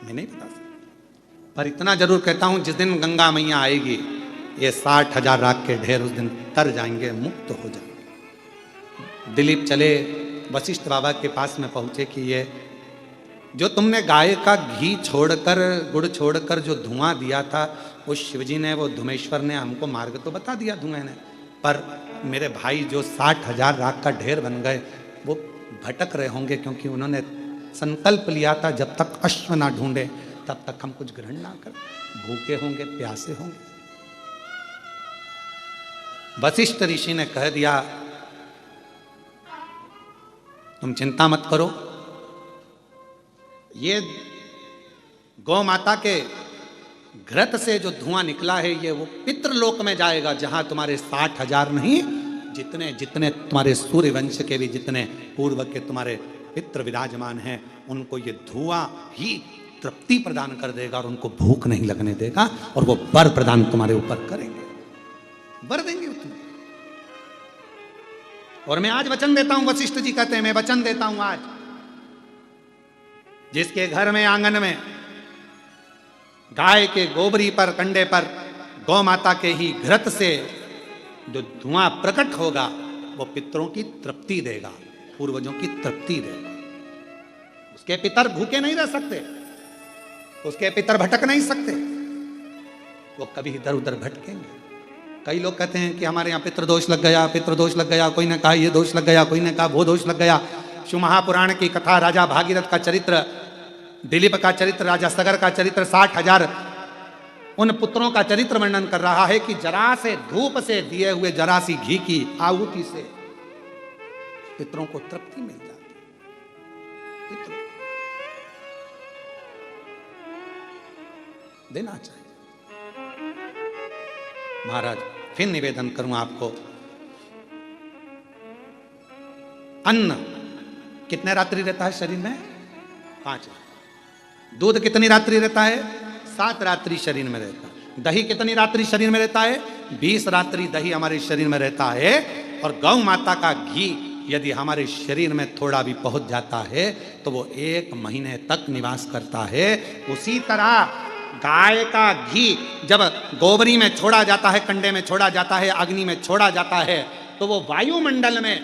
मैं नहीं बता सकता। पर इतना जरूर कहता हूं जिस दिन गंगा मैया आएगी ये 60,000 राख के ढेर उस दिन तर जाएंगे, मुक्त हो जाएंगे। दिलीप चले वशिष्ठ बाबा के पास में पहुंचे कि ये जो तुमने गाय का घी छोड़कर, गुड़ छोड़कर जो धुआं दिया था, वो शिवजी ने, वो धुमेश्वर ने हमको मार्ग तो बता दिया धुएं ने, पर मेरे भाई जो 60,000 राख का ढेर बन गए वो भटक रहे होंगे, क्योंकि उन्होंने संकल्प लिया था जब तक अश्व ना ढूंढे तब तक हम कुछ ग्रहण ना करें, भूखे होंगे, प्यासे होंगे। वशिष्ठ ऋषि ने कह दिया तुम चिंता मत करो, ये गौ माता के घृत से जो धुआं निकला है ये वो पितृलोक में जाएगा, जहां तुम्हारे 60,000 नहीं, जितने जितने तुम्हारे सूर्य वंश के भी जितने पूर्व के तुम्हारे पितृ विराजमान हैं उनको ये धुआं ही तृप्ति प्रदान कर देगा और उनको भूख नहीं लगने देगा, और वो वर प्रदान तुम्हारे ऊपर करेंगे, वर देंगे तुम्हें। और मैं आज वचन देता हूं, वशिष्ठ जी कहते हैं मैं वचन देता हूं आज, जिसके घर में आंगन में गाय के गोबरी पर, कंडे पर, गौ माता के ही घृत से जो धुआं प्रकट होगा वो पितरों की तृप्ति देगा, पूर्वजों की तृप्ति देगा। उसके पितर भूखे नहीं रह सकते, उसके पितर भटक नहीं सकते, वो कभी इधर उधर भटकेंगे। कई लोग कहते हैं कि हमारे यहाँ पितृदोष लग गया, पितृदोष लग गया, कोई ने कहा ये दोष लग गया, कोई ने कहा वो दोष लग गया। शिव महापुराण की कथा, राजा भागीरथ का चरित्र, दिलीप का चरित्र, राजा सगर का चरित्र, 60,000 उन पुत्रों का चरित्र वर्णन कर रहा है कि जरा से धूप से दिए हुए जरा सी घी की आहुति से पितरों को तृप्ति मिल जाती। पितरों देना चाहिए। महाराज फिर निवेदन करूं आपको, अन्न कितने रात्रि रहता है शरीर में? 5। दूध कितनी रात्रि रहता है? 7 रात्रि शरीर में रहता है। दही कितनी रात्रि शरीर में रहता है? 20 रात्रि दही हमारे शरीर में रहता है। और गौ माता का घी यदि हमारे शरीर में थोड़ा भी पहुंच जाता है तो वो 1 महीने तक निवास करता है। उसी तरह गाय का घी जब गोबरी में छोड़ा जाता है, कंडे में छोड़ा जाता है, अग्नि में छोड़ा जाता है, तो वो वायुमंडल में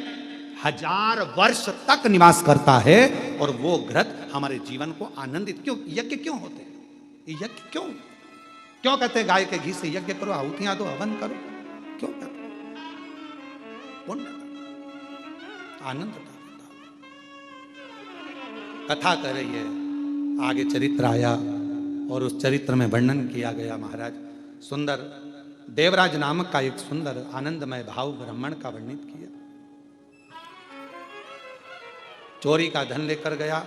1000 वर्ष तक निवास करता है। और वो घृत हमारे जीवन को आनंदित, क्यों यज्ञ क्यों होते हैं? यज्ञ क्यों क्यों कहते हैं? गाय के घी से यज्ञ करो, आहुतियां दो, हवन करो, क्यों कहते? पुण्य, आनंद का कथा कर रही है। आगे चरित्र आया और उस चरित्र में वर्णन किया गया। महाराज सुंदर देवराज नामक का एक सुंदर आनंदमय भाव ब्राह्मण का वर्णित किया। चोरी का धन लेकर गया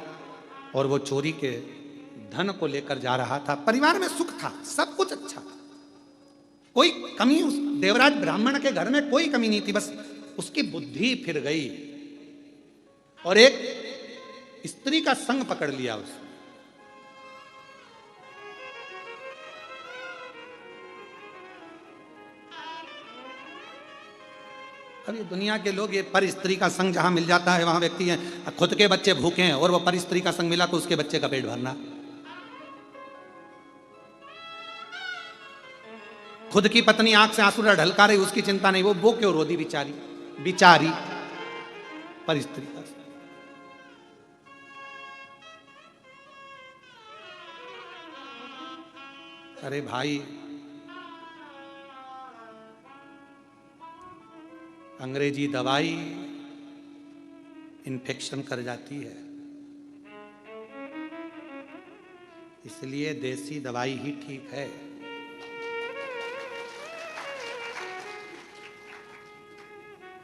और वो चोरी के धन को लेकर जा रहा था। परिवार में सुख था, सब कुछ अच्छा था, कोई कमी उस देवराज ब्राह्मण के घर में कोई कमी नहीं थी। बस उसकी बुद्धि फिर गई और एक स्त्री का संग पकड़ लिया उसने। अब ये दुनिया के लोग ये पर स्त्री का संग जहां मिल जाता है वहां व्यक्ति है, खुद के बच्चे भूखे हैं और वो पर स्त्री का संग मिला तो उसके बच्चे का पेट भरना। खुद की पत्नी आंख से आंसू ढलका रही, उसकी चिंता नहीं, वो क्यों रोदी बिचारी, बिचारी पर स्त्री का संग। अरे भाई, अंग्रेजी दवाई इन्फेक्शन कर जाती है, इसलिए देसी दवाई ही ठीक है।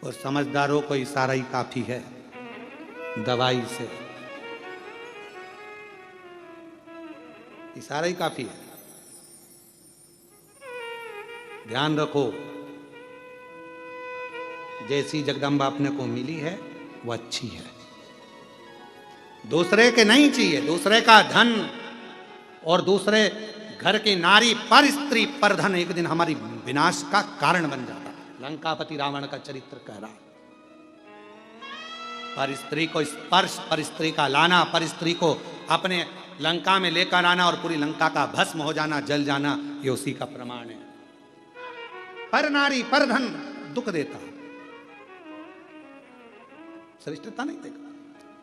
और समझदारों को इशारा ही काफी है दवाई से, इशारा ही काफी है। ध्यान रखो, जैसी जगदम्बा अपने को मिली है वो अच्छी है, दूसरे के नहीं चाहिए। दूसरे का धन और दूसरे घर की नारी पर स्त्री पर धन एक दिन हमारी विनाश का कारण बन जाता। लंकापति रावण का चरित्र कह रहा है। पर स्त्री को स्पर्श, पर स्त्री का लाना, पर स्त्री को अपने लंका में लेकर आना और पूरी लंका का भस्म हो जाना, जल जाना, ये उसी का प्रमाण है। पर नारी पर धन दुख देता, श्रेष्ठता नहीं देखा।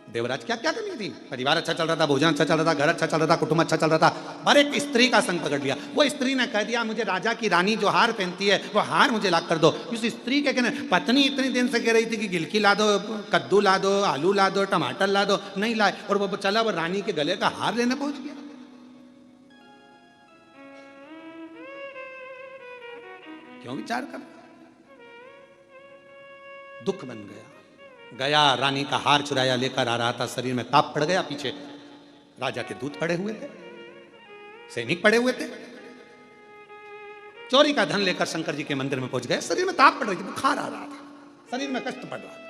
देवराज क्या क्या कमी थी? परिवार अच्छा चल रहा था, भोजन अच्छा चल रहा था, घर अच्छा चल रहा था, कुटुंब अच्छा चल रहा था, पर एक स्त्री का संग पकड़ लिया। वो स्त्री ने कह दिया मुझे राजा की रानी जो हार पहनती है वो हार मुझे ला कर दो। उस स्त्री के कहने, पत्नी इतनी दिन से कह रही थी कि गिलकी ला दो, कद्दू ला दो, आलू ला दो, टमाटर ला दो, नहीं लाए, और वो चला वो रानी के गले का हार लेने पहुंच गया। क्यों विचार कर? दुख बन गया। गया, रानी का हार चुराया, लेकर आ रहा था, शरीर में ताप पड़ गया। पीछे राजा के दूत पड़े हुए थे, सैनिक पड़े हुए थे। चोरी का धन लेकर शंकर जी के मंदिर में पहुंच गए। शरीर में ताप पड़ रही थी, बुखार आ रहा था, शरीर में कष्ट पड़ रहा था।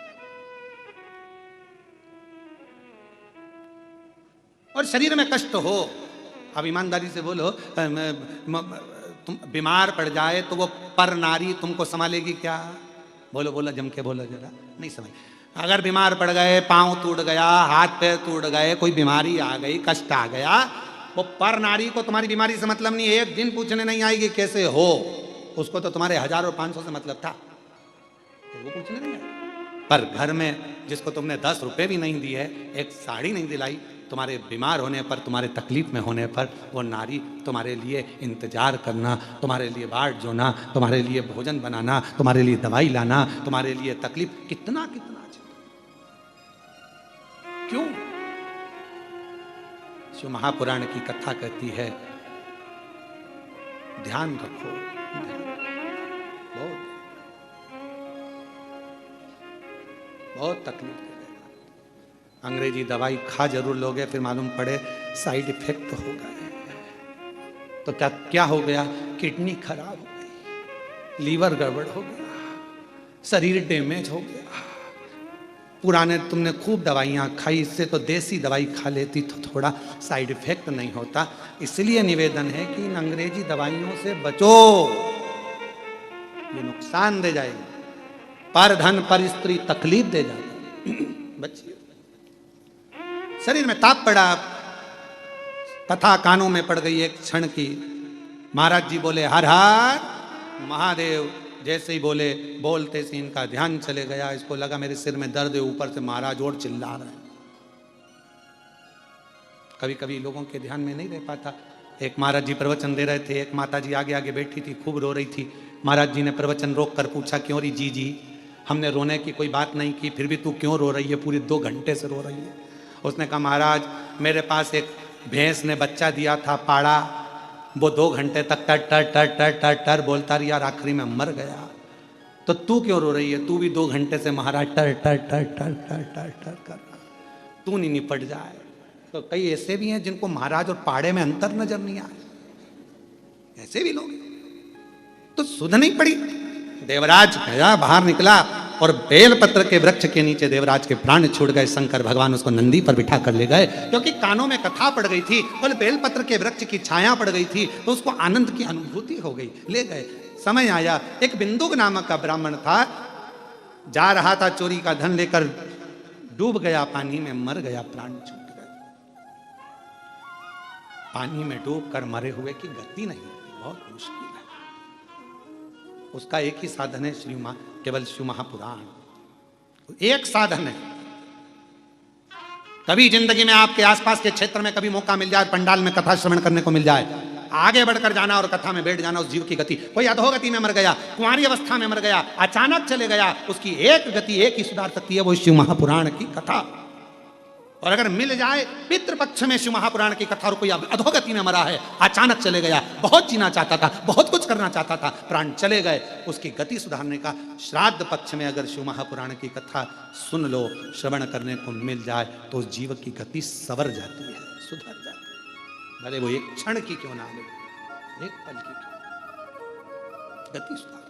और शरीर में कष्ट हो, अब ईमानदारी से बोलो, तुम बीमार पड़ जाए तो वो पर नारी तुमको संभालेगी क्या? बोलो बोलो, जम के बोलो जरा, नहीं समझ। अगर बीमार पड़ गए, पांव टूट गया, हाथ पैर टूट गए, कोई बीमारी आ गई, कष्ट आ गया, वो पर नारी को तुम्हारी बीमारी से मतलब नहीं, एक दिन पूछने नहीं आएगी कैसे हो, उसको तो तुम्हारे 1000 और 500 से मतलब था, तो वो पूछने नहीं आएगी। पर घर में जिसको तुमने 10 रुपए भी नहीं दिए, एक साड़ी नहीं दिलाई, तुम्हारे बीमार होने पर, तुम्हारे तकलीफ में होने पर वो नारी तुम्हारे लिए इंतजार करना, तुम्हारे लिए बाट जोना, तुम्हारे लिए भोजन बनाना, तुम्हारे लिए दवाई लाना, तुम्हारे लिए तकलीफ, कितना कितना क्यों? शिव महापुराण की कथा कहती है ध्यान रखो, बहुत तकलीफ देगा। अंग्रेजी दवाई खा जरूर लोगे, फिर मालूम पड़े साइड इफेक्ट हो गए, तो क्या हो गया? किडनी खराब हो गई, लीवर गड़बड़ हो गया, शरीर डैमेज हो गया। पुराने तुमने खूब दवाइयाँ खाई, इससे तो देसी दवाई खा लेती तो थोड़ा साइड इफेक्ट नहीं होता। इसलिए निवेदन है कि इन अंग्रेजी दवाइयों से बचो, ये नुकसान दे जाएगी, पर धन पर स्त्री तकलीफ दे जाएगी। बचिए। शरीर में ताप पड़ा, कथा कानों में पड़ गई एक क्षण की, महाराज जी बोले हर हर महादेव, जैसे ही बोले बोलते से इनका ध्यान चले गया, इसको लगा मेरे सिर में दर्द है, ऊपर से महाराज और चिल्ला रहे हैं। कभी कभी लोगों के ध्यान में नहीं रह पाता। एक महाराज जी प्रवचन दे रहे थे, एक माता जी आगे आगे बैठी थी, खूब रो रही थी। महाराज जी ने प्रवचन रोक कर पूछा, क्यों री जी हमने रोने की कोई बात नहीं की, फिर भी तू क्यों रो रही है, पूरी 2 घंटे से रो रही है। उसने कहा महाराज मेरे पास एक भैंस ने बच्चा दिया था पाड़ा, वो 2 घंटे तक टर टर टर टर टर टर बोलता रही और आखिरी में मर गया, तो तू क्यों रो रही है? तू भी 2 घंटे से महाराज टर टर टर टर टर टर टर कर रहा, तू नहीं निपट जाए। तो कई ऐसे भी हैं जिनको महाराज और पाड़े में अंतर नजर नहीं आए, ऐसे भी लोग। तो सुध नहीं पड़ी। देवराज गया, बाहर निकला और बेलपत्र के वृक्ष के नीचे देवराज के प्राण छूट गए। शंकर भगवान उसको नंदी पर बिठा कर ले गए, क्योंकि कानों में कथा पड़ गई थी और बेलपत्र के वृक्ष की छाया पड़ गई थी, तो उसको आनंद की अनुभूति हो गई, ले गए। समय आया, एक बिंदुक नामक का ब्राह्मण था, जा रहा था चोरी का धन लेकर, डूब गया पानी में, मर गया, प्राण छूट गए। पानी में डूब कर मरे हुए की गति नहीं होती, बहुत मुश्किल है। उसका एक ही साधन है केवल शिव महापुराण, एक साधन है। कभी जिंदगी में आपके आसपास के क्षेत्र में कभी मौका मिल जाए, पंडाल में कथा श्रवण करने को मिल जाए, आगे बढ़कर जाना और कथा में बैठ जाना। उस जीव की गति, कोई अधोगति में मर गया, कुंवारी अवस्था में मर गया, अचानक चले गया, उसकी एक गति एक ही सुधार सकती है, वो शिव महापुराण की कथा। और अगर मिल जाए पितृपक्ष में शिव महापुराण की कथा और कोई अधोगति में मरा है, अचानक चले गया, बहुत जीना चाहता था, बहुत कुछ करना चाहता था, प्राण चले गए, उसकी गति सुधारने का श्राद्ध पक्ष में अगर शिव महापुराण की कथा सुन लो, श्रवण करने को मिल जाए, तो उस जीव की गति सवर जाती है, सुधर जाती है। भले वो एक क्षण की क्यों ना ले, एक पल की क्यों, गति सुधार।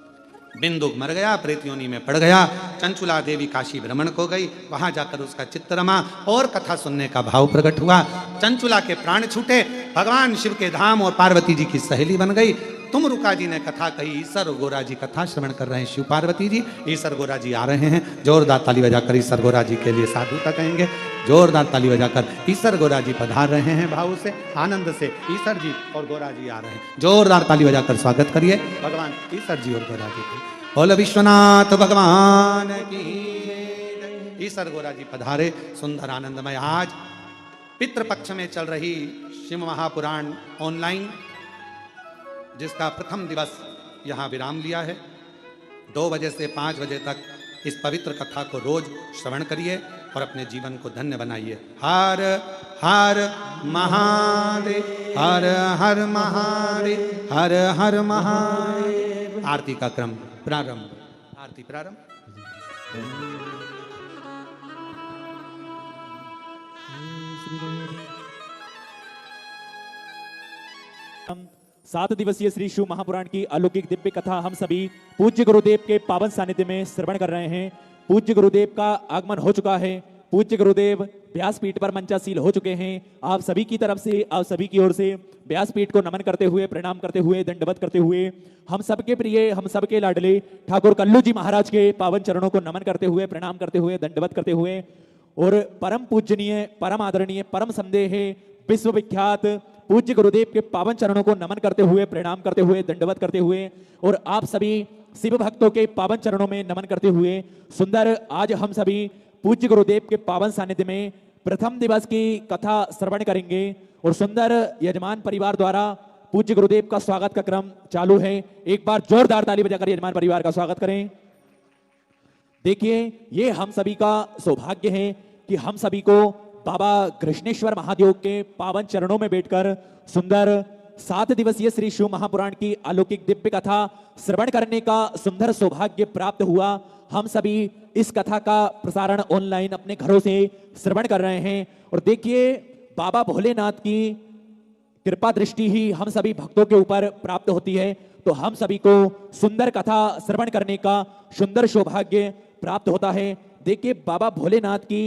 बिंदुक मर गया, प्रेत योनि में पड़ गया। चंचुला देवी काशी भ्रमण को गई, वहां जाकर उसका चित्त रमा और कथा सुनने का भाव प्रकट हुआ। चंचुला के प्राण छूटे, भगवान शिव के धाम और पार्वती जी की सहेली बन गई। तुम रुका जी ने कथा कही, ईसर गोरा जी कथा श्रवण कर रहे हैं, शिव पार्वती जी। ईसर गोरा जी आ रहे हैं, जोरदार ताली बजाकर ईसर गोरा जी के लिए साधुता कहेंगे, जोरदार ताली बजाकर। ईसर गोरा जी पधार रहे हैं भाव से, आनंद से। ईसर जी और गोरा जी आ रहे हैं, जोरदार ताली बजाकर स्वागत करिए भगवान ईसर जी और गोरा जी की। बोल विश्वनाथ भगवान की जय। ईसर गोरा जी पधारे, सुंदर आनंदमय। आज पितृपक्ष में चल रही शिव महापुराण ऑनलाइन, जिसका प्रथम दिवस यहाँ विराम लिया है। 2 बजे से 5 बजे तक इस पवित्र कथा को रोज श्रवण करिए और अपने जीवन को धन्य बनाइए। हर हर महादेव, हर हर महादेव, हर हर महादेव। आरती का क्रम प्रारंभ, आरती प्रारंभ। 7 दिवसीय श्री शिव महापुराण की अलौकिक दिव्य कथा हम सभी पूज्य गुरुदेव के पावन सानिध्य में श्रवण कर रहे हैं। पूज्य गुरुदेव का आगमन हो चुका है, पूज्य गुरुदेव व्यासपीठ पर मंचासील हो चुके हैं। आप सभी की तरफ से, आप सभी की ओर से व्यासपीठ को नमन करते हुए, प्रणाम करते हुए, दंडवत करते हुए, हम सबके प्रिय, हम सबके लाडले ठाकुर कल्लू जी महाराज के पावन चरणों को नमन करते हुए, प्रणाम करते हुए, दंडवत करते हुए, और परम पूजनीय, परम आदरणीय, परम संदेह, विश्वविख्यात पूज्य गुरुदेव के पावन चरणों को नमन करते हुए, प्रणाम करते हुए, दंडवत करते हुए और आप सभी शिव भक्तों के पावन चरणों में नमन करते हुए सुंदर आज हम सभी पूज्य गुरुदेव के पावन सानिध्य में प्रथम दिवस की कथा श्रवण करेंगे और सुंदर यजमान परिवार द्वारा पूज्य गुरुदेव का स्वागत का क्रम चालू है। एक बार जोरदार ताली बजाकर यजमान परिवार का स्वागत करें। देखिए, ये हम सभी का सौभाग्य है कि हम सभी को बाबा कृष्णेश्वर महादेव के पावन चरणों में बैठकर सुंदर 7 दिवसीय श्री शिव महापुराण की अलौकिक दिव्य कथा श्रवण करने का सुंदर सौभाग्य प्राप्त हुआ। हम सभी इस कथा का प्रसारण ऑनलाइन अपने घरों से श्रवण कर रहे हैं और देखिए, बाबा भोलेनाथ की कृपा दृष्टि ही हम सभी भक्तों के ऊपर प्राप्त होती है, तो हम सभी को सुंदर कथा श्रवण करने का सुंदर सौभाग्य प्राप्त होता है। देखिए, बाबा भोलेनाथ की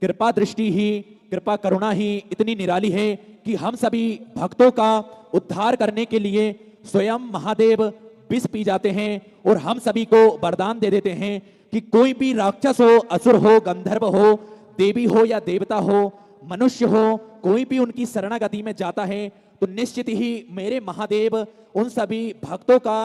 कृपा दृष्टि ही, कृपा करुणा ही इतनी निराली है कि हम सभी भक्तों का उद्धार करने के लिए स्वयं महादेव विष पी जाते हैं और हम सभी को वरदान दे देते हैं कि कोई भी राक्षस हो, असुर हो, गंधर्व हो, देवी हो या देवता हो, मनुष्य हो, कोई भी उनकी शरणागति में जाता है तो निश्चित ही मेरे महादेव उन सभी भक्तों का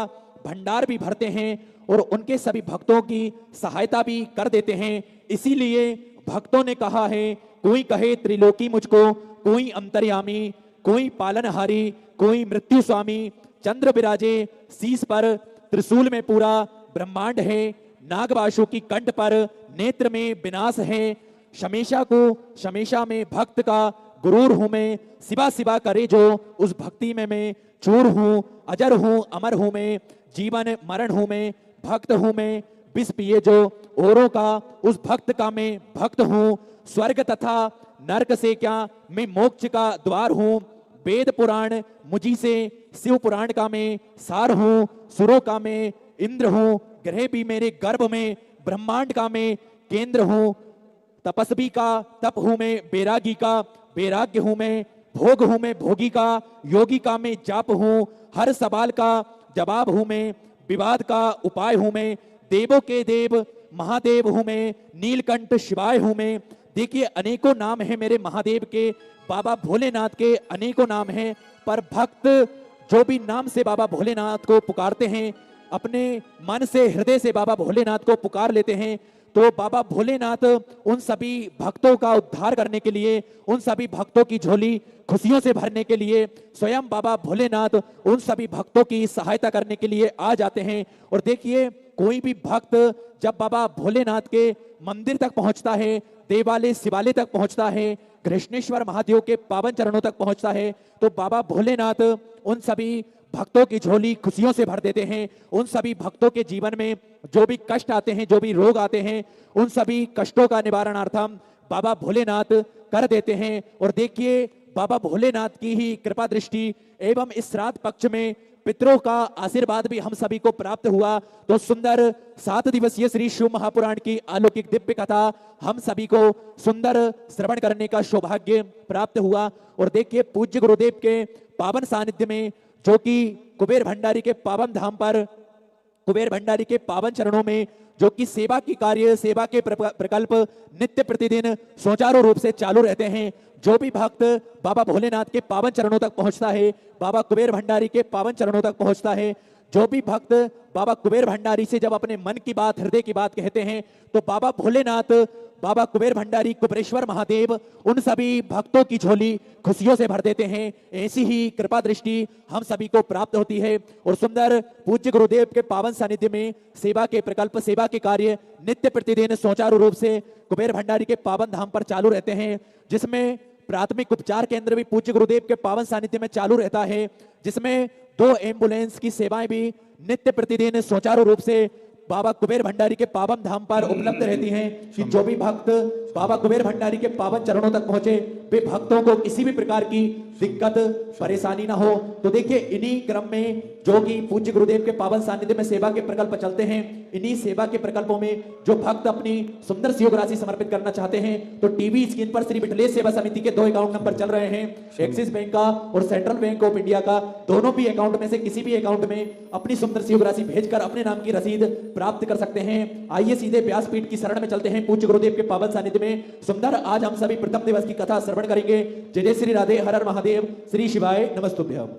भंडार भी भरते हैं और उनके सभी भक्तों की सहायता भी कर देते हैं। इसीलिए भक्तों ने कहा है, कोई कहे त्रिलोकी मुझको, कोई अंतर्यामी, कोई पालनहारी, कोई मृत्यु स्वामी, चंद्र विराजे शीश पर, त्रिशूल में पूरा ब्रह्मांड है, नागवासु की कंठ पर नेत्र में विनाश है, शमेशा को शमेशा में भक्त का गुरूर हूं मैं, सिवा सिवा करे जो उस भक्ति में मैं चूर हूं, अजर हूं, अमर हूं मैं, जीवन मरण हूं मैं, भक्त हूं मैं, विष पिए जो औरों का उस भक्त का मैं भक्त हूं, स्वर्ग तथा नरक से क्या मैं मोक्ष का द्वार हूं, वेद पुराण मुझी से शिव पुराण का मैं सार हूं, सुरों का मैं इंद्र हूं, ग्रह भी मेरे गर्भ में ब्रह्मांड का मैं केंद्र हूं, तपस्वी का तप हूं मैं, बैरागी का वैराग्य हूं मैं, भोग हूं मैं भोगी का, योगी का मैं जाप हूं, हर सवाल का जवाब हूं मैं, विवाद का उपाय हूं मैं, देवों के देव महादेव हूं मैं, नीलकंठ शिवाय हूं मैं। देखिए, अनेकों नाम है मेरे महादेव के, बाबा भोलेनाथ के अनेकों नाम हैं, पर भक्त जो भी नाम से बाबा भोलेनाथ को पुकारते हैं, अपने मन से हृदय से बाबा भोलेनाथ को पुकार लेते हैं, तो बाबा भोलेनाथ उन सभी भक्तों का उद्धार करने के लिए, उन सभी भक्तों की झोली खुशियों से भरने के लिए स्वयं बाबा भोलेनाथ उन सभी भक्तों की सहायता करने के लिए आ जाते हैं। और देखिए, कोई भी भक्त जब बाबा भोलेनाथ के मंदिर तक पहुंचता है, देवालय शिवालय तक पहुंचता है, कृष्णेश्वर महादेव के पावन चरणों तक पहुंचता है, तो बाबा भोलेनाथ उन सभी भक्तों की झोली खुशियों से भर देते हैं। उन सभी भक्तों के जीवन में जो भी कष्ट आते हैं, जो भी रोग आते हैं, उन सभी कष्टों का निवारणार्थम बाबा भोलेनाथ कर देते हैं। और देखिए, बाबा भोलेनाथ की ही कृपा दृष्टि एवं इस श्राद्ध पक्ष में पितरों का आशीर्वाद भी हम सभी को प्राप्त हुआ। तो सुंदर 7 दिवसीय श्री शिव महापुराण की अलौकिक दिव्य कथा हम सभी को सुंदर श्रवण करने का सौभाग्य प्राप्त हुआ। और देखिए, पूज्य गुरुदेव के पावन सानिध्य में, जो कि कुबेर भंडारी के पावन धाम पर, कुबेर भंडारी के पावन चरणों में, जो कि सेवा की कार्य, सेवा के प्रकल्प नित्य प्रतिदिन सुचारू रूप से चालू रहते हैं। जो भी भक्त बाबा भोलेनाथ के पावन चरणों तक पहुंचता है, बाबा कुबेर भंडारी के पावन चरणों तक पहुंचता है, जो भी भक्त बाबा कुबेर भंडारी से जब अपने मन की बात, हृदय की बात कहते हैं, तो बाबा भोलेनाथ, बाबा कुबेर भंडारी, कुबेरेश्वर महादेव उन सभी भक्तों की झोली खुशियों से भर देते हैं। ऐसी ही कृपा दृष्टि हम सभी को प्राप्त होती है। और सुंदर पूज्य गुरुदेव के पावन सानिध्य में सेवा के प्रकल्प, सेवा के कार्य नित्य प्रतिदिन सुचारू रूप से कुबेर भंडारी के पावन धाम पर चालू रहते हैं, जिसमें प्राथमिक उपचार केंद्र भी पूज्य गुरुदेव के पावन सानिध्य में चालू रहता है, जिसमें 2 एम्बुलेंस की सेवाएं भी नित्य प्रतिदिन सुचारू रूप से बाबा कुबेर भंडारी के पावन धाम पर उपलब्ध रहती हैं कि जो भी भक्त बाबा कुबेर भंडारी के पावन चरणों तक पहुंचे, वे भक्तों को किसी भी प्रकार की दिक्कत परेशानी ना हो। तो देखिए, इन्हीं क्रम में जो कि पूज्य गुरुदेव के पावन सानिध्य में सेवा के प्रकल्प चलते हैं, इन्हीं सेवा के प्रकल्पों में जो भक्त अपनी सुंदर सी योग राशि समर्पित करना चाहते हैं, तो टीवी स्क्रीन पर श्री विठलेश सेवा समिति के 2 अकाउंट नंबर चल रहे हैं, एक्सिस बैंक का और सेंट्रल बैंक ऑफ इंडिया का। दोनों भी अकाउंट में से किसी भी अकाउंट में अपनी सुंदर सी योग राशि भेजकर अपने नाम की रसीद प्राप्त कर सकते हैं। आइए सीधे व्यासपीठ की शरण में चलते हैं, पूज्य गुरुदेव के पावन सानिध्य में सुंदर आज हम सभी प्रथम दिवस की कथा श्रवण करेंगे। जय जय श्री राधे, हर हर महादेव, श्री शिवाय नमस्तुभ्यम।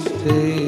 Namaste